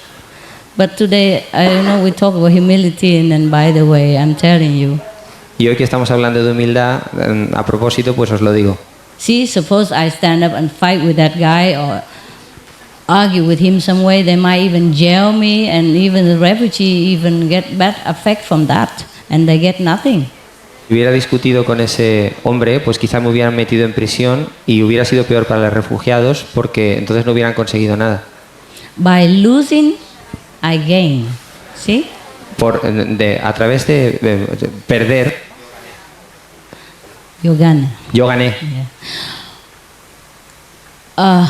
But today, I know we talk about humility, and then by the way, I'm telling you. Y hoy que estamos hablando de humildad, a propósito, pues os lo digo. See, suppose I stand up and fight with that guy or argue with him some way, they might even jail me, and even the refugee even get bad effect from that, and they get nothing. Si hubiera discutido con ese hombre, pues quizá me hubieran metido en prisión y hubiera sido peor para los refugiados porque entonces no hubieran conseguido nada. By losing, I gain. See? A través de perder, yo gané. Yeah.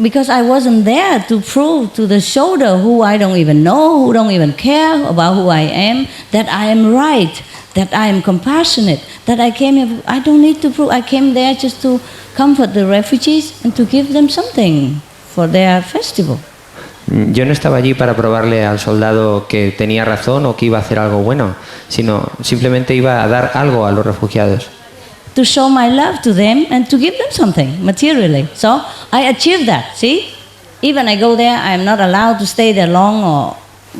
Because I wasn't there to prove to the shoulder who I don't even know, who don't even care about who I am, that I am right, that I am compassionate, that I came here, I don't need to prove, I came there just to comfort the refugees and to give them something for their festival. Yo no estaba allí para probarle al soldado que tenía razón o que iba a hacer algo bueno, sino simplemente iba a dar algo a los refugiados. To show my love to them and to give them something materially. So I achieved that, see? Even I go there, I am not allowed to stay there long,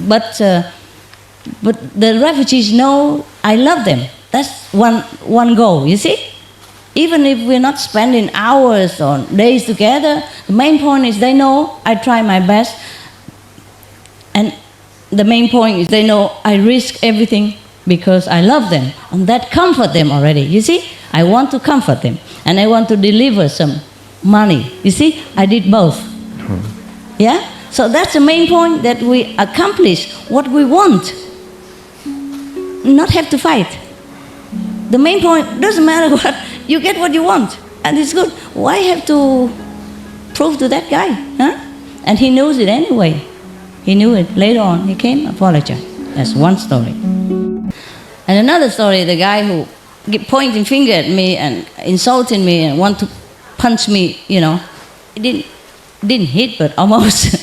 but the refugees know I love them. That's one goal, you see? Even if we're not spending hours or days together, the main point is they know I try my best. And the main point is they know I risk everything because I love them. And that comfort them already, you see? I want to comfort them. And I want to deliver some money. You see? I did both. Yeah? So that's the main point, that we accomplish what we want. Not have to fight. The main point, doesn't matter what, you get what you want. And it's good. Why have to prove to that guy? Huh? And he knows it anyway. He knew it. Later on, he came, apologized. That's one story. And another story, the guy who pointing finger at me and insulting me and want to punch me, you know. It didn't hit, but almost.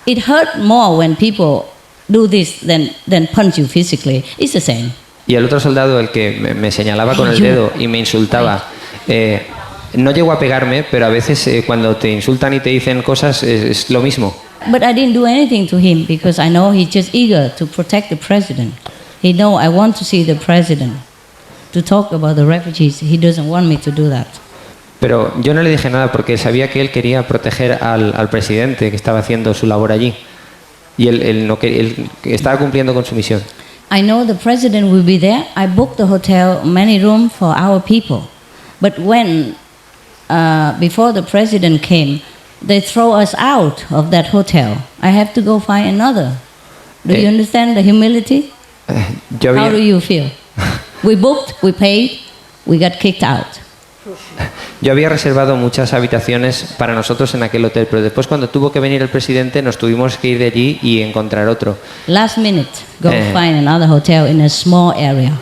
It hurt more when people do this than punch you physically. It's the same. Y el otro soldado, el que me señalaba con el dedo y me insultaba, no llegó a pegarme, pero a veces cuando te insultan y te dicen cosas es lo mismo. But I didn't do anything to him because I know he's just eager to protect the president. He know I want to see the president, to talk about the refugees. He doesn't want me to do that. Pero yo no le dije nada porque sabía que él quería proteger al presidente que estaba haciendo su labor allí. Y él estaba cumpliendo con su misión. I know the president will be there. I booked the hotel, many rooms for our people. But when, before the president came, they throw us out of that hotel. I have to go find another. Do you understand the humility? How do you feel? We booked, we paid, we got kicked out. Yo había reservado muchas habitaciones para nosotros en aquel hotel, pero después cuando tuvo que venir el presidente nos tuvimos que ir de allí y encontrar otro. Last minute, go find another hotel in a small area.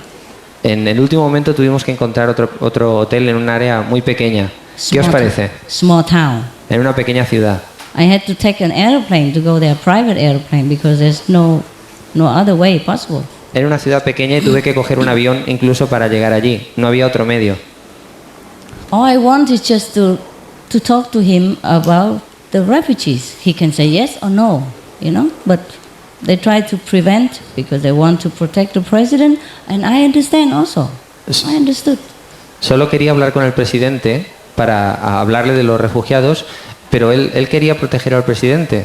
En el último momento tuvimos que encontrar otro hotel en un área muy pequeña. ¿Qué os parece? Small town. En una pequeña ciudad. I had to take an airplane to go there, private airplane, because there's no other way possible. Era una ciudad pequeña y tuve que coger un avión incluso para llegar allí. No había otro medio. All I want is just to talk to him about the refugees. He can say yes or no, you know, but they try to prevent because they want to protect the president, and I understand also. I understood. Solo quería hablar con el presidente para hablarle de los refugiados, pero él quería proteger al presidente.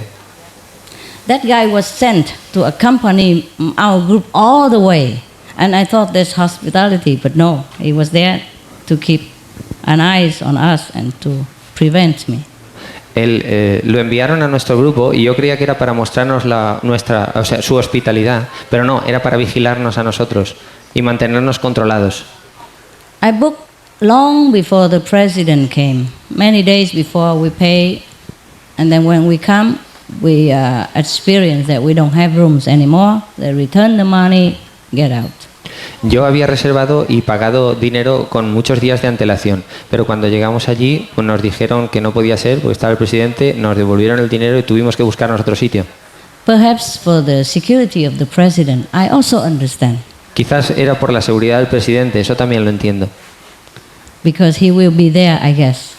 That guy was sent to accompany our group all the way, and I thought there's hospitality, but no, he was there to keep an eyes on us and to prevent me. Lo enviaron a nuestro grupo y yo creía que era para mostrarnos su hospitalidad, pero no, era para vigilarnos a nosotros y mantenernos controlados. I booked long before the president came, many days before we pay, and then when we come, we experience that we don't have rooms anymore. They return the money, get out. Yo había reservado y pagado dinero con muchos días de antelación, pero cuando llegamos allí pues nos dijeron que no podía ser, porque estaba el presidente, nos devolvieron el dinero y tuvimos que buscarnos otro sitio. Perhaps for the security of the president, I also understand. Quizás era por la seguridad del presidente, eso también lo entiendo. Because he will be there, I guess.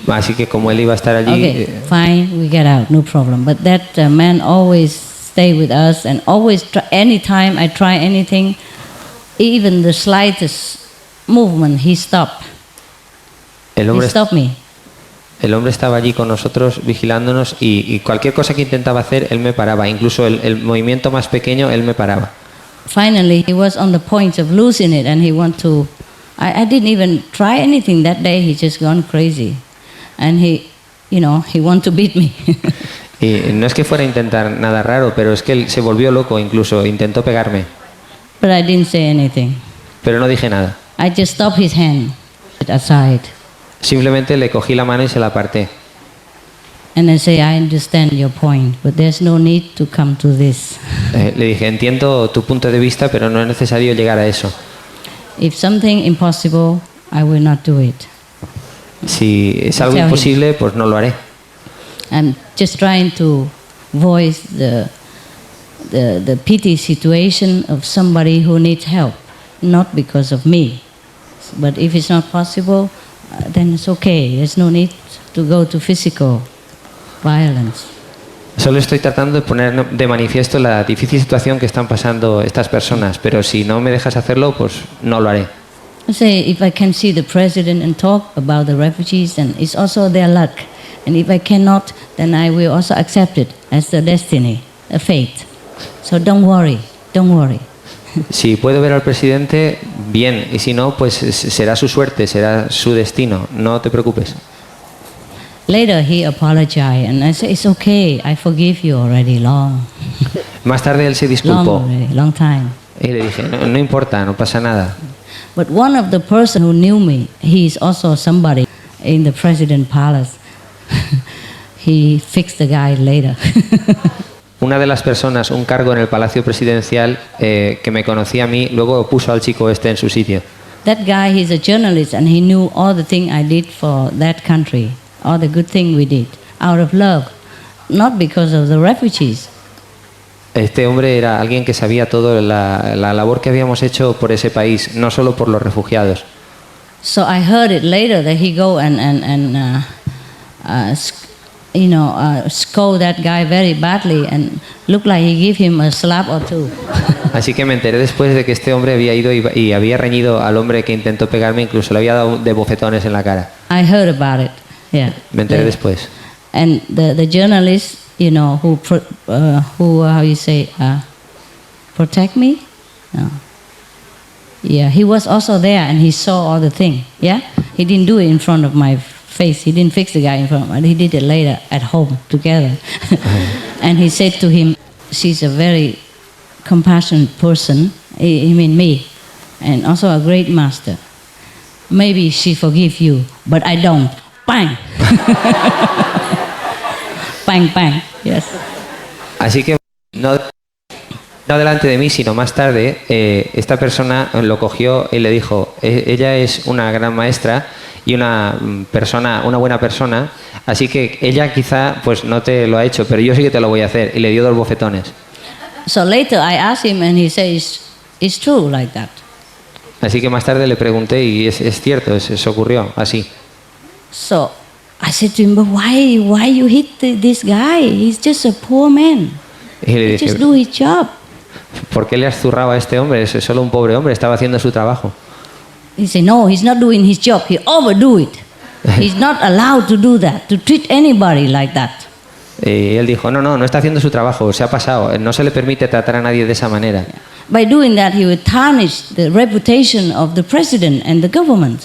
Así que como él iba a estar allí... Okay, fine, we get out, no problem. But that man always stay with us and always, anytime I try anything, even the slightest movement, he stopped. He stopped me. El hombre estaba allí con nosotros vigilándonos y cualquier cosa que intentaba hacer, él me paraba. Incluso el movimiento más pequeño, él me paraba. Finally, he was on the point of losing it and he want to... I didn't even try anything that day, he just gone crazy. And he want to beat me. Y no es que fuera a intentar nada raro, pero es que él se volvió loco, incluso intentó pegarme. But I didn't say anything. Pero no dije nada. I just stopped his hand aside. Simplemente le cogí la mano y se la aparté. And I say, I understand your point, but there's no need to come to this. Le dije, entiendo tu punto de vista, pero no es necesario llegar a eso. If something impossible, I will not do it. Si es algo imposible, pues no lo haré. I'm just trying to voice the pity situation of somebody who needs help, not because of me. But if it's not possible, then it's okay. There's no need to go to physical violence. Solo estoy tratando de poner de manifiesto la difícil situación que están pasando estas personas, pero si no me dejas hacerlo, pues no lo haré. I say, if I can see the president and talk about the refugees, then it's also their luck. And if I cannot, then I will also accept it as the destiny, a fate. So don't worry, don't worry. Si puedo ver al presidente, bien, y si no, pues será su suerte, será su destino, no te preocupes. Later he apologized and I said, it's okay, I forgive you already long. Más tarde él se disculpó. Long time. Y le dije, no importa, no pasa nada. But one of the person who knew me, he is also somebody in the president palace. He fixed the guy later. Una de las personas, un cargo en el palacio presidencial que me conocía a mí, luego puso al chico este en su sitio. That guy, he's a journalist and he knew all the thing I did for that country, all the good thing we did, out of love, not because of the refugees. Este hombre era alguien que sabía todo la labor que habíamos hecho por ese país, no solo por los refugiados. So I heard it later that he go and scold that guy very badly and looked like he gave him a slap or two. Así que me enteré después de que este hombre había ido y había reñido al hombre que intentó pegarme, incluso le había dado de bofetones en la cara. I heard about it. Yeah. Me enteré después. And the journalist, who protect me, No. Yeah, he was also there and he saw all the thing. Yeah, he didn't do it in front of my face. He didn't fix the guy in front of me. He did it later at home together. And he said to him, "She's a very compassionate person. He mean me, and also a great master. Maybe she forgive you, but I don't." Bang. Bang, bang. Yes. Así que no delante de mí, sino más tarde, esta persona lo cogió y le dijo, ella es una gran maestra y una buena persona, así que ella quizá pues no te lo ha hecho, pero yo sí que te lo voy a hacer, y le dio 2 bofetones. So later I asked him and he says, "It's true like that." Así que más tarde le pregunté y es cierto, eso ocurrió así. So I said to him, "But why you hit this guy? He's just a poor man. Y le He dije, just do his job." ¿por qué le has zurrado a este hombre? Es solo un pobre hombre, estaba haciendo su trabajo. He said, "No, he's not doing his job. He overdo it. He's not allowed to do that, to treat anybody like that." Y él dijo, no está haciendo su trabajo, se ha pasado, no se le permite tratar a nadie de esa manera. By doing that, he would tarnish the reputation of the president and the government.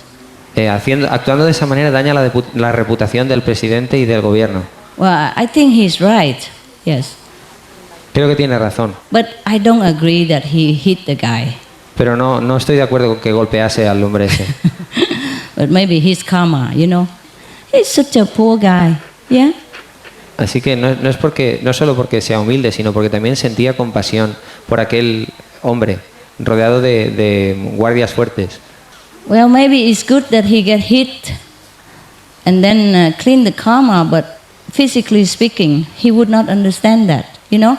Actuando de esa manera daña la reputación del presidente y del gobierno. Well, I think he's right. Yes. Creo que tiene razón, But I don't agree that he hit the guy. pero no estoy de acuerdo con que golpease al hombre ese. But maybe his karma, you know. He's such a poor guy. Yeah. Así que no solo porque sea humilde, sino porque también sentía compasión por aquel hombre rodeado de guardias fuertes. Well, maybe it's good that he get hit and then clean the karma, but physically speaking, he would not understand that, you know.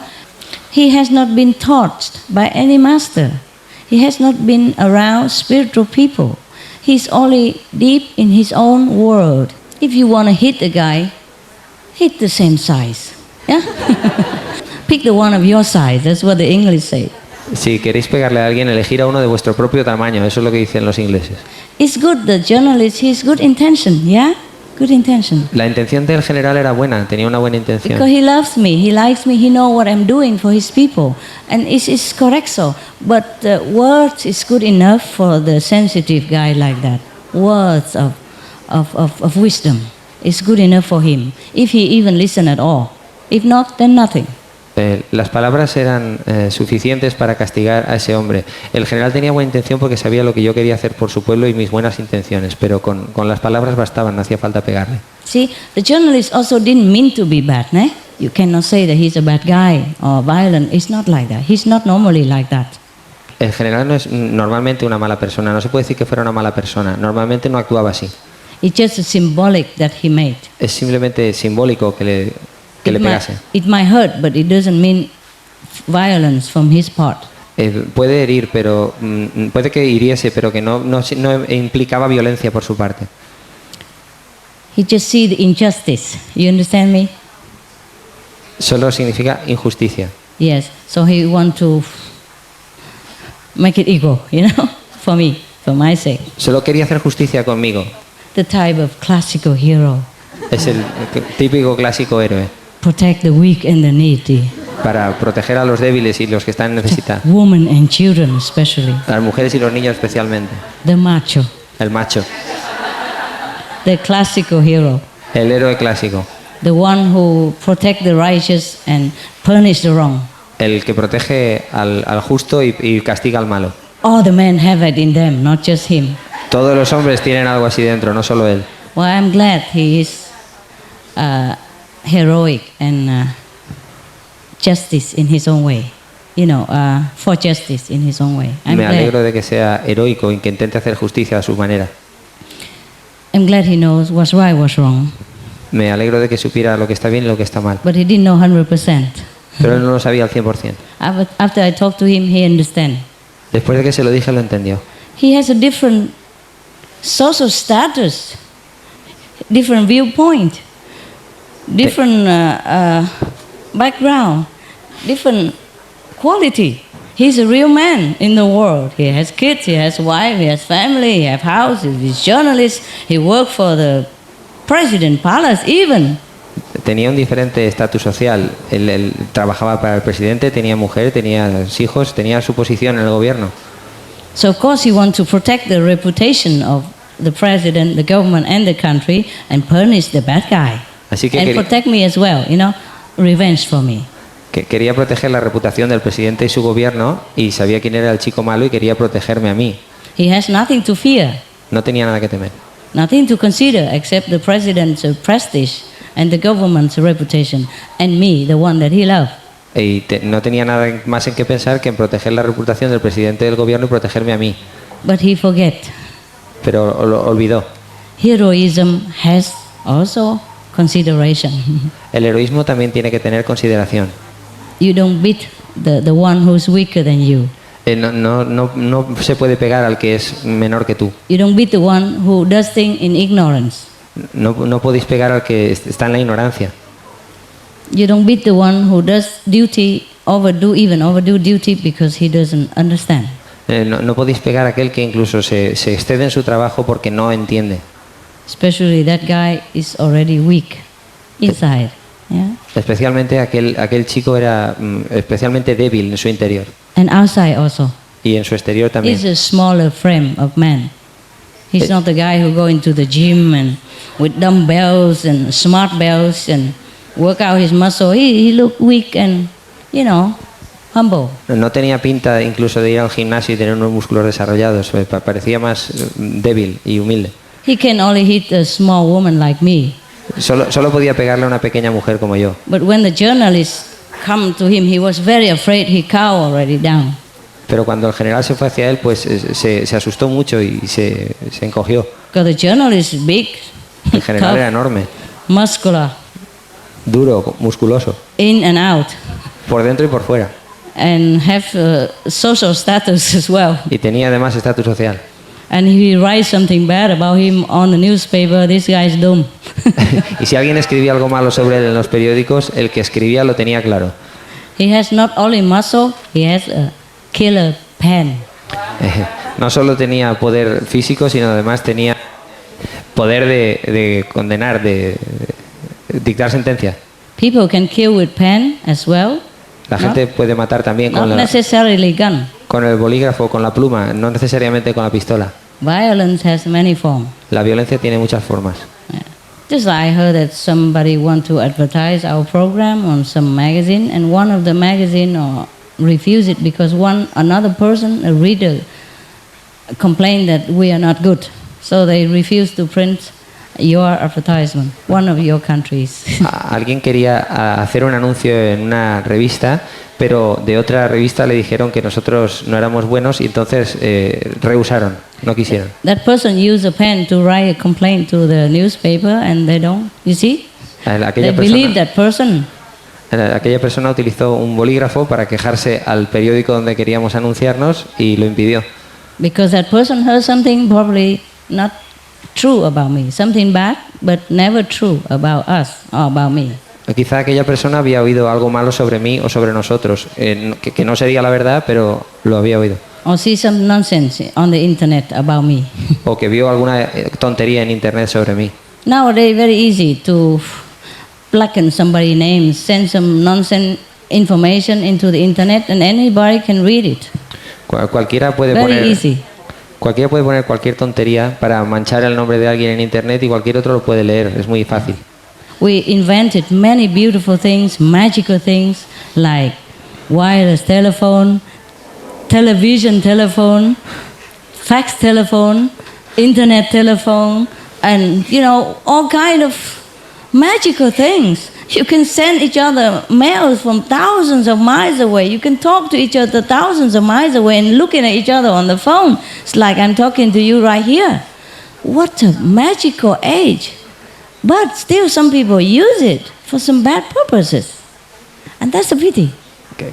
He has not been taught by any master. He has not been around spiritual people. He's only deep in his own world. If you want to hit a guy, hit the same size. Yeah? Pick the one of your size. That's what the English say. Si queréis pegarle a alguien, elegir a uno de vuestro propio tamaño. Eso es lo que dicen los ingleses. It's good, the journalist, his good intention, yeah? Good intention. La intención del general era buena, tenía una buena intención. Because he loves me, he likes me, he knows what I'm doing for his people. And it's correct so. But words is good enough for the sensitive guy like that. Words of wisdom is good enough for him, if he even listen at all. If not, then nothing. Las palabras eran suficientes para castigar a ese hombre. El general tenía buena intención porque sabía lo que yo quería hacer por su pueblo y mis buenas intenciones, pero con las palabras bastaban, no hacía falta pegarle. See, the journalist also didn't mean to be bad, né? You cannot say that he's a bad guy or violent. It's not like that. He's not normally like that. El general no es normalmente una mala persona, no se puede decir que fuera una mala persona, normalmente no actuaba así. It's just a symbolic that he made. Es simplemente simbólico que le pegase. It might hurt, but it doesn't mean violence from his part. Puede herir, pero puede que hiriese, pero que no implicaba violencia por su parte. He just see the injustice. You understand me? Solo significa injusticia. Yes. So he want to make it equal, you know, for me, for my sake. Solo quería hacer justicia conmigo. The type of classical hero. Es el típico clásico héroe. Protect the weak and the needy. Para proteger a los débiles y los que están en necesidad. Women and children especially. A las mujeres y los niños especialmente. The macho. El macho. The classical hero. El héroe clásico. The one who protect the righteous and punish the wrong. El que protege al justo y castiga al malo. All the men have it in them, not just him. Todos los hombres tienen algo así dentro, no solo él. Well, I'm glad he is heroic and justice in his own way. You know, for justice in his own way. Me alegro de que sea heroico y que intente hacer justicia a su manera. I'm glad he knows what's right, what's wrong. Me alegro de que supiera lo que está bien y lo que está mal. But he didn't know 100%. Pero él no lo sabía al 100%. After I talked to him, he understand. Después de que se lo dije, lo entendió. He has a different social status, different viewpoint, different background, different quality. He's a real man in the world. He has kids, he has wife, he has family, he has house, he's a journalist, he worked for the president palace even. tenía un diferente estatus social. Él trabajaba para el presidente, tenía mujer, tenía hijos, tenía su posición en el gobierno. So of course he wants to protect the reputation of the president, the government and the country and punish the bad guy. Así que And protect me as well, revenge for me. que quería proteger la reputación del presidente y su gobierno, y sabía quién era el chico malo y quería protegerme a mí. He has nothing to fear, No tenía nada que temer. nothing to consider except the president's prestige and the government's reputation and me, the one that he loved. Y no tenía nada más en qué pensar que en proteger la reputación del presidente del gobierno y protegerme a mí. But he forget. Pero lo olvidó. Heroism has also consideration. El heroísmo también tiene que tener consideración. You don't beat the one who's weaker than you. No se puede pegar al que es menor que tú. You don't beat the one who does things in ignorance. No podéis pegar al que está en la ignorancia. You don't beat the one who does duty, overdo duty because he doesn't understand. No podéis pegar a aquel que incluso se excede en su trabajo porque no entiende. Especially that guy is already weak inside. Yeah? Especialmente aquel chico era especialmente débil en su interior. And outside also. Y en su exterior también. He's a smaller frame of man. He's not the guy who go into the gym and with dumbbells and smart bells and work out his muscle. He looked weak and, humble. No tenía pinta incluso de ir al gimnasio y tener unos músculos desarrollados. Parecía más débil y humilde. He can only hit a small woman like me. Solo podía pegarle a una pequeña mujer como yo. But when the journalists come to him, he was very afraid. He cowered already down. Pero cuando el general se fue hacia él, pues se asustó mucho y se encogió. Because the journalist is big, El general tough, era enorme, muscular, duro, musculoso, in and out, por dentro y por fuera. and have social status as well. Y tenía además estatus social. And if he writes something bad about him on the newspaper, this guy is doomed. Y si alguien escribía algo malo sobre él en los periódicos, el que escribía lo tenía claro. He has not only muscle, he has a killer pen. No solo tenía poder físico, sino además tenía poder de condenar, de dictar sentencia. People can kill with pen as well. La gente puede matar también Not necessarily gun. con el bolígrafo, con la pluma, no necesariamente con la pistola. Violence has many forms. La violencia tiene muchas formas. Yeah. Just like I heard that somebody want to advertise our program on some magazine, and one of the magazine refuse it because another person, a reader, complained that we are not good, so they refuse to print your advertisement, one of your countries. Alguien quería hacer un anuncio en una revista, pero de otra revista le dijeron que nosotros no éramos buenos y entonces rehusaron, no quisieron. That person used a pen to write a complaint to the newspaper, and they don't. You see? They believe that person. Aquella persona utilizó un bolígrafo para quejarse al periódico donde queríamos anunciarnos y lo impidió. Because that person heard something probably not true about me, something bad, but never true about us or about me. Quizá aquella persona había oído algo malo sobre mí o sobre nosotros, que no sería la verdad, pero lo había oído. Or see some nonsense on the internet about me. O que vio alguna tontería en internet sobre mí. Nowadays, very easy to blacken somebody's name, send some nonsense information into the internet, and anybody can read it. Cualquiera puede poner cualquier tontería para manchar el nombre de alguien en internet y cualquier otro lo puede leer, es muy fácil. We invented many beautiful things, magical things, like wireless telephone, television telephone, fax telephone, internet telephone, and all kind of magical things. You can send each other mails from thousands of miles away. You can talk to each other thousands of miles away and looking at each other on the phone. It's like I'm talking to you right here. What a magical age. But still some people use it for some bad purposes. And that's a pity.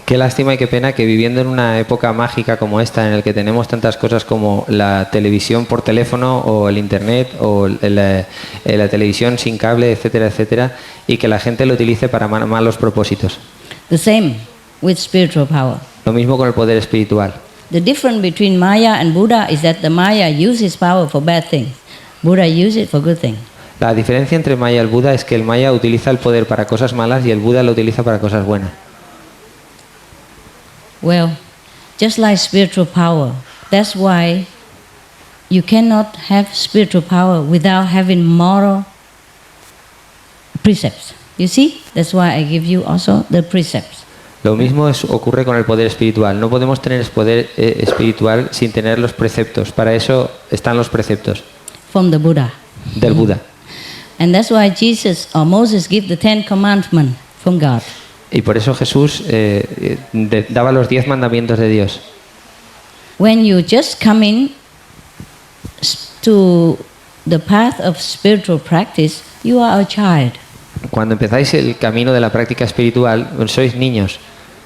Qué lástima y qué pena que viviendo en una época mágica como esta, en el que tenemos tantas cosas como la televisión por teléfono o el internet o la televisión sin cable, etcétera, etcétera, y que la gente lo utilice para malos propósitos. The same with spiritual power. Lo mismo con el poder espiritual. The difference between Maya and Buddha is that the Maya uses power for bad things. Buddha uses it for good things. La diferencia entre el Maya y el Buda es que el Maya utiliza el poder para cosas malas y el Buda lo utiliza para cosas buenas. Well, just like spiritual power, that's why you cannot have spiritual power without having moral precepts. You see? That's why I give you also the precepts. Lo mismo ocurre con el poder espiritual. No podemos tener poder espiritual sin tener los preceptos. Para eso están los preceptos. From the Buddha. Del Buda. And that's why Jesus or Moses give the 10 commandments from God. Y por eso Jesús daba los 10 mandamientos de Dios. When you just come in to the path of spiritual practice, you are a child. Cuando empezáis el camino de la práctica espiritual, sois niños.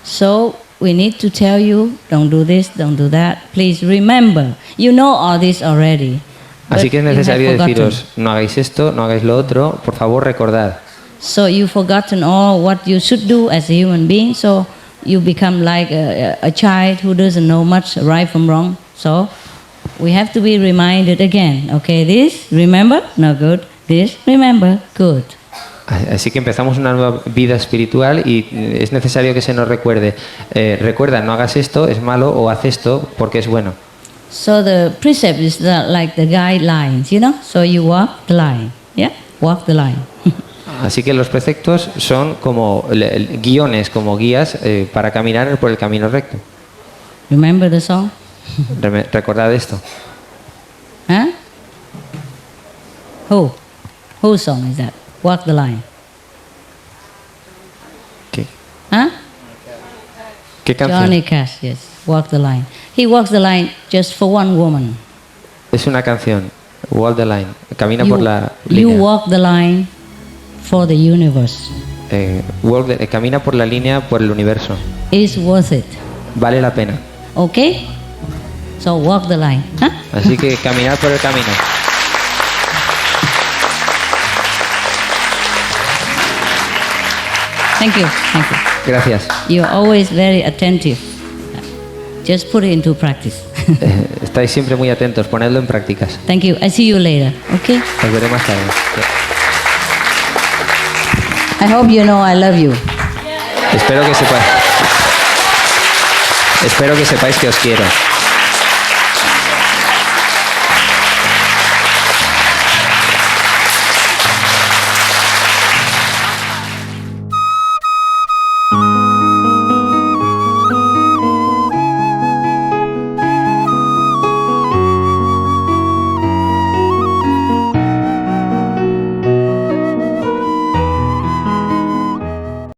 So we need to tell you, don't do this, don't do that. Please remember, you know all this already. Así que es but you have necesario forgotten. deciros, no hagáis esto, no hagáis lo otro, por favor recordad. So you've forgotten all what you should do as a human being, so you become like a child who doesn't know much right from wrong. So we have to be reminded again. Okay, this, remember? No good. This, remember? Good. Así que empezamos una nueva vida espiritual y es necesario que se nos recuerde. Recuerda, no hagas esto, es malo, o haz esto porque es bueno. So the precept is like the guidelines, you know? So you walk the line. Yeah? Walk the line. Así que los preceptos son como guiones, como guías para caminar por el camino recto. Remember the song? Recordad esto. Huh? Whose song is that? Walk the line. ¿Qué? Huh? ¿Qué canción? Johnny Cash, yes. Walk the line. He walks the line just for one woman. Es una canción. Walk the line. Camina por la You línea. walk the line for the universe. Camina por la línea por el universo. It's worth it. Vale la pena. Okay? So walk the line. Huh? Así que caminar por el camino. Thank you. Thank you. Gracias. You're always very attentive. Just put it into practice. Estáis siempre muy atentos. Ponedlo en prácticas. Thank you. I see you later. Okay? Os veré más tarde. I hope you know I love you. Espero que sepáis que os quiero.